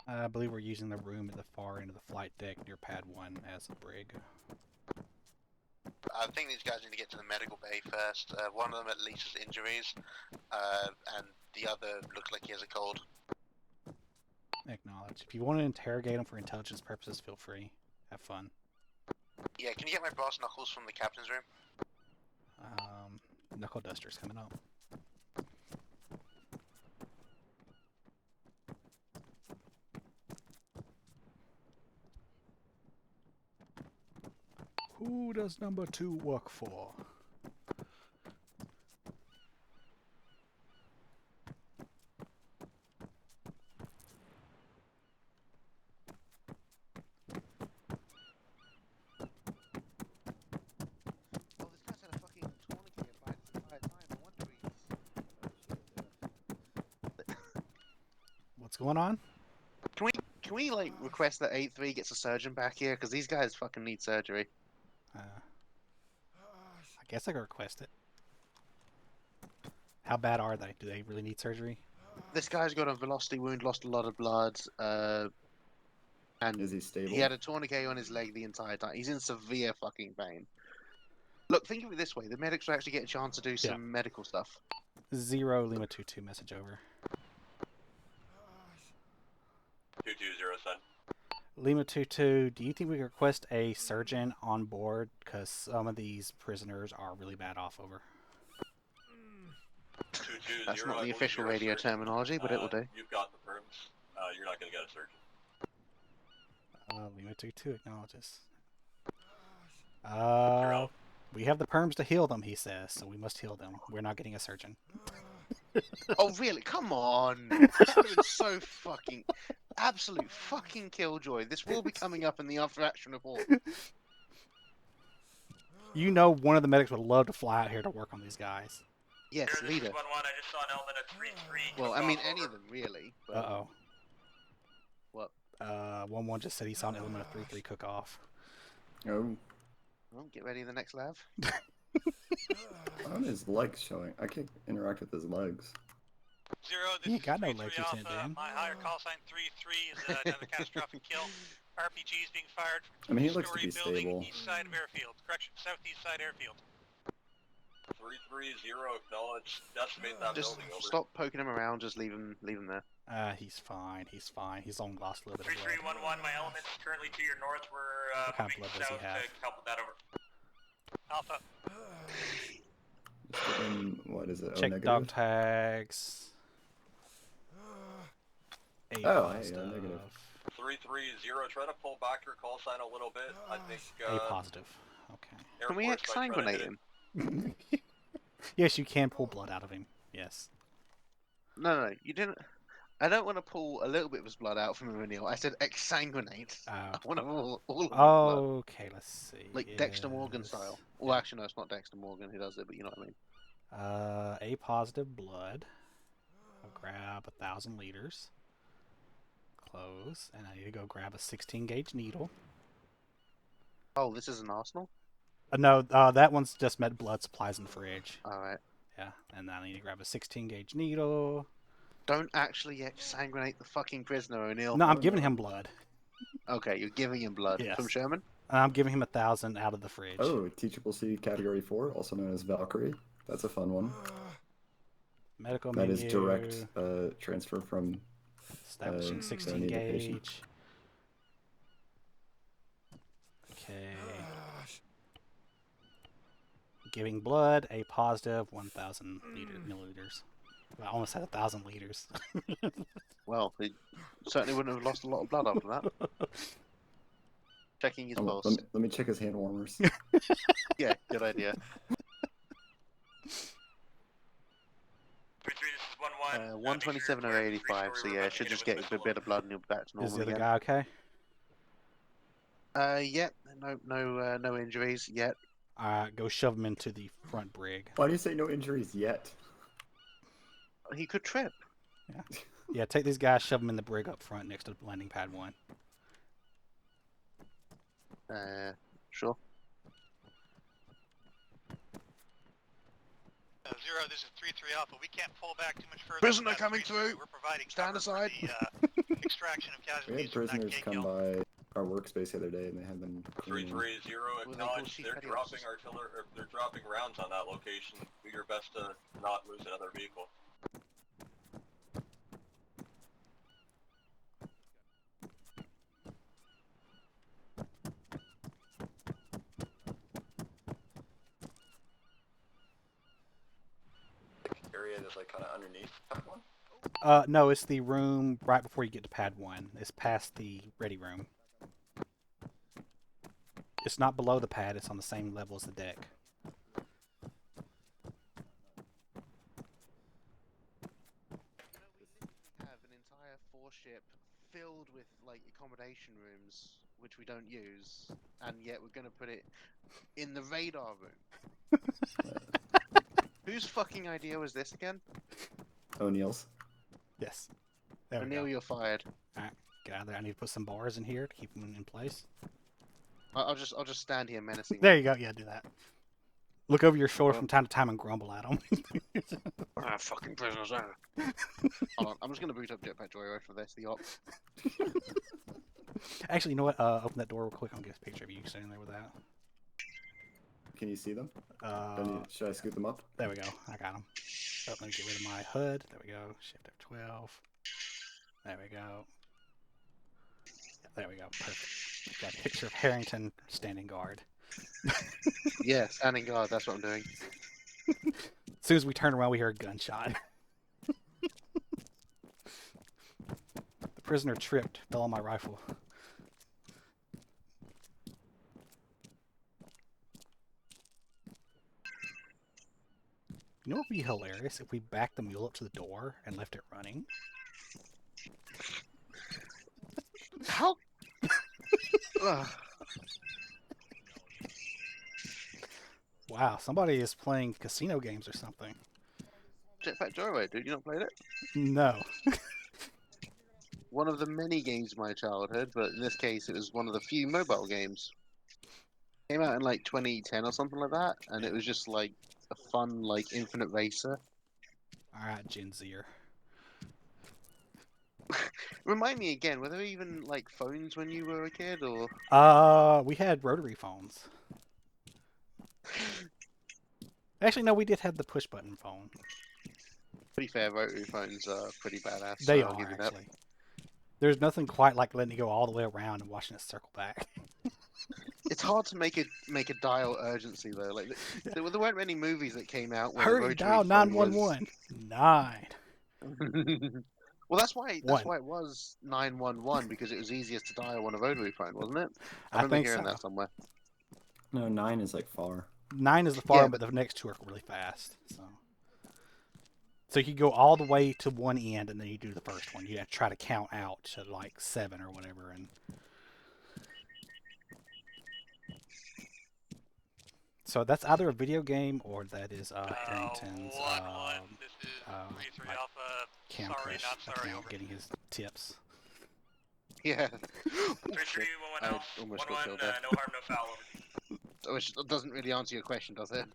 I believe we're using the room at the far end of the flight deck near Pad 1 as a brig. I think these guys need to get to the medical bay first. One of them at least has injuries, and the other looks like he has a cold. Acknowledge. If you want to interrogate him for intelligence purposes, feel free. Have fun. Yeah, can you get my brass knuckles from the captain's room? Knuckle duster's coming up. Who does number 2 work for? What's going on? Can we like request that 8-3 gets a surgeon back here? Because these guys fucking need surgery. I guess I could request it. How bad are they? Do they really need surgery? This guy's got a velocity wound, lost a lot of blood, and is he stable? He had a tourniquet on his leg the entire time. He's in severe fucking pain. Look, think of it this way: the medics will actually get a chance to do some medical stuff. 0 Lima 22 message over. 220, son. Lima 22, do you think we could request a surgeon on board? Because some of these prisoners are really bad off over. 220, That's not the official radio terminology, but it will do. You've got the perms. You're not going to get a surgeon. Lima 22 acknowledges. We have the perms to heal them, he says, so we must heal them. We're not getting a surgeon. Oh, really? Come on! That would be so fucking... Absolute fucking killjoy. This will be coming up in the after-action report. You know one of the medics would love to fly out here to work on these guys. Yes, leader. 1-1, I just saw an element of 3-3. Well, I mean, any of them, really. But... Uh-oh. What? 1-1 just said he saw an element of 3-3 cook off. Oh. Well, get ready for the next lav. On his legs showing. I can't interact with his legs. 0, this He is got no 3-3 legs, Alpha. Lieutenant Dan. My higher call sign 3-3 is another catastrophic kill. RPGs being fired I from mean, he looks to two-story be building stable. east side of airfield. Correction, southeast side airfield. 330, acknowledge. Decimate that Just building. Over. stop poking him around. Just leave him there. He's fine. He's fine. He's only lost a little bit of blood. 3311, my element's currently to your north. We're What kind of moving blood does he south have? to help with that over. Alpha. Just give him, what is it? Check negative? dog tags. A Oh, positive. hey, negative. 330, try to pull back your call sign a little bit. I think. A positive. Okay. Can we exsanguinate him? Yes, you can pull blood out of him. Yes. No, you didn't. I don't want to pull a little bit of his blood out from him, O'Neill. I said exsanguinate. I want to pull all of his blood. Okay, let's see. Like Dexter Morgan style. Well, actually, no, it's not Dexter Morgan who does it, but you know what I mean. A positive blood. I'll grab 1,000 liters. Close, and I need to go grab a 16 gauge needle. Oh, this is an arsenal? No, that one's just med blood supplies in the fridge. Alright. Yeah, and then I need to grab a 16 gauge needle. Don't actually exsanguinate the fucking prisoner, O'Neill. No, I'm giving him blood. Okay, you're giving him blood. Yes. From Sherman? I'm giving him 1,000 out of the fridge. Oh, Teachable C Category 4, also known as Valkyrie. That's a fun one. Medical That menu. is direct transfer from Establishing 16 need a patient. gauge. Okay. Giving blood, a positive 1,000 milliliters. Well, I almost had 1,000 liters. Well, he certainly wouldn't have lost a lot of blood after that. Checking his pulse. Let me check his hand warmers. Yeah, good idea. 3-3, this is 1-1. 127 or 85, so yeah, should just get a bit of blood and he'll be back to normal Is the other again. guy okay? Yeah, no injuries yet. Go shove him into the front brig. Why do you say no injuries yet? He could trip. Yeah. Yeah, take these guys, shove them in the brig up front next to landing pad 1. Sure. 0, this is 3-3 Alpha. We can't pull back too much further. Prisoner coming through. We're providing Stand aside. the extraction of We casualties. had prisoners come by our workspace the other day, and they had been. 330, acknowledge they're dropping artillery, or they're dropping rounds on that location. Do your best to not lose another vehicle. Area that's like kind of underneath pad 1? No, it's the room right before you get to pad 1. It's past the ready room. It's not below the pad, it's on the same level as the deck. Have an entire ship filled with like accommodation rooms, which we don't use, and yet we're going to put it in the radar room. Whose fucking idea was this again? O'Neill's. Yes. There we O'Neill, go. you're fired. Alright, get out of there. I need to put some bars in here to keep them in place. I'll just stand here menacing. There you go. Yeah, do that. Look over your shoulder from time to time and grumble at them. Fucking prisoners. Hold on, I'm just going to boot up Jetpack Joyride for this, the op. Actually, you know what? Open that door real quick. I'll get a picture of you standing there with that. Can you see them? Should I scoot them up? There we go. I got them. Oh, let me get rid of my hood. There we go. Shift F12. There we go. There we go. Perfect. Got a picture of Harrington standing guard. Yeah, standing guard. That's what I'm doing. As soon as we turn around, we hear a gunshot. The prisoner tripped, fell on my rifle. You know what would be hilarious if we backed the mule up to the door and left it running? How? Wow, somebody is playing casino games or something. Jetpack Joyride, dude, you not played it? No. One of the many games of my childhood, but in this case it was one of the few mobile games. Came out in like 2010 or something like that, and it was just like a fun, like, infinite racer. Alright, Gen Zer. Remind me again, were there even like phones when you were a kid, or? We had rotary phones. Actually, no, we did have the push button phone. Pretty fair, rotary phones are pretty badass. They so I'll are, give you that. actually. There's nothing quite like letting it go all the way around and watching it circle back. It's hard to make a dial urgency though. Like there weren't many movies that came out where Hurry, dial 911. 9. Well, that's why it was 911, because it was easiest to dial on a rotary phone, wasn't it? I remember hearing that somewhere. No, 9 is like far. 9 is the far, but the next 2 are really fast. So you go all the way to one end, and then you do the first one. You have to try to count out to like 7 or whatever, and so that's either a video game or that is Harrington's cam crush. Getting his tips. Yeah. 3-3, 1-1 Elf. 1-1, no harm, no foul. Which doesn't really answer your question, does it?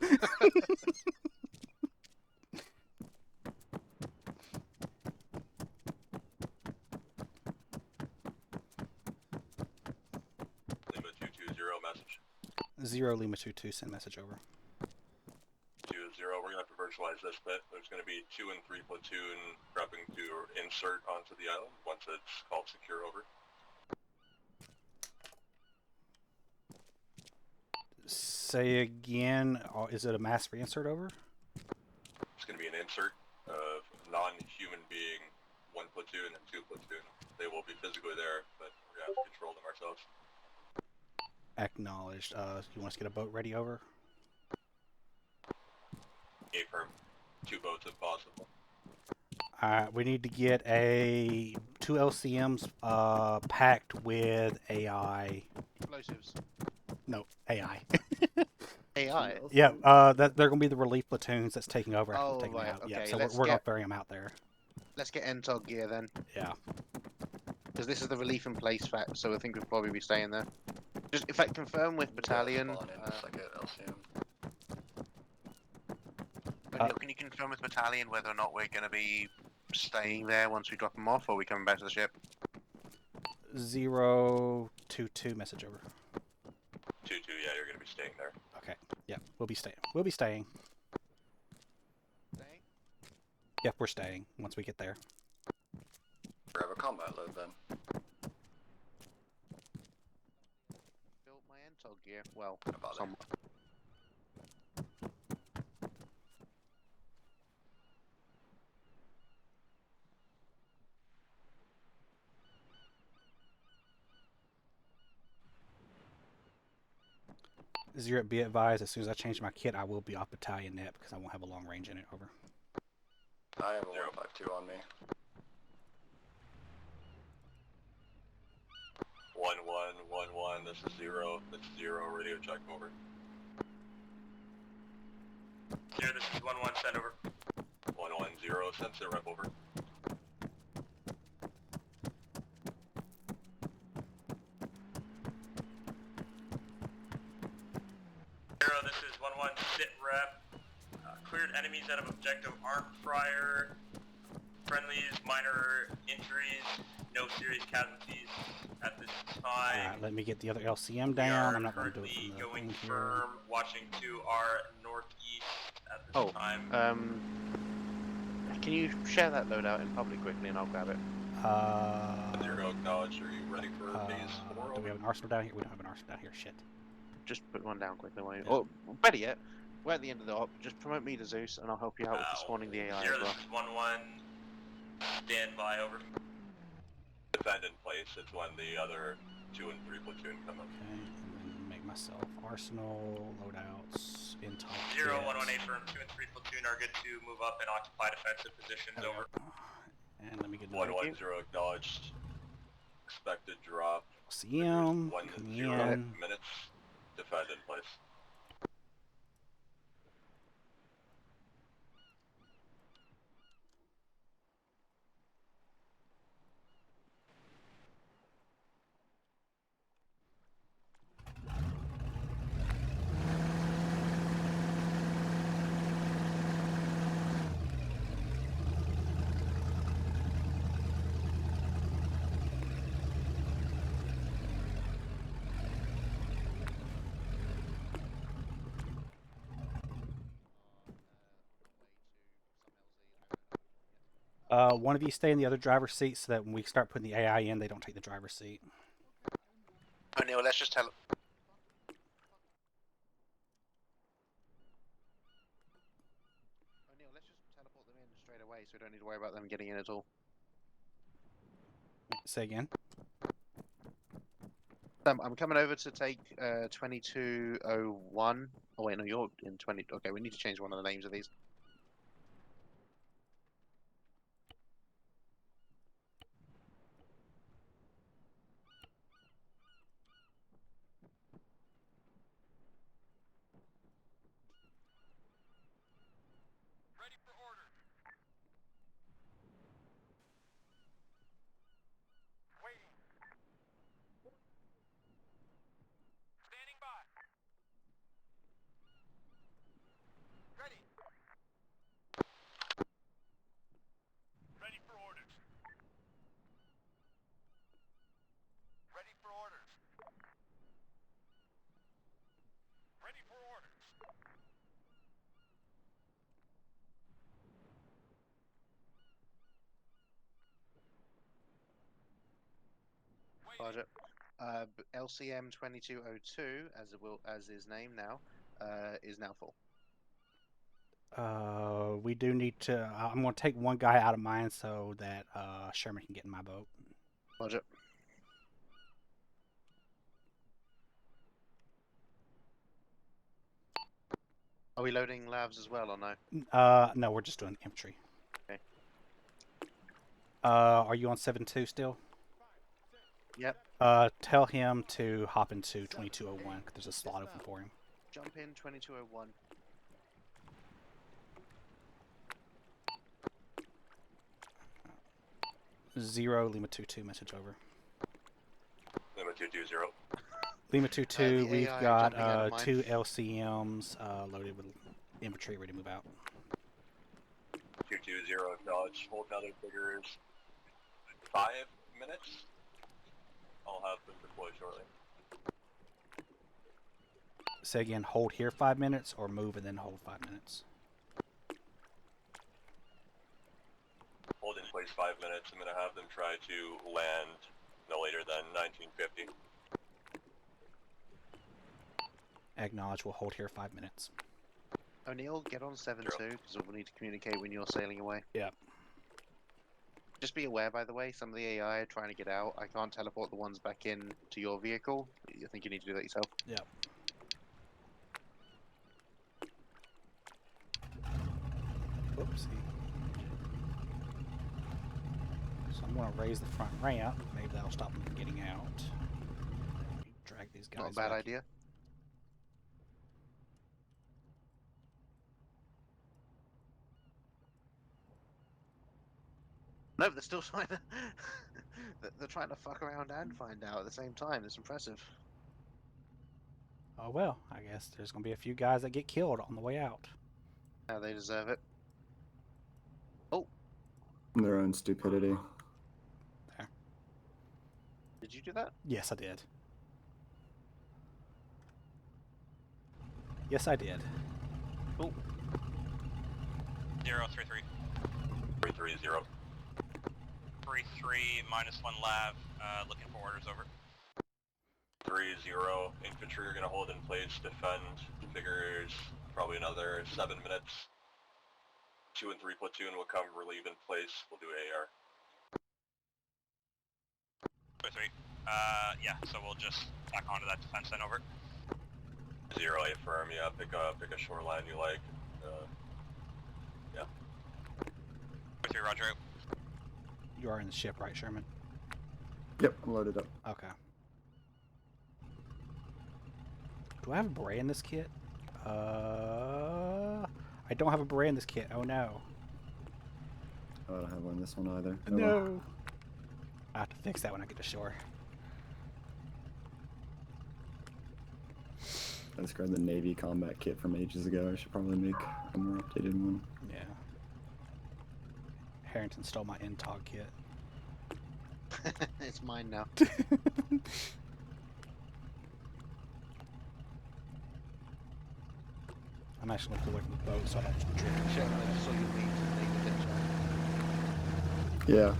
Lima 220 message. 0 Lima 22 send message over. 20, we're gonna have to virtualize this bit. There's gonna be 2 and 3 platoon prepping to insert onto the island once it's called secure over. Say again. Is it a mass reinsert over? It's going to be an insert of non-human being, 1 platoon and 2 platoon. They will be physically there, but we're going to have to control them ourselves. Acknowledged. You want us to get a boat ready over? A-perm. 2 boats if possible. Alright, we need to get 2 LCMs packed with AI. Explosives. No, AI. AI? Yeah, they're going to be the relief platoons that's taking over after Oh, taking right, out. Yeah, okay, so let's we're not get- ferrying them out there. Let's get NTOG gear then. Yeah. Because this is the relief in place fact, so I think we'll probably be staying there. Just, in fact, confirm with battalion. O'Neill, can you confirm with battalion whether or not we're going to be staying there once we drop them off, or are we coming back to the ship? 022 message over. 2-2, yeah, you're going to be staying there. Okay. Yeah, we'll be staying. We'll be staying. Staying? Yep, we're staying once we get there. Grab a combat load then. Built my NTOG gear. Well, About somewhat. Zero, be advised, as soon as I change my kit, I will be off battalion net because I won't have a long range in it. Over. I have a 152 on me. 1-1-1-1, this is 0. This is 0, radio check over. 0, this is 1-1, send over. 1-1-0, send sit rep over. This is 1-1, sit rep. Cleared enemies out of objective armed fryer. Friendlies, minor injuries, no serious casualties at this time. Alright, let me get the other LCM down. I'm not going to do it from the Going thing here. firm, watching to our northeast at this time. Can you share that loadout in public quickly and I'll grab it? 0 acknowledged. Are you ready for phase 4? Do we have an arsenal down here? We don't have an arsenal down here. Shit. Just put one down quickly. Yeah. Or better yet, we're at the end of the op. Just promote me to Zeus and I'll help you out with spawning the AI 0, as well. this is 1-1, stand by, over. Defend in place. It's when the other 2 and 3 platoon come up. Okay, and then make myself arsenal, loadouts, intel. 0, 1-1-8 firm, 2 and 3 platoon are good to move up and occupy defensive positions, over. And let me get 1-1-0 acknowledged. Expected drop. CM, 1-0 come in. minutes. Defend in place. One of you stay in the other driver's seat so that when we start putting the AI in, they don't take the driver's seat. O'Neill, let's just tell O'Neill, let's just teleport them in straight away so we don't need to worry about them getting in at all. Say again. I'm coming over to take 2201. Oh wait, no, you're in 20. Okay, we need to change one of the names of these. Roger. LCM 2202, as his name now, is now full. We do need to. I'm going to take one guy out of mine so that Sherman can get in my boat. Roger. Are we loading lavs as well or no? No, we're just doing infantry. Okay. Are you on 7-2 still? Yep. Tell him to hop into 2201 because there's a slot open for him. Jump in 2201. Zero Lima 22 message over. Lima 220. Lima 22, we've AI got jumping out of mine. 2 LCMs loaded with infantry ready to move out. 220, acknowledge. Hold another figures 5 minutes. I'll have them deploy shortly. Say again, hold here 5 minutes or move and then hold 5 minutes. Hold in place 5 minutes. I'm going to have them try to land no later than 1950. Acknowledge, we'll hold here 5 minutes. O'Neill, get on 7-2 because we'll need to communicate when you're sailing away. Yeah. Just be aware, by the way, some of the AI are trying to get out. I can't teleport the ones back in to your vehicle. I think you need to do that yourself. Yeah. Oopsie. So I'm going to raise the front ramp. Maybe that'll stop them from getting out. Drag these guys. Not a bad back. idea. No, they're still trying to. They're trying to fuck around and find out at the same time. It's impressive. Oh well, I guess there's going to be a few guys that get killed on the way out. Now they deserve it. Oh. Their own stupidity. There. Did you do that? Yes, I did. Yes, I did. Oh. 033. 330. 33 -1 lav. Looking for orders over. 30. Infantry are going to hold in place, defend. Figures probably another 7 minutes. 2 and 3 platoon will come relieve in place. We'll do AR. 3. Yeah, so we'll just tack onto that defense then over. 0, I affirm. Yeah, pick a shoreline you like. Yeah. 3, roger. You are in the ship, right, Sherman? Yep, I'm loaded up. Okay. Do I have a beret in this kit? I don't have a beret in this kit. Oh no. Oh, I don't have one in this one either. Oh, No. well. I have to fix that when I get to shore. I described the Navy combat kit from ages ago. I should probably make a more updated one. Yeah. Harrington stole my INTOG kit. It's mine now. I'm actually going to pull away from the boat so I don't drift. Sherman, I just saw your memes and made the picture. Yeah.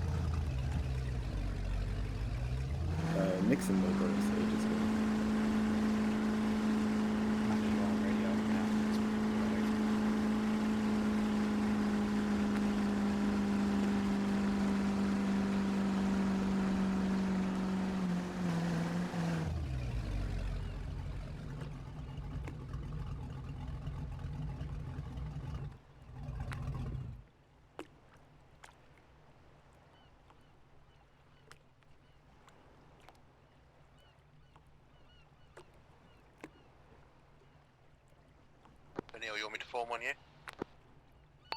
Nixon made those ages ago. I'm not going to go on radio now. It's away from me. O'Neill, you want me to form on you?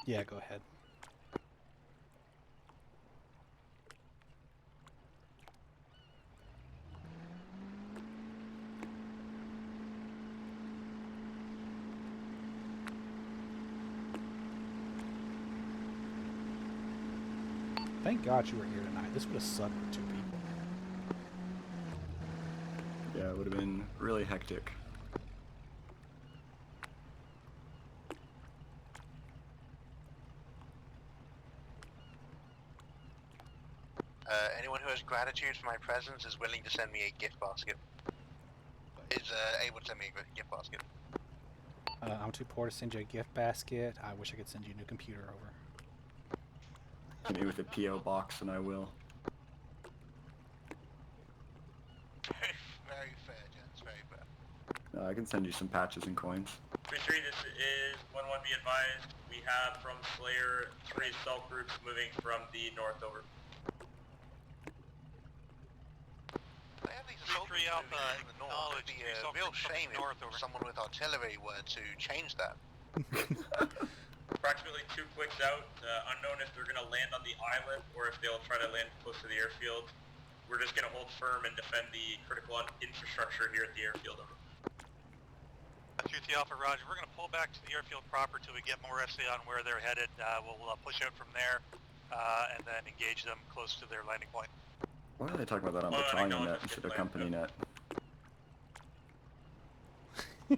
Yeah, go ahead. Thank God you were here tonight. This would have sucked with 2 people. Yeah, it would have been really hectic. Anyone who has gratitude for my presence is willing to send me a gift basket. Is able to send me a gift basket. I'm too poor to send you a gift basket. I wish I could send you a new computer over. Hit me with a P.O. box and I will. Very fair, gents, very fair. I can send you some patches and coins. 3-3, this is 1-1, be advised. We have from Slayer 3 assault groups moving from the north over. 3 Alpha, acknowledge. It'd be a real shame if someone with artillery were to change that. Approximately 2 clicks out, unknown if they're going to land on the island or if they'll try to land close to the airfield. We're just going to hold firm and defend the critical infrastructure here at the airfield. 3 Alpha, Roger. We're going to pull back to the airfield proper till we get more SA on where they're headed. We'll push out from there and then engage them close to their landing point. Why are they talking about that on battalion net instead of company net? I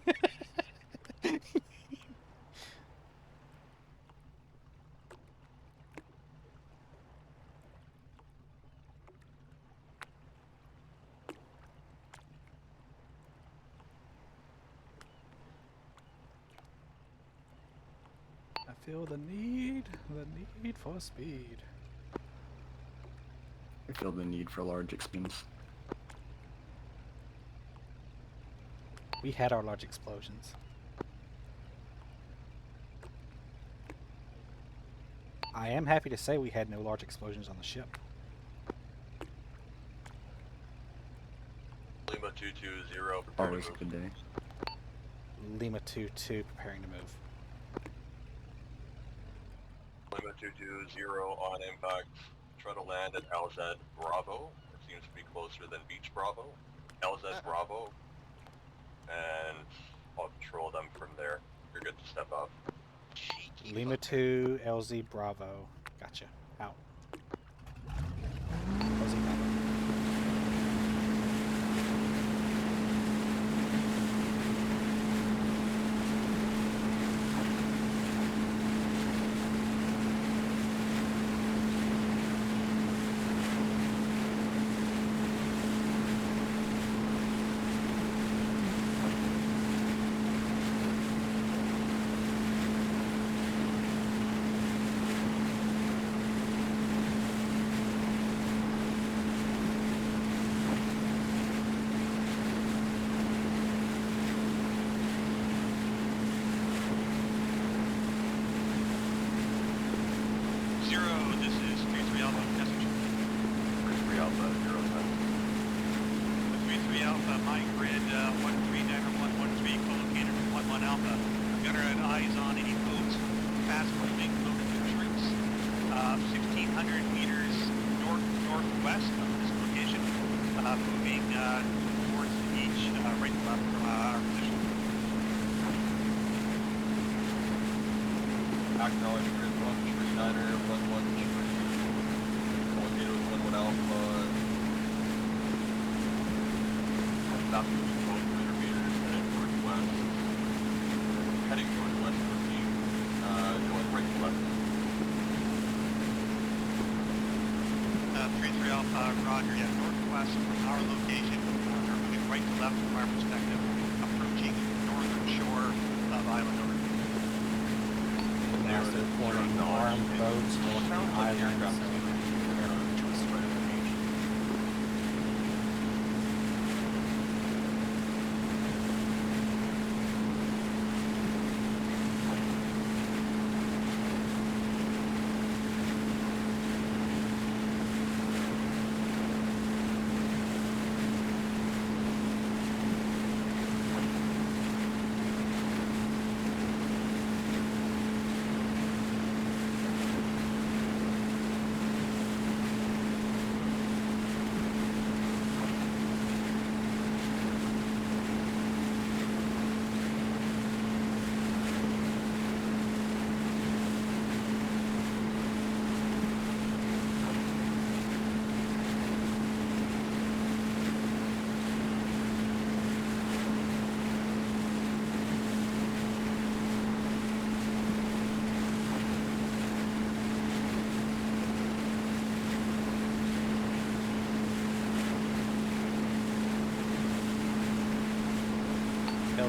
feel the need for speed. I feel the need for large expense. We had our large explosions. I am happy to say we had no large explosions on the ship. Lima 220, Always a good day. Lima 2-2, preparing to move. Lima 220 on impact. Try to land at LZ Bravo. It seems to be closer than Beach Bravo. LZ Bravo. And I'll control them from there. You're good to step up. Lima 2, LZ Bravo. Gotcha. Out. LZ Bravo.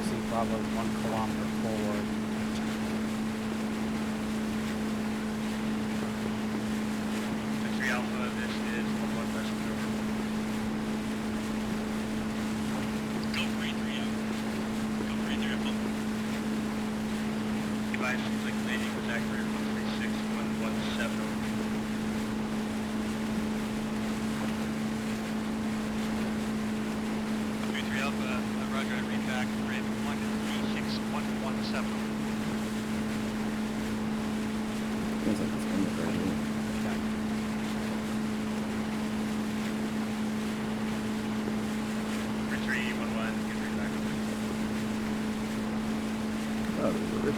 LZ Bravo 1 kilometer forward. Victory Alpha, this is 1-1 message over. Go 3-3 Alpha. Go 3-3 Alpha. Device like landing was accurate 136-117 over. 3-3 Alpha, roger, I read back, Red 136-117 over. Feels like it's in the version. Oh, there's a rip.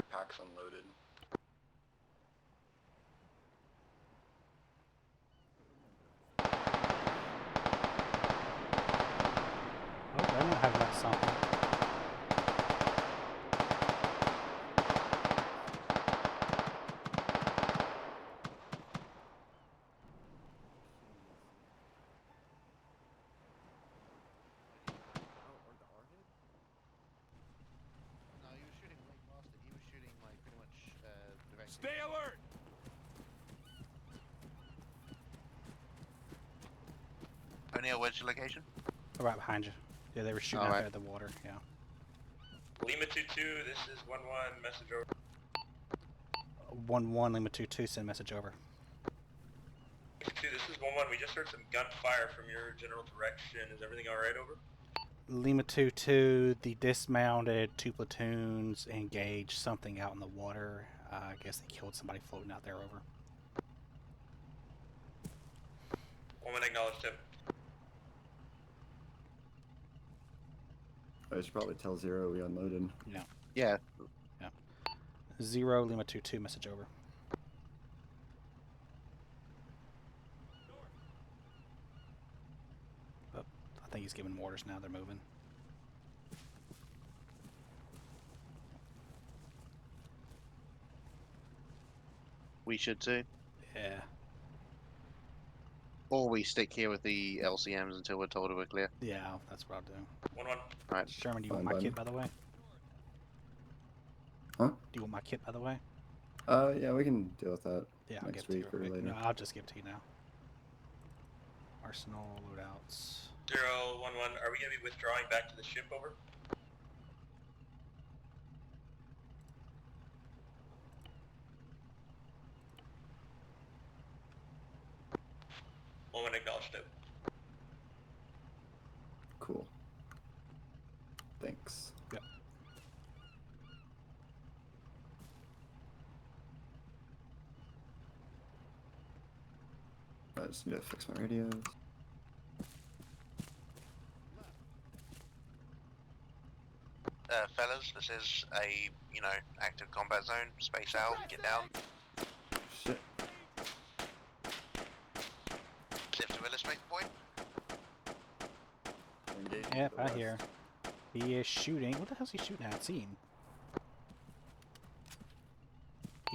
Packs unloaded. Oh, I don't have that something. No, he was shooting Lake Boston. He was shooting like pretty much the rest. Stay alert! O'Neill, where's your location? Oh, right behind you. Yeah, they were shooting out there at the water. Yeah. Lima 2-2, this is 1-1, message over. 1-1 Lima 2-2, send message over. 2, this is 1-1, we just heard some gunfire from your general direction. Is everything alright, over? Lima 2-2, the dismounted 2 platoons engaged something out in the water. I guess they killed somebody floating out there, over. 1-1 acknowledged him. I should probably tell Zero we unloaded. Yeah. Yeah. Yeah. 0 Lima 2-2, message over. Oh, I think he's giving orders now. They're moving. We should too. Yeah. Or we stick here with the LCMs until we're told we're clear. Yeah, that's what I'll do. 1-1. Alright. Sherman, do you want my kit, by the way? Huh? Do you want my kit, by the way? Yeah, we can deal with that Yeah, I'll next give it week to or you. later. No, I'll just give it to you now. Arsenal loadouts. 0-1-1, are we going to be withdrawing back to the ship, over? One acknowledged it. Cool. Thanks. Yep. I just need to fix my radios. Fellas, this is a, active combat zone. Space out, get down. Shit. Ziff to illustrate the point. Yep, I hear. He is shooting. What the hell's he shooting at? See him.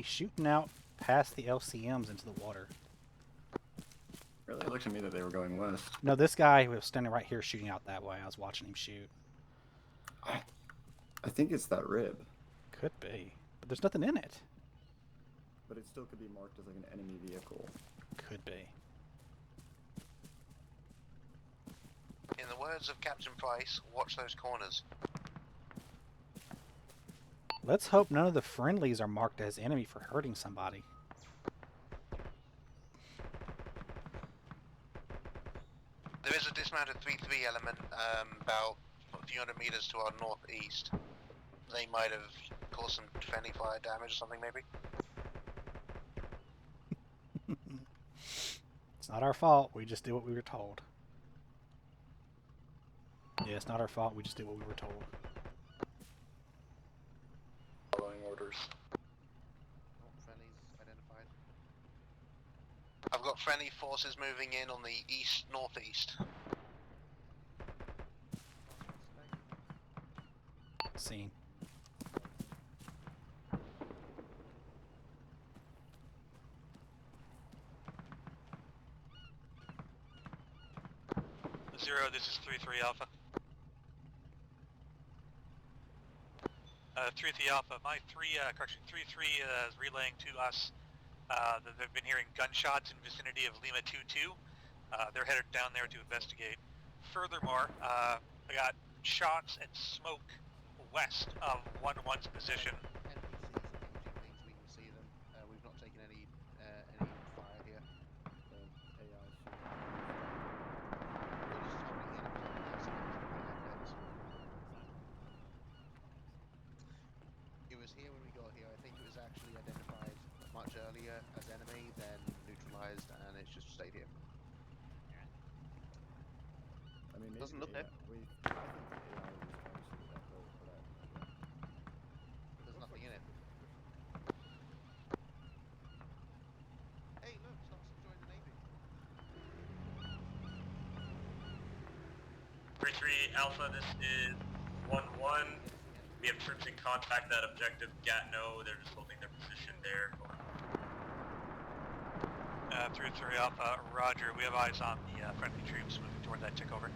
He's shooting out past the LCMs into the water. Really? It looked to me that they were going west. No, this guy was standing right here shooting out that way. I was watching him shoot. I think it's that rib. Could be. But there's nothing in it. But it still could be marked as like an enemy vehicle. Could be. In the words of Captain Price, watch those corners. Let's hope none of the friendlies are marked as enemy for hurting somebody. There is a dismounted 3-3 element about a few hundred meters to our northeast. They might have caused some friendly fire damage or something, maybe. It's not our fault. We just did what we were told. Yeah, it's not our fault. We just did what we were told. Following orders. Friendlies identified. I've got friendly forces moving in on the east-northeast. Seen. Zero, this is 3-3 Alpha. 3-3 Alpha, my 3-3 is relaying to us that they've been hearing gunshots in vicinity of Lima 2-2. They're headed down there to investigate. Furthermore, I got shots and smoke west of 1-1's position. NPCs, we can see them. We've not taken any fire here. AI It was here when we got here. I think it was actually identified much earlier as enemy, then neutralized, and it's just stayed here. I mean, doesn't look dead. There's nothing in it. Hey, look, Stocks have joined the Navy. 3-3 Alpha, this is 1-1. We have troops in contact at objective Gatineau. They're just holding their position there. 3-3 Alpha, roger. We have eyes on the friendly troops moving toward that takeover.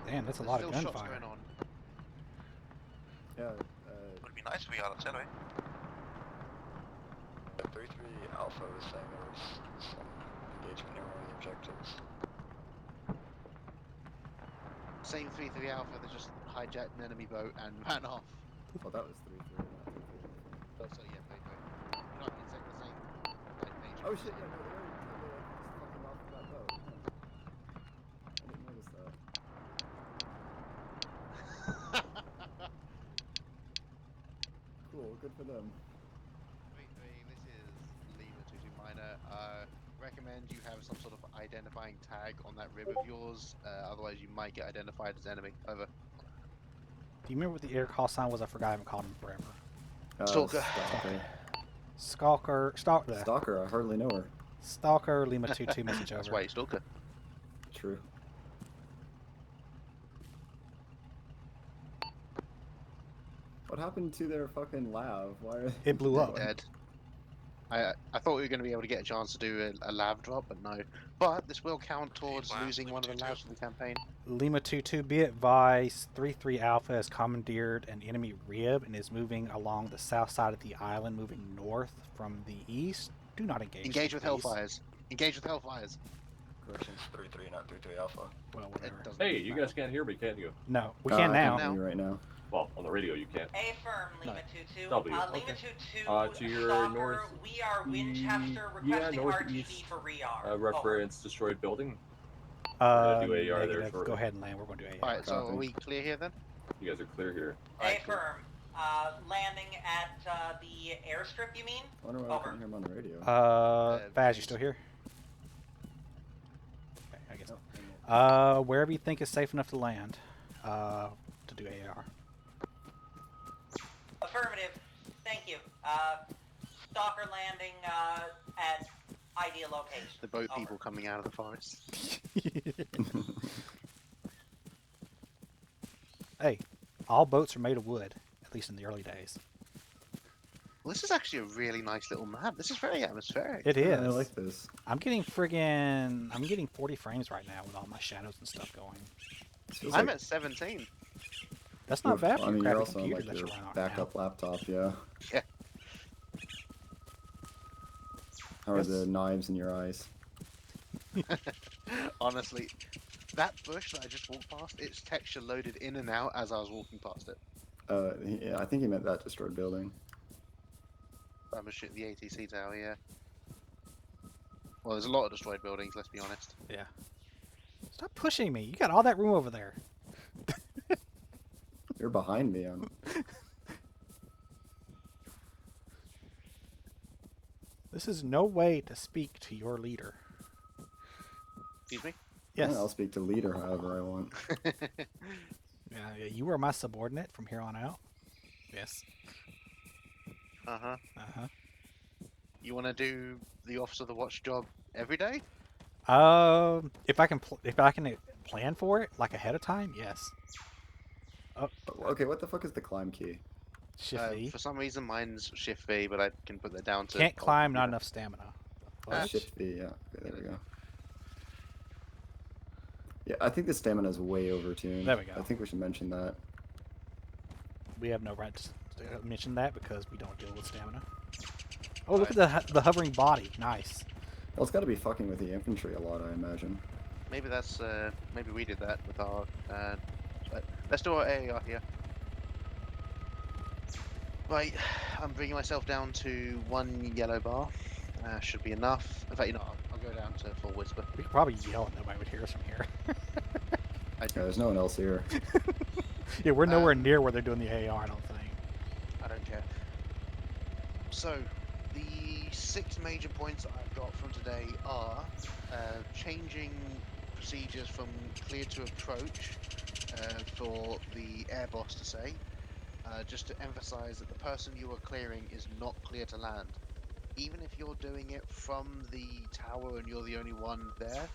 Damn, that's a lot of gunfire. Going on. Yeah. Would be nice if we got artillery. 3-3 Alpha was saying there was some engagement near one of the objectives. Same 3-3 Alpha, they just hijacked an enemy boat and ran off. Well, that was 3-3. So yeah, you're not using the same page. Oh shit! Yeah, no, they're just fucking off that boat. I didn't notice that. Cool, good for them. 3-3, this is Lima 2-2 minor. Recommend you have some sort of identifying tag on that rib of yours, otherwise you might get identified as enemy. Over. Do you remember what the air call sign was? I forgot. I haven't called him forever. Stalker. Stalker. I hardly know her. Stalker, Lima 2-2 message over. That's why you Stalker. True. What happened to their fucking lav? Why are It blew up. Dead. I thought we were going to be able to get a chance to do a lav drop, but no. But this will count towards losing one of the lavs for the campaign. Lima 2-2, be advised, 3-3 Alpha has commandeered an enemy rib and is moving along the south side of the island, moving north from the east. Do not engage. Engage with Hellfires. Engage with Hellfires. Corrections, 3-3, not 3-3 Alpha. Well, whatever. Hey, you guys can't hear me, can you? No, we can now. I can hear you right now. Well, on the radio you can't. Affirm, Lima 2-2. W. Lima Okay. 2-2, To your Stalker, north. we are Winchester, Yeah, requesting northeast. RTB for rearm. Reference destroyed building. We're gonna do AR there Negative. shortly. Go ahead and land. We're going to do AR. Alright, so are we clear here then? You guys are clear here. Affirm. Landing at the airstrip, you mean? I wonder why I can't hear him on the radio. Vaz, you still here? Okay, I guess so. Wherever you think is safe enough to land, to do AR. Affirmative. Thank you. Stalker landing at ideal location. The boat Over. people coming out of the forest. Hey, all boats are made of wood, at least in the early days. Well, this is actually a really nice little map. This is very atmospheric. It is. Yeah, I like this. I'm getting 40 frames right now with all my shadows and stuff going. I'm at 17. That's not bad for I your mean, you're crappy also on computer like that your you're running on backup laptop, yeah. Yeah. How are the knives in your eyes? Honestly, that bush that I just walked past, its texture loaded in and out as I was walking past it. Yeah, I think he meant that destroyed building. I'm shooting the ATC tower, yeah. Well, there's a lot of destroyed buildings, let's be honest. Yeah. Stop pushing me. You got all that room over there. You're behind me. This is no way to speak to your leader. Excuse me? Yes. Yeah, I'll speak to leader however I want. Yeah, you are my subordinate from here on out. Yes. Uh-huh. Uh-huh. You want to do the Office of the Watch job every day? If I can plan for it like ahead of time, yes. Oh. Okay, what the fuck is the climb key? Shift V. For some reason, mine's Shift V, but I can put that down to... Can't climb, not enough stamina. Shift V, yeah. Okay, there we go. Yeah, I think the stamina is way overtuned. There we go. I think we should mention that. We have no right to mention that because we don't deal with stamina. Oh, look at the hovering body. Nice. Well, it's got to be fucking with the infantry a lot, I imagine. Maybe that's, maybe we did that with our, let's do our AAR here. Right, I'm bringing myself down to 1 yellow bar. Should be enough. In fact, you know, I'll go down to full whisper. We could probably yell and nobody would hear us from here. Yeah, there's no one else here. Yeah, we're nowhere near where they're doing the AR, I don't think. I don't care. So, the 6 major points I've got from today are changing procedures from clear to approach for the air boss to say, just to emphasize that the person you are clearing is not clear to land. Even if you're doing it from the tower and you're the only one there,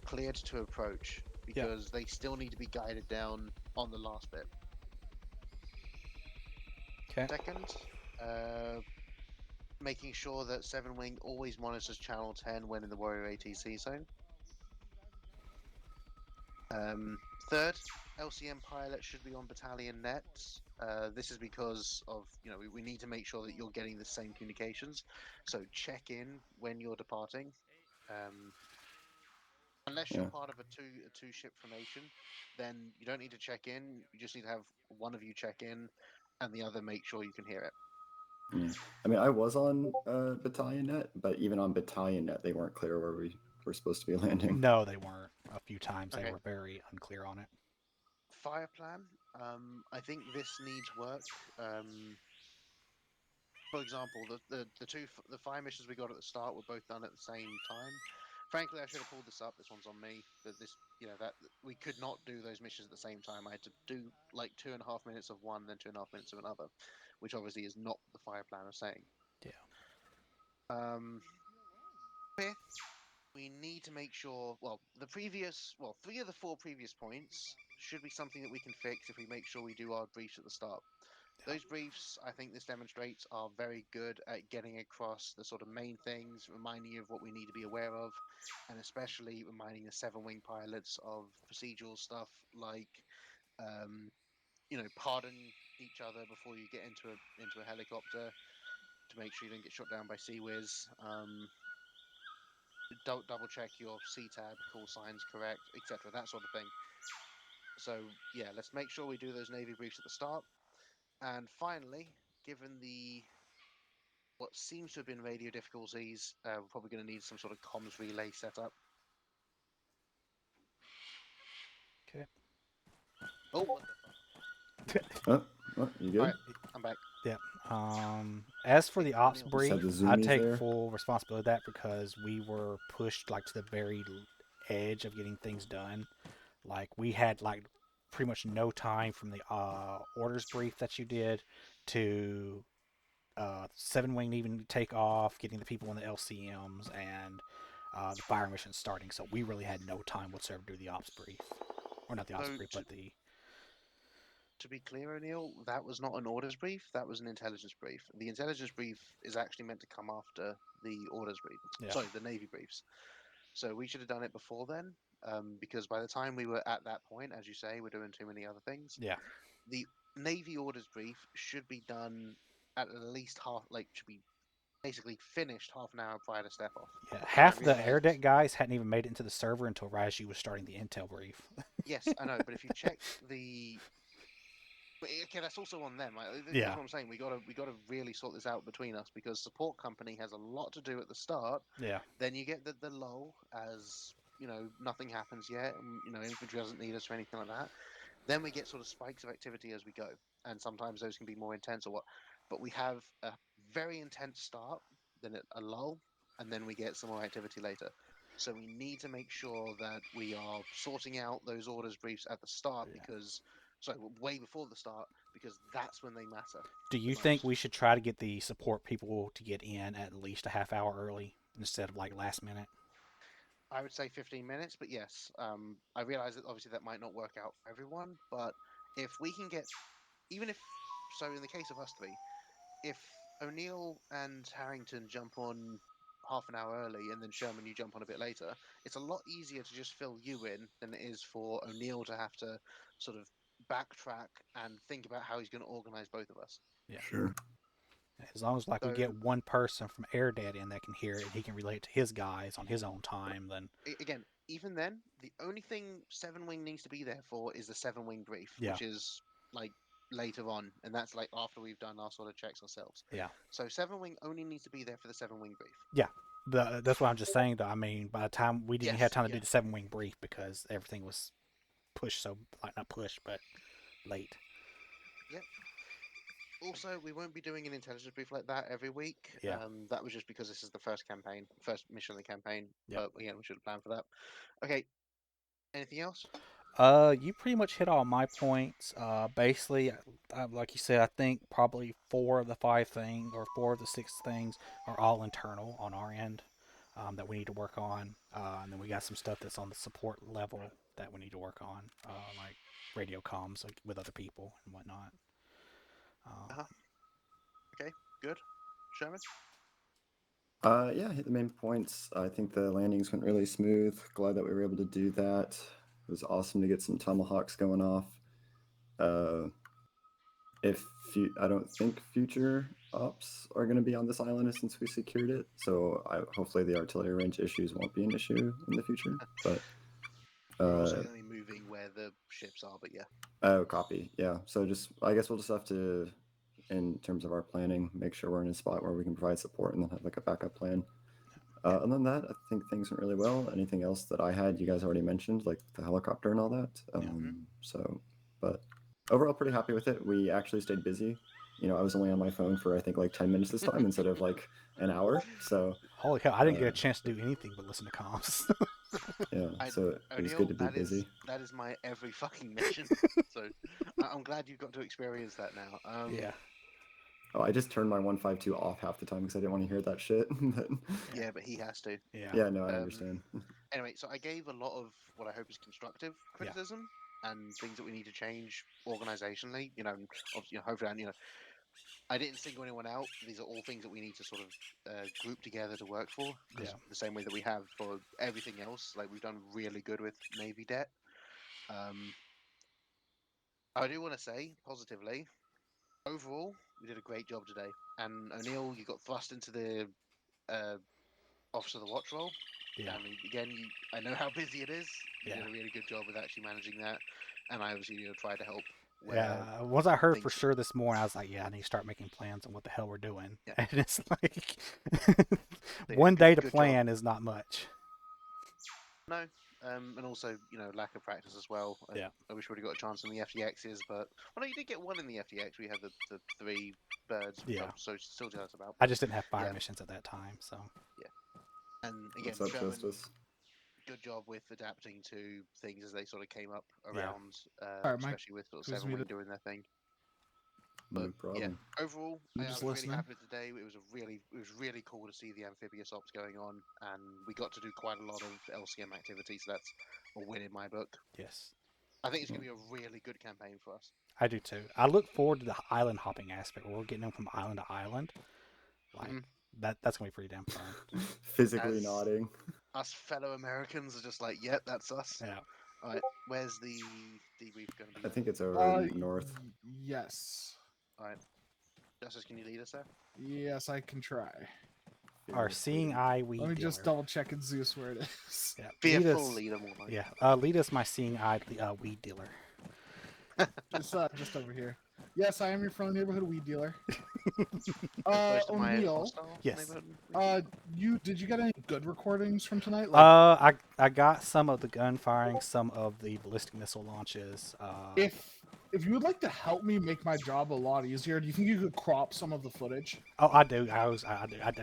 cleared to approach, because they still need to be guided down on the last bit. Okay. Second, making sure that 7 Wing always monitors channel 10 when in the Warrior ATC zone. Third, LCM pilot should be on battalion nets. This is because of, you know, we need to make sure that you're getting the same communications. So check in when you're departing. Unless you're part of a two ship formation, then you don't need to check in. You just need to have one of you check in and the other make sure you can hear it. Yeah. I mean, I was on battalion net, but even on battalion net, they weren't clear where we were supposed to be landing. No, they weren't. A few times they were very unclear on it. Fire plan. I think this needs work. For example, the fire missions we got at the start were both done at the same time. Frankly, I should have pulled this up. This one's on me. But this, you know, that we could not do those missions at the same time. I had to do like 2.5 minutes of one, then 2.5 minutes of another, which obviously is not what the fire plan is saying. Yeah. Fifth, we need to make sure. Well, 3 of the 4 previous points should be something that we can fix if we make sure we do our briefs at the start. Those briefs, I think this demonstrates, are very good at getting across the sort of main things, reminding you of what we need to be aware of, and especially reminding the 7 Wing pilots of procedural stuff like, you know, pardon each other before you get into a helicopter to make sure you don't get shot down by Sea-Wiz. Double check your CTAB call signs correct, etc. That sort of thing. So yeah, let's make sure we do those Navy briefs at the start. And finally, given what seems to have been radio difficulties, we're probably going to need some sort of comms relay setup. Okay. Oh, what the fuck? Oh, you good? All right, I'm back. Yeah. As for the ops brief, I take there. full responsibility of that because we were pushed like to the very edge of getting things done. Like we had like pretty much no time from the orders brief that you did to 7 wing needing to take off, getting the people in the LCMs, and the fire mission starting. So we really had no time whatsoever to do the ops brief, or not the ops brief, but the. To be clear, O'Neill, that was not an orders brief. That was an intelligence brief. The intelligence brief is actually meant to come after the orders brief. Yeah. Sorry, the Navy briefs. So we should have done it before then, because by the time we were at that point, as you say, we're doing too many other things. Yeah. The Navy orders brief should be done at least should be basically finished half an hour prior to step off. Yeah, half the air deck guys hadn't even made it into the server until Raji was starting the intel brief. Yes, I know, but if you check the. Okay, that's also on them. That's Yeah. what I'm saying. We gotta really sort this out between us, because support company has a lot to do at the start. Yeah. Then you get the lull as nothing happens yet, and infantry doesn't need us or anything like that. Then we get sort of spikes of activity as we go, and sometimes those can be more intense or what. But we have a very intense start, then a lull, and then we get some more activity later. So we need to make sure that we are sorting out those orders briefs at the start, because. Sorry, way before the start, because that's when they matter. Do you think we should try to get the support people to get in at least a half hour early instead of like last minute? I would say 15 minutes, but yes. I realize that obviously that might not work out for everyone, but if we can get, even if, so in the case of us three, if O'Neill and Harrington jump on half an hour early and then Sherman, you jump on a bit later, it's a lot easier to just fill you in than it is for O'Neill to have to sort of backtrack and think about how he's going to organize both of us. Yeah. Sure. As long as we get one person from Air Dad in that can hear it and he can relate to his guys on his own time, then again, even then, the only thing 7 wing needs to be there for is the 7 wing brief, which is like later on, and that's like after we've done our sort of checks ourselves. Yeah. So 7 wing only needs to be there for the 7 wing brief. Yeah. That's what I'm just saying, though. I mean, by the time we didn't have time to do the 7 wing brief because everything was pushed so, like, not pushed, but late. Yep. Also, we won't be doing an intelligence brief like that every week. Yeah. That was just because this is the first mission of the campaign. Yep. But again, we should have planned for that. Okay. Anything else? You pretty much hit all my points. Basically, like you said, I think probably 4 of the 5 things or 4 of the 6 things are all internal on our end that we need to work on. And then we got some stuff that's on the support level that we need to work on, like radio comms with other people and whatnot. Okay, good. Sherman? Yeah, hit the main points. I think the landings went really smooth. Glad that we were able to do that. It was awesome to get some tomahawks going off. I don't think future ops are going to be on this island since we secured it, so hopefully the artillery range issues won't be an issue in the future. But we're also only moving where the ships are, but yeah. Oh, copy. Yeah. So I guess we'll just have to, in terms of our planning, make sure we're in a spot where we can provide support and then have like a backup plan. Other than that, I think things went really well. Anything else that I had, you guys already mentioned, like the helicopter and all that. So, but overall, pretty happy with it. We actually stayed busy. I was only on my phone for I think like 10 minutes this time instead of like an hour. So holy hell, I didn't get a chance to do anything but listen to comms. Yeah, so it was good to be busy. That is my every fucking mission. So I'm glad you got to experience that now. Yeah. Oh, I just turned my 152 off half the time because I didn't want to hear that shit. Yeah, but he has to. Yeah, no, I understand. Anyway, so I gave a lot of what I hope is constructive criticism and things that we need to change organizationally. Obviously, hopefully, I didn't single anyone out. These are all things that we need to sort of group together to work for. Because the same way that we have for everything else, like we've done really good with Navy debt. I do want to say positively, overall, we did a great job today. And O'Neill, you got thrust into the Officer of the Watch role. Yeah. I mean, again, I know how busy it is. You did a really good job with actually managing that. And I obviously tried to help. Yeah, once I heard for sure this morning, I was like, I need to start making plans on what the hell we're doing. Yeah. And it's like, one day to plan is not much. No, and also, lack of practice as well. I wish we would have got a chance in the FTXs, but... Well, no, you did get one in the FTX. We had the 3 birds. Yeah. So still jealous about. I just didn't have fire missions at that time, so... Yeah. And again, What's up, Sherman, Justice? good job with adapting to things as they sort of came up around, Alright, especially with sort of 7 Wing doing their thing. No problem. Yeah, overall, I'm I just was listening. really happy with today. It was really cool to see the amphibious ops going on, and we got to do quite a lot of LCM activity. So that's a win in my book. Yes. I think it's going to be a really good campaign for us. I do too. I look forward to the island hopping aspect where we're getting them from island to island. Like that's gonna be pretty damn fun. Physically nodding. Us fellow Americans are just like, yep, that's us. Yeah. All right, where's the debrief going to be? I think it's over north. Yes. All right, Justice, can you lead us there? Yes, I can try. Our seeing eye weed Let me dealer. just double check in Zeus where it is. Yeah. Fearful leader, more like. Yeah. Lead us, my seeing eye weed dealer. Just over here. Yes, I am your friendly neighborhood weed dealer. O'Neill. Yes. Did you get any good recordings from tonight? I got some of the gun firing, some of the ballistic missile launches. If you would like to help me make my job a lot easier, do you think you could crop some of the footage? Oh, I do. I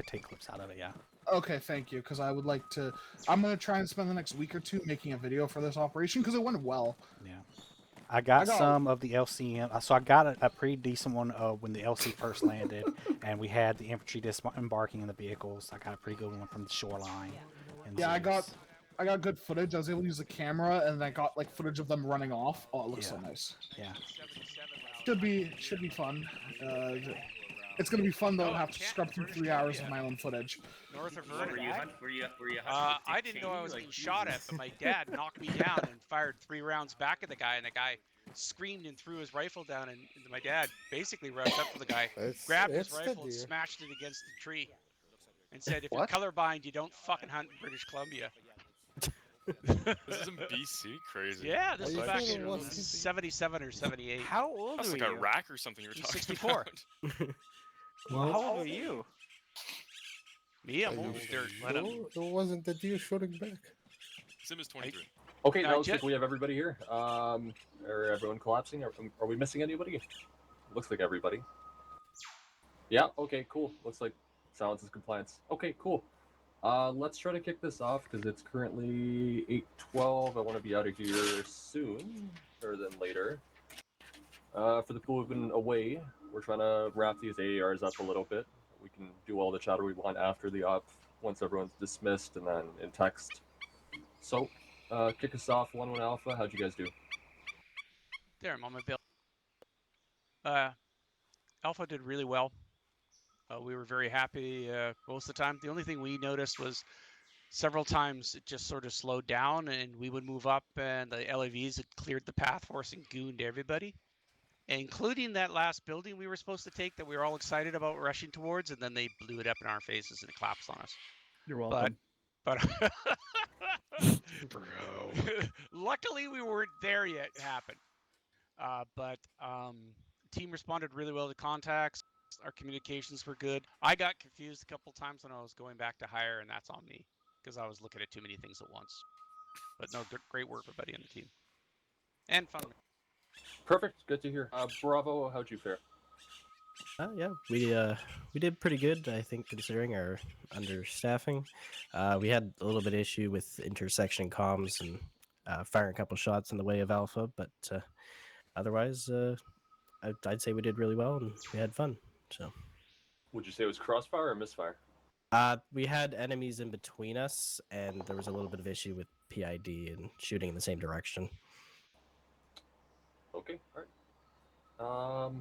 take clips out of it. Yeah. Okay, thank you. Because I would like to. I'm gonna try and spend the next week or two making a video for this operation because it went well. Yeah. I got some of the LCM. So I got a pretty decent one when the LC first landed, and we had the infantry disembarking in the vehicles. I got a pretty good one from the shoreline. Yeah, I got good footage. I was able to use the camera, and I got like footage of them running off. Oh, it looks so nice. Yeah. Should be fun. It's gonna be fun though. I have to scrub through 3 hours of my own footage. North of Were Vernon. you hunting I Dick didn't know I was Cheney? being shot at, but my dad knocked me down and fired 3 rounds back at the guy, and the guy screamed and threw his rifle down, and my dad basically rushed up to the guy, grabbed his rifle, and smashed it against the tree, and said, "If you're colorblind, you don't fucking hunt in British Columbia." This is in BC, crazy. Yeah, this was back in 77 or 78. How old That's like Iraq or something you're talking 64. about. Well, how old are you? Me, I'm old as dirt. Let him. It wasn't the deer shooting back. Sim is 23. Okay, now looks like we have everybody here. Are everyone collapsing? Are we missing anybody? Looks like everybody. Yeah, okay, cool. Looks like silence is compliance. Okay, cool. Let's try to kick this off because it's currently 8:12. I want to be out of here soon, or than later. For the people who've been away, we're trying to wrap these AARs up a little bit. We can do all the chatter we want after the op once everyone's dismissed and then in text. So, kick us off, 1-1 Alpha. How'd you guys do? There, I'm on my bill. Alpha did really well. We were very happy most of the time. The only thing we noticed was several times it just sort of slowed down, and we would move up, and the LAVs had cleared the path for us and gooned everybody, including that last building we were supposed to take that we were all excited about rushing towards, and then they blew it up in our faces and it collapsed on us. You're welcome. But luckily we weren't there yet. It happened. But team responded really well to contacts. Our communications were good. I got confused a couple times when I was going back to hire, and that's on me because I was looking at too many things at once. But no, great work, everybody on the team, and fun. Perfect. Good to hear. Bravo, how'd you fare? Yeah, we did pretty good, I think, considering our understaffing. We had a little bit of issue with intersection comms and firing a couple shots in the way of Alpha, but otherwise, I'd say we did really well and we had fun. So, would you say it was crossfire or misfire? We had enemies in between us, and there was a little bit of issue with PID and shooting in the same direction. Okay, all right.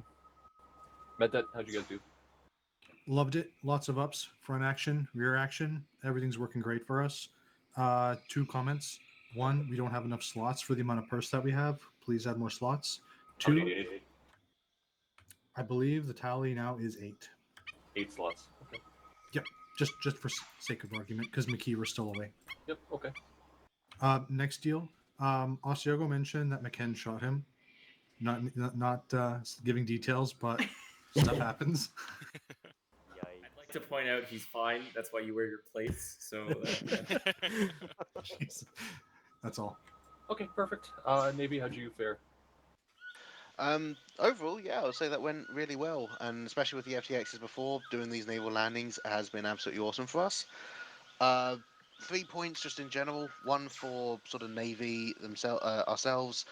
Medet, how'd you guys do? Loved it. Lots of ups, front action, rear action. Everything's working great for us. 2 comments. 1, we don't have enough slots for the amount of purse that we have. Please add more slots. 2, I believe the tally now is 8. 8 slots. Okay. Yep. Just for sake of argument, because McKeever's still away. Yep. Okay. Next deal. Ossiogo mentioned that McKen shot him. Not giving details, but stuff happens. I'd like to point out he's fine. That's why you wear your plates. So. Jeez. That's all. Okay, perfect. Navy, how'd you fare? Overall, yeah, I would say that went really well, and especially with the FTXs before, doing these naval landings has been absolutely awesome for us. 3 points just in general, 1 for sort of Navy themselves, ourselves.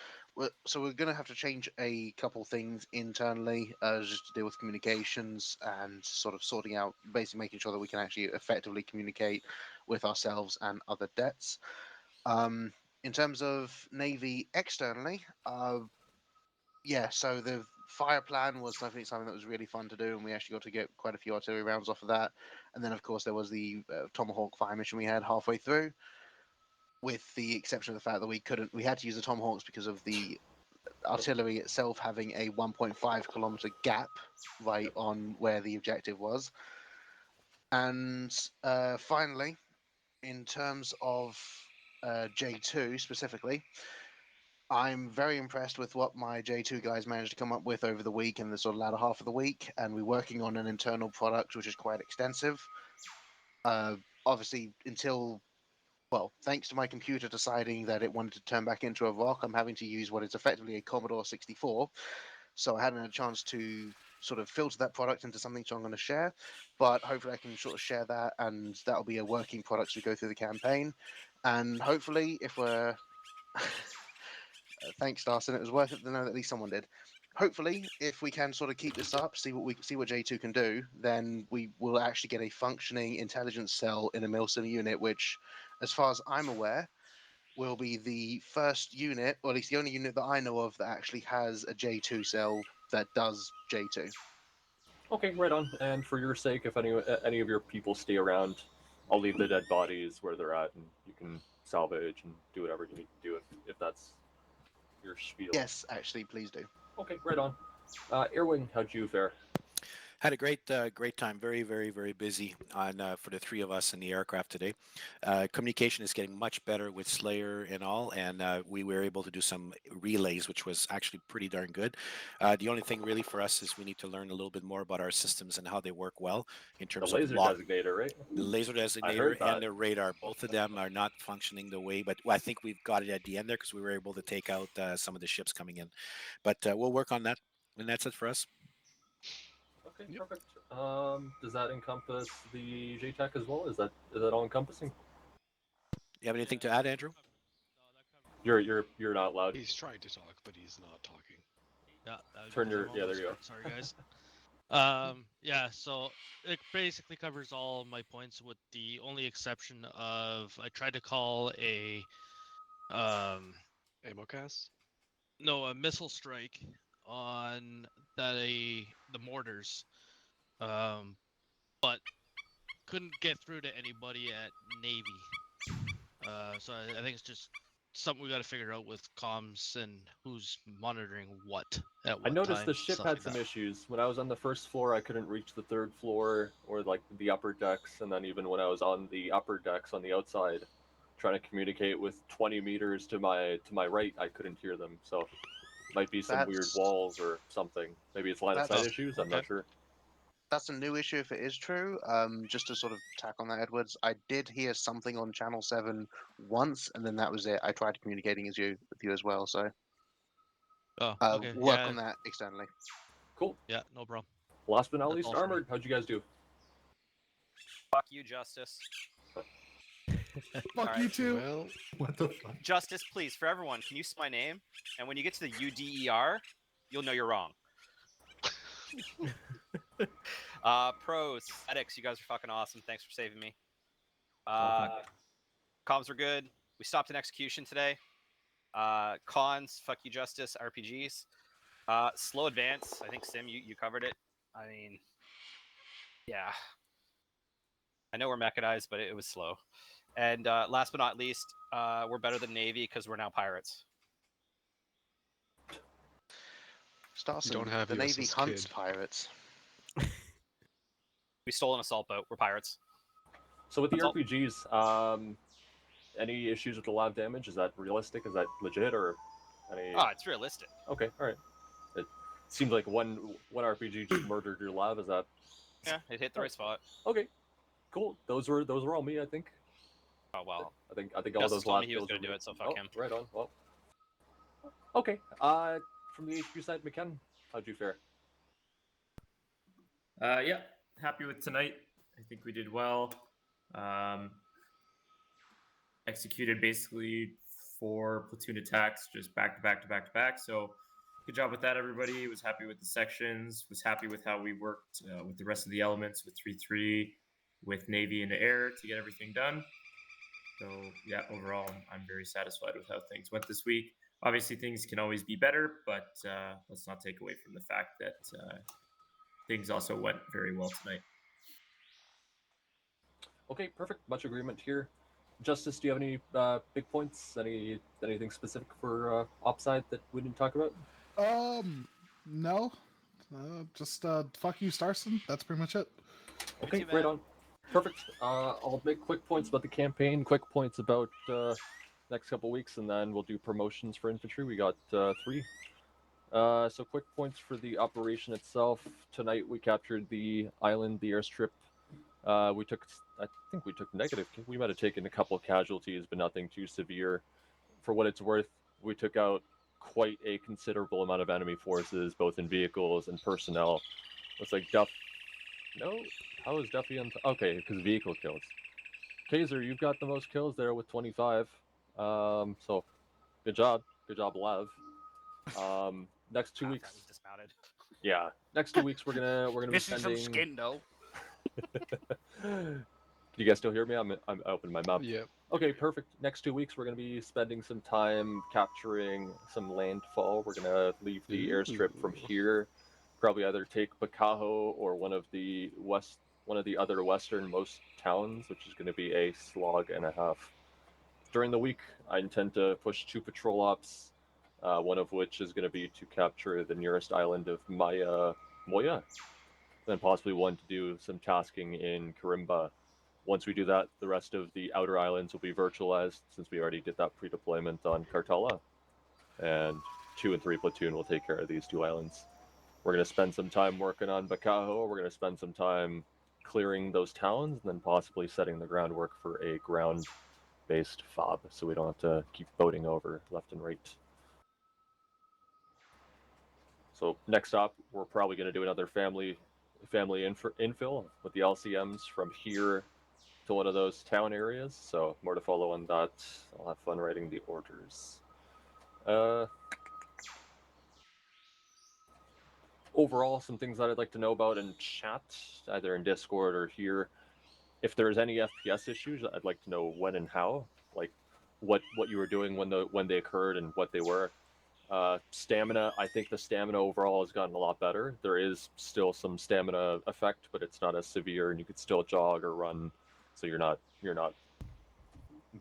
So we're going to have to change a couple things internally, just to deal with communications and sort of sorting out, basically making sure that we can actually effectively communicate with ourselves and other debts. In terms of Navy externally, so the fire plan was definitely something that was really fun to do, and we actually got to get quite a few artillery rounds off of that. And then, of course, there was the Tomahawk fire mission we had halfway through, with the exception of the fact that we had to use the Tomahawks because of the artillery itself having a 1.5 kilometer gap right on where the objective was. And finally, in terms of J2 specifically, I'm very impressed with what my J2 guys managed to come up with over the week and the sort of latter half of the week, and we're working on an internal product which is quite extensive. Obviously, thanks to my computer deciding that it wanted to turn back into a rock, I'm having to use what is effectively a Commodore 64. So I hadn't had a chance to sort of filter that product into something, so I'm going to share. But hopefully I can sort of share that, and that'll be a working product as we go through the campaign. And hopefully, if we're... Thanks, Darcy. It was worth it to know that at least someone did. Hopefully, if we can sort of keep this up, see what J2 can do, then we will actually get a functioning intelligence cell in a Milson unit, which, as far as I'm aware, will be the first unit, or at least the only unit that I know of, that actually has a J2 cell that does J2. Okay, right on. And for your sake, if any of your people stay around, I'll leave the dead bodies where they're at, and you can salvage and do whatever you need to do if that's your spiel. Yes, actually, please do. Okay, right on. Airwing, how'd you fare? Had a great time. Very, very, very busy on for the three of us in the aircraft today. Communication is getting much better with Slayer and all, and we were able to do some relays, which was actually pretty darn good. The only thing really for us is we need to learn a little bit more about our systems and how they work well in terms The laser of designator, right? the laser designator and the radar. Both of them are not functioning the way, but I think we've got it at the end there because we were able to take out some of the ships coming in. But we'll work on that, and that's it for us. Okay, perfect. Does that encompass the JTAC as well? Is that all encompassing? You have anything to add, Andrew? You're not loud. He's trying to talk, but he's not talking. Yeah. Turn your there you go. Sorry, guys. So it basically covers all my points, with the only exception of I tried to call a AMOCAS? No, a missile strike on the mortars, but couldn't get through to anybody at Navy. So I think it's just something we got to figure out with comms and who's monitoring what at what I noticed time, the ship stuff had like some that. issues. When I was on the first floor, I couldn't reach the third floor or like the upper decks, and then even when I was on the upper decks on the outside, trying to communicate with 20 meters to my right, I couldn't hear them. So might be some weird walls or something. Maybe it's line of sight issues. I'm not sure. That's a new issue if it is true. Just to sort of tack on that, Edwards, I did hear something on Channel 7 once, and then that was it. I tried communicating with you as well, so Okay. work on that externally. Cool. Yeah, no problem. Last but not That's least, all for me. Armored. How'd you guys do? Fuck you, Justice. Fuck you too. Well, what the fuck? Justice, please, for everyone, can you say my name? And when you get to the UDER, you'll know you're wrong. Pros, Edix, you guys are fucking awesome. Thanks for saving me. Comms were good. We stopped an execution today. Cons, fuck you, Justice. RPGs. Slow advance. I think, Sim, you covered it. I mean, yeah. I know we're mechanized, but it was slow. And last but not least, we're better than Navy because we're now pirates. Starson, don't have the USS Navy hunts Kidd. pirates. We stole an assault boat. We're pirates. So with the That's all. RPGs, any issues with the lab damage? Is that realistic? Is that legit, or any? Oh, it's realistic. Okay, all right. It seems like one RPG just murdered your lab. Is that? Yeah, it hit the right spot. Okay, cool. Those were all me, I think. Oh well. I think all Justice those told lab me he was kills gonna were do me. it, so fuck him. Right on. Well. Okay. From the HQ side, McKen, how'd you fare? Yeah, happy with tonight. I think we did well. Executed basically 4 platoon attacks, just back to back to back to back. So good job with that, everybody. Was happy with the sections. Was happy with how we worked with the rest of the elements, with 3-3, with Navy and air to get everything done. So yeah, overall, I'm very satisfied with how things went this week. Obviously, things can always be better, but let's not take away from the fact that things also went very well tonight. Okay, perfect. Much agreement here. Justice, do you have any big points? Anything specific for Opside that we didn't talk about? No. Just fuck you, Starson. That's pretty much it. Okay, right on. Perfect. I'll make quick points about the campaign, quick points about next couple weeks, and then we'll do promotions for infantry. We got 3. So quick points for the operation itself. Tonight we captured the island, the airstrip. I think we took negative. We might have taken a couple of casualties, but nothing too severe. For what it's worth, we took out quite a considerable amount of enemy forces, both in vehicles and personnel. Looks like Duff. No, how is Duffy on? Okay, because vehicle kills. Kaiser, you've got the most kills there with 25. So good job, Lev. Next 2 weeks. Was dismounted. Yeah, next 2 weeks we're gonna be Missing spending. some skin though. Can you guys still hear me? I'm opening my mouth. Yeah. Okay, perfect. Next 2 weeks we're gonna be spending some time capturing some landfall. We're gonna leave the airstrip from here. Probably either take Bakaho or one of the other westernmost towns, which is going to be a slog and a half. During the week, I intend to push 2 patrol ops, one of which is going to be to capture the nearest island of Moya, then possibly one to do some tasking in Karimba. Once we do that, the rest of the outer islands will be virtualized, since we already did that pre-deployment on Kartala. And 2 and 3 platoon will take care of these 2 islands. We're going to spend some time working on Bakaho. We're going to spend some time clearing those towns, and then possibly setting the groundwork for a ground-based FOB, so we don't have to keep boating over left and right. So next up, we're probably going to do another family infill with the LCMs from here to one of those town areas. So more to follow on that. I'll have fun writing the orders. Overall, some things that I'd like to know about in chat, either in Discord or here. If there's any FPS issues, I'd like to know when and how, like what you were doing when they occurred and what they were. Stamina, I think the stamina overall has gotten a lot better. There is still some stamina effect, but it's not as severe, and you could still jog or run, so you're not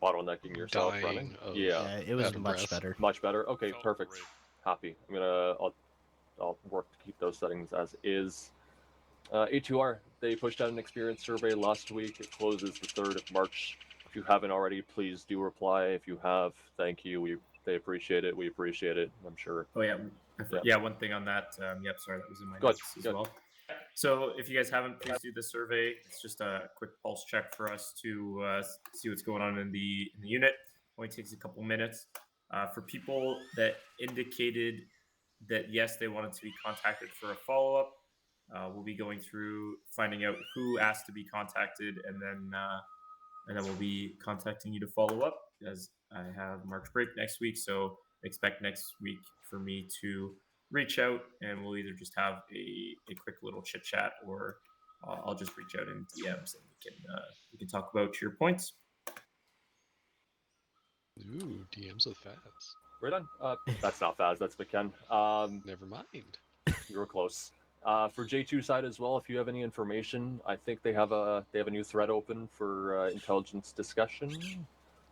bottlenecking yourself Dying running. of it was out of much breath. better. Much better. Okay, perfect. Happy. I'll work to keep those settings as is. A2R, they pushed out an experience survey last week. It closes the 3rd of March. If you haven't already, please do reply. If you have, thank you. They appreciate it. We appreciate it. I'm sure. Oh yeah, yeah. One thing on that. Yep, sorry, that was in my notes as well. So if you guys haven't, please do the survey. It's just a quick pulse check for us to see what's going on in the unit. Only takes a couple minutes. For people that indicated that yes, they wanted to be contacted for a follow-up, we'll be going through finding out who asked to be contacted, and then we'll be contacting you to follow up, as I have March break next week. So expect next week for me to reach out, and we'll either just have a quick little chit chat, or I'll just reach out in DMs, and we can talk about your points. Ooh, DMs with Faz. Right on. That's not Faz, that's McKen. Never mind. You were close. For J2 side as well, if you have any information, I think they have a new thread open for intelligence discussion.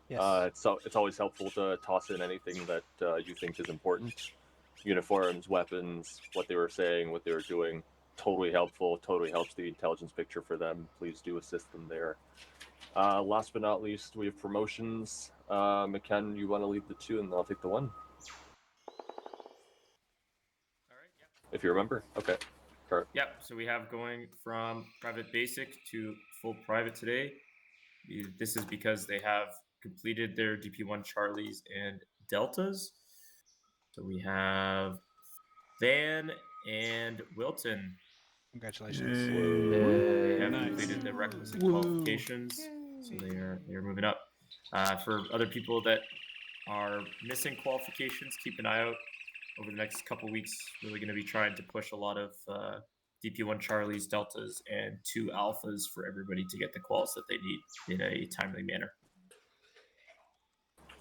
Yes. It's always helpful to toss in anything that you think is important. Uniforms, weapons, what they were saying, what they were doing. Totally helpful. Totally helps the intelligence picture for them. Please do assist them there. Last but not least, we have promotions. McKen, you want to lead the 2, and I'll take the 1. All right. Yep. If you remember. Okay. Correct. Yep. So we have going from private basic to full private today. This is because they have completed their DP1 Charlies and Deltas. So we have Van and Wilton. Congratulations. They have completed the requisite qualifications, so they are moving up. For other people that our missing qualifications. Keep an eye out over the next couple weeks. Really going to be trying to push a lot of DP1 Charlies, Deltas, and 2 Alphas for everybody to get the quals that they need in a timely manner.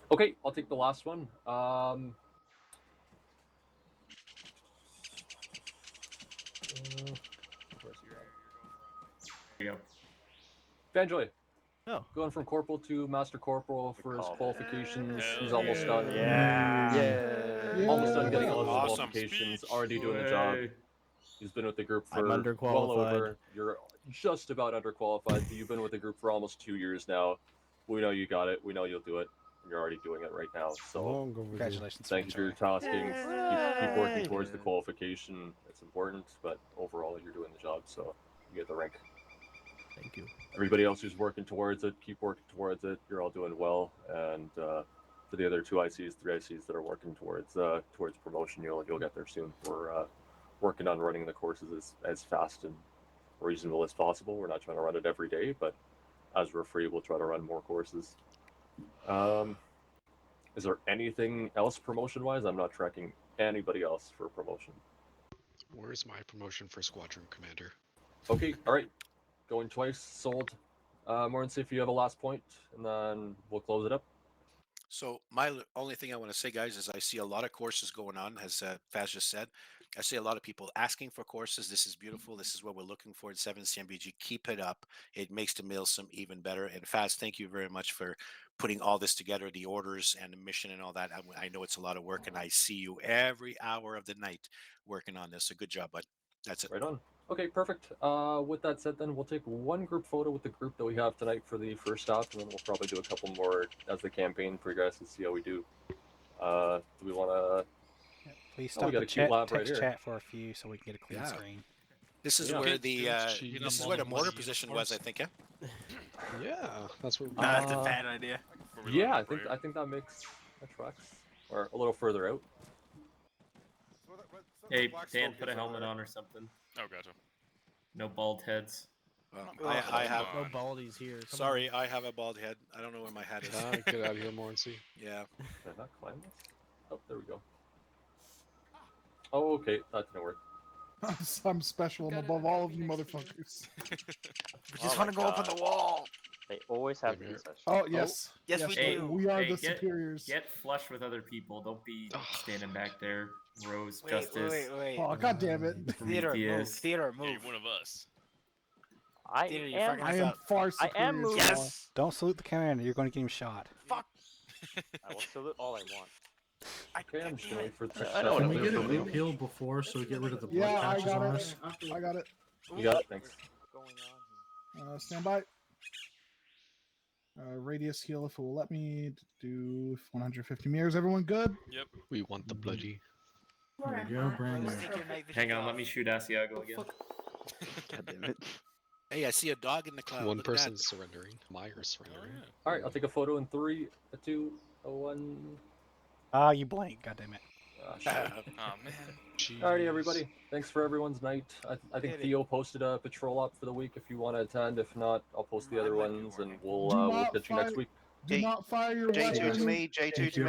Okay, I'll take the last one. There you go. Vanjoy. Oh. Going from corporal to master corporal for his qualifications. He's Hell almost done. Yeah. Almost done getting all his Awesome. qualifications. Already doing the job. He's been with the group for I'm well underqualified. over. You're just about underqualified, but you've been with the group for almost 2 years now. We know you got it. We know you'll do it. You're already doing it right now. So Congratulations. thank you for your tasking. Keep working towards the qualification. It's important, but overall you're doing the job, so you get the rank. Thank you. Everybody else who's working towards it, keep working towards it. You're all doing well. And for the other 2 ICs, 3 ICs that are working towards promotion, you'll get there soon. We're working on running the courses as fast and reasonable as possible. We're not trying to run it every day, but as we're free, we'll try to run more courses. Is there anything else promotion-wise? I'm not tracking anybody else for promotion. Where's my promotion for squadron commander? Okay, all right. Going twice, sold. Morgan, see if you have a last point, and then we'll close it up. So my only thing I want to say, guys, is I see a lot of courses going on, as Faz just said. I see a lot of people asking for courses. This is beautiful. This is what we're looking for in 7th CMBG. Keep it up. It makes the Milsim even better. And Faz, thank you very much for putting all this together, the orders and the mission and all that. I know it's a lot of work, and I see you every hour of the night working on this. So good job, bud. That's it. Right on. Okay, perfect. With that said, then we'll take one group photo with the group that we have tonight for the first stop, and then we'll probably do a couple more as the campaign progresses, see how we do. Do we want to... Please we stop got the a cute chat, lab right text here. chat for a few so we can get a clean screen. This is Yeah. where the Jeez. this is where the mortar position was, I think. Yeah. Yeah, that's what. That's a bad idea. Yeah, I think that tracks. Or a little further out. Hey, Dan, put a helmet on or something. Oh, gotcha. No bald heads. I have no baldies here. Come Sorry, I have a bald head. I don't know where my hat is. Get out of here, more and see. Yeah. Can I not climb this? Oh, there we go. Oh, okay, that didn't work. I'm special. I'm above all of you motherfuckers. I just want to go up on the wall. They always have these. Oh, yes. Yes, we Hey, do. We are hey, the superiors. Get flush with other people. Don't be standing back there. Rose, Wait, Justice. wait. Oh, God damn it. Theodore, move. Prometheus. Theodore, Yeah, move. you're one of us. I Theodore, you're am. fucking I us am up. far I superior. am moving. Yes. Don't salute the commander. You're going to get him shot. Fuck. I will salute all I want. Okay, I'm just waiting for the Can we get a loop heal before so we get rid of the blood Yeah, I patches got on it. us? I got it. You got it, thanks. Stand by. Radius heal if it will let me do 150 meters. Everyone good? Yep. We want the bloody. There we go, brand new. Hang on, let me shoot Asiago again. God damn it. Hey, I see a dog in the cloud. One Look at that. person's surrendering. Myers surrendering. All right, I'll take a photo in 3, 2, 1. Ah, you blank. God damn it. Oh man. Alrighty, everybody. Thanks for everyone's night. I think Theo posted a patrol op for the week if you want to attend. If not, I'll post the other ones, and we'll catch you next week. Do not fire your J2 weapons. to me, J2 to me.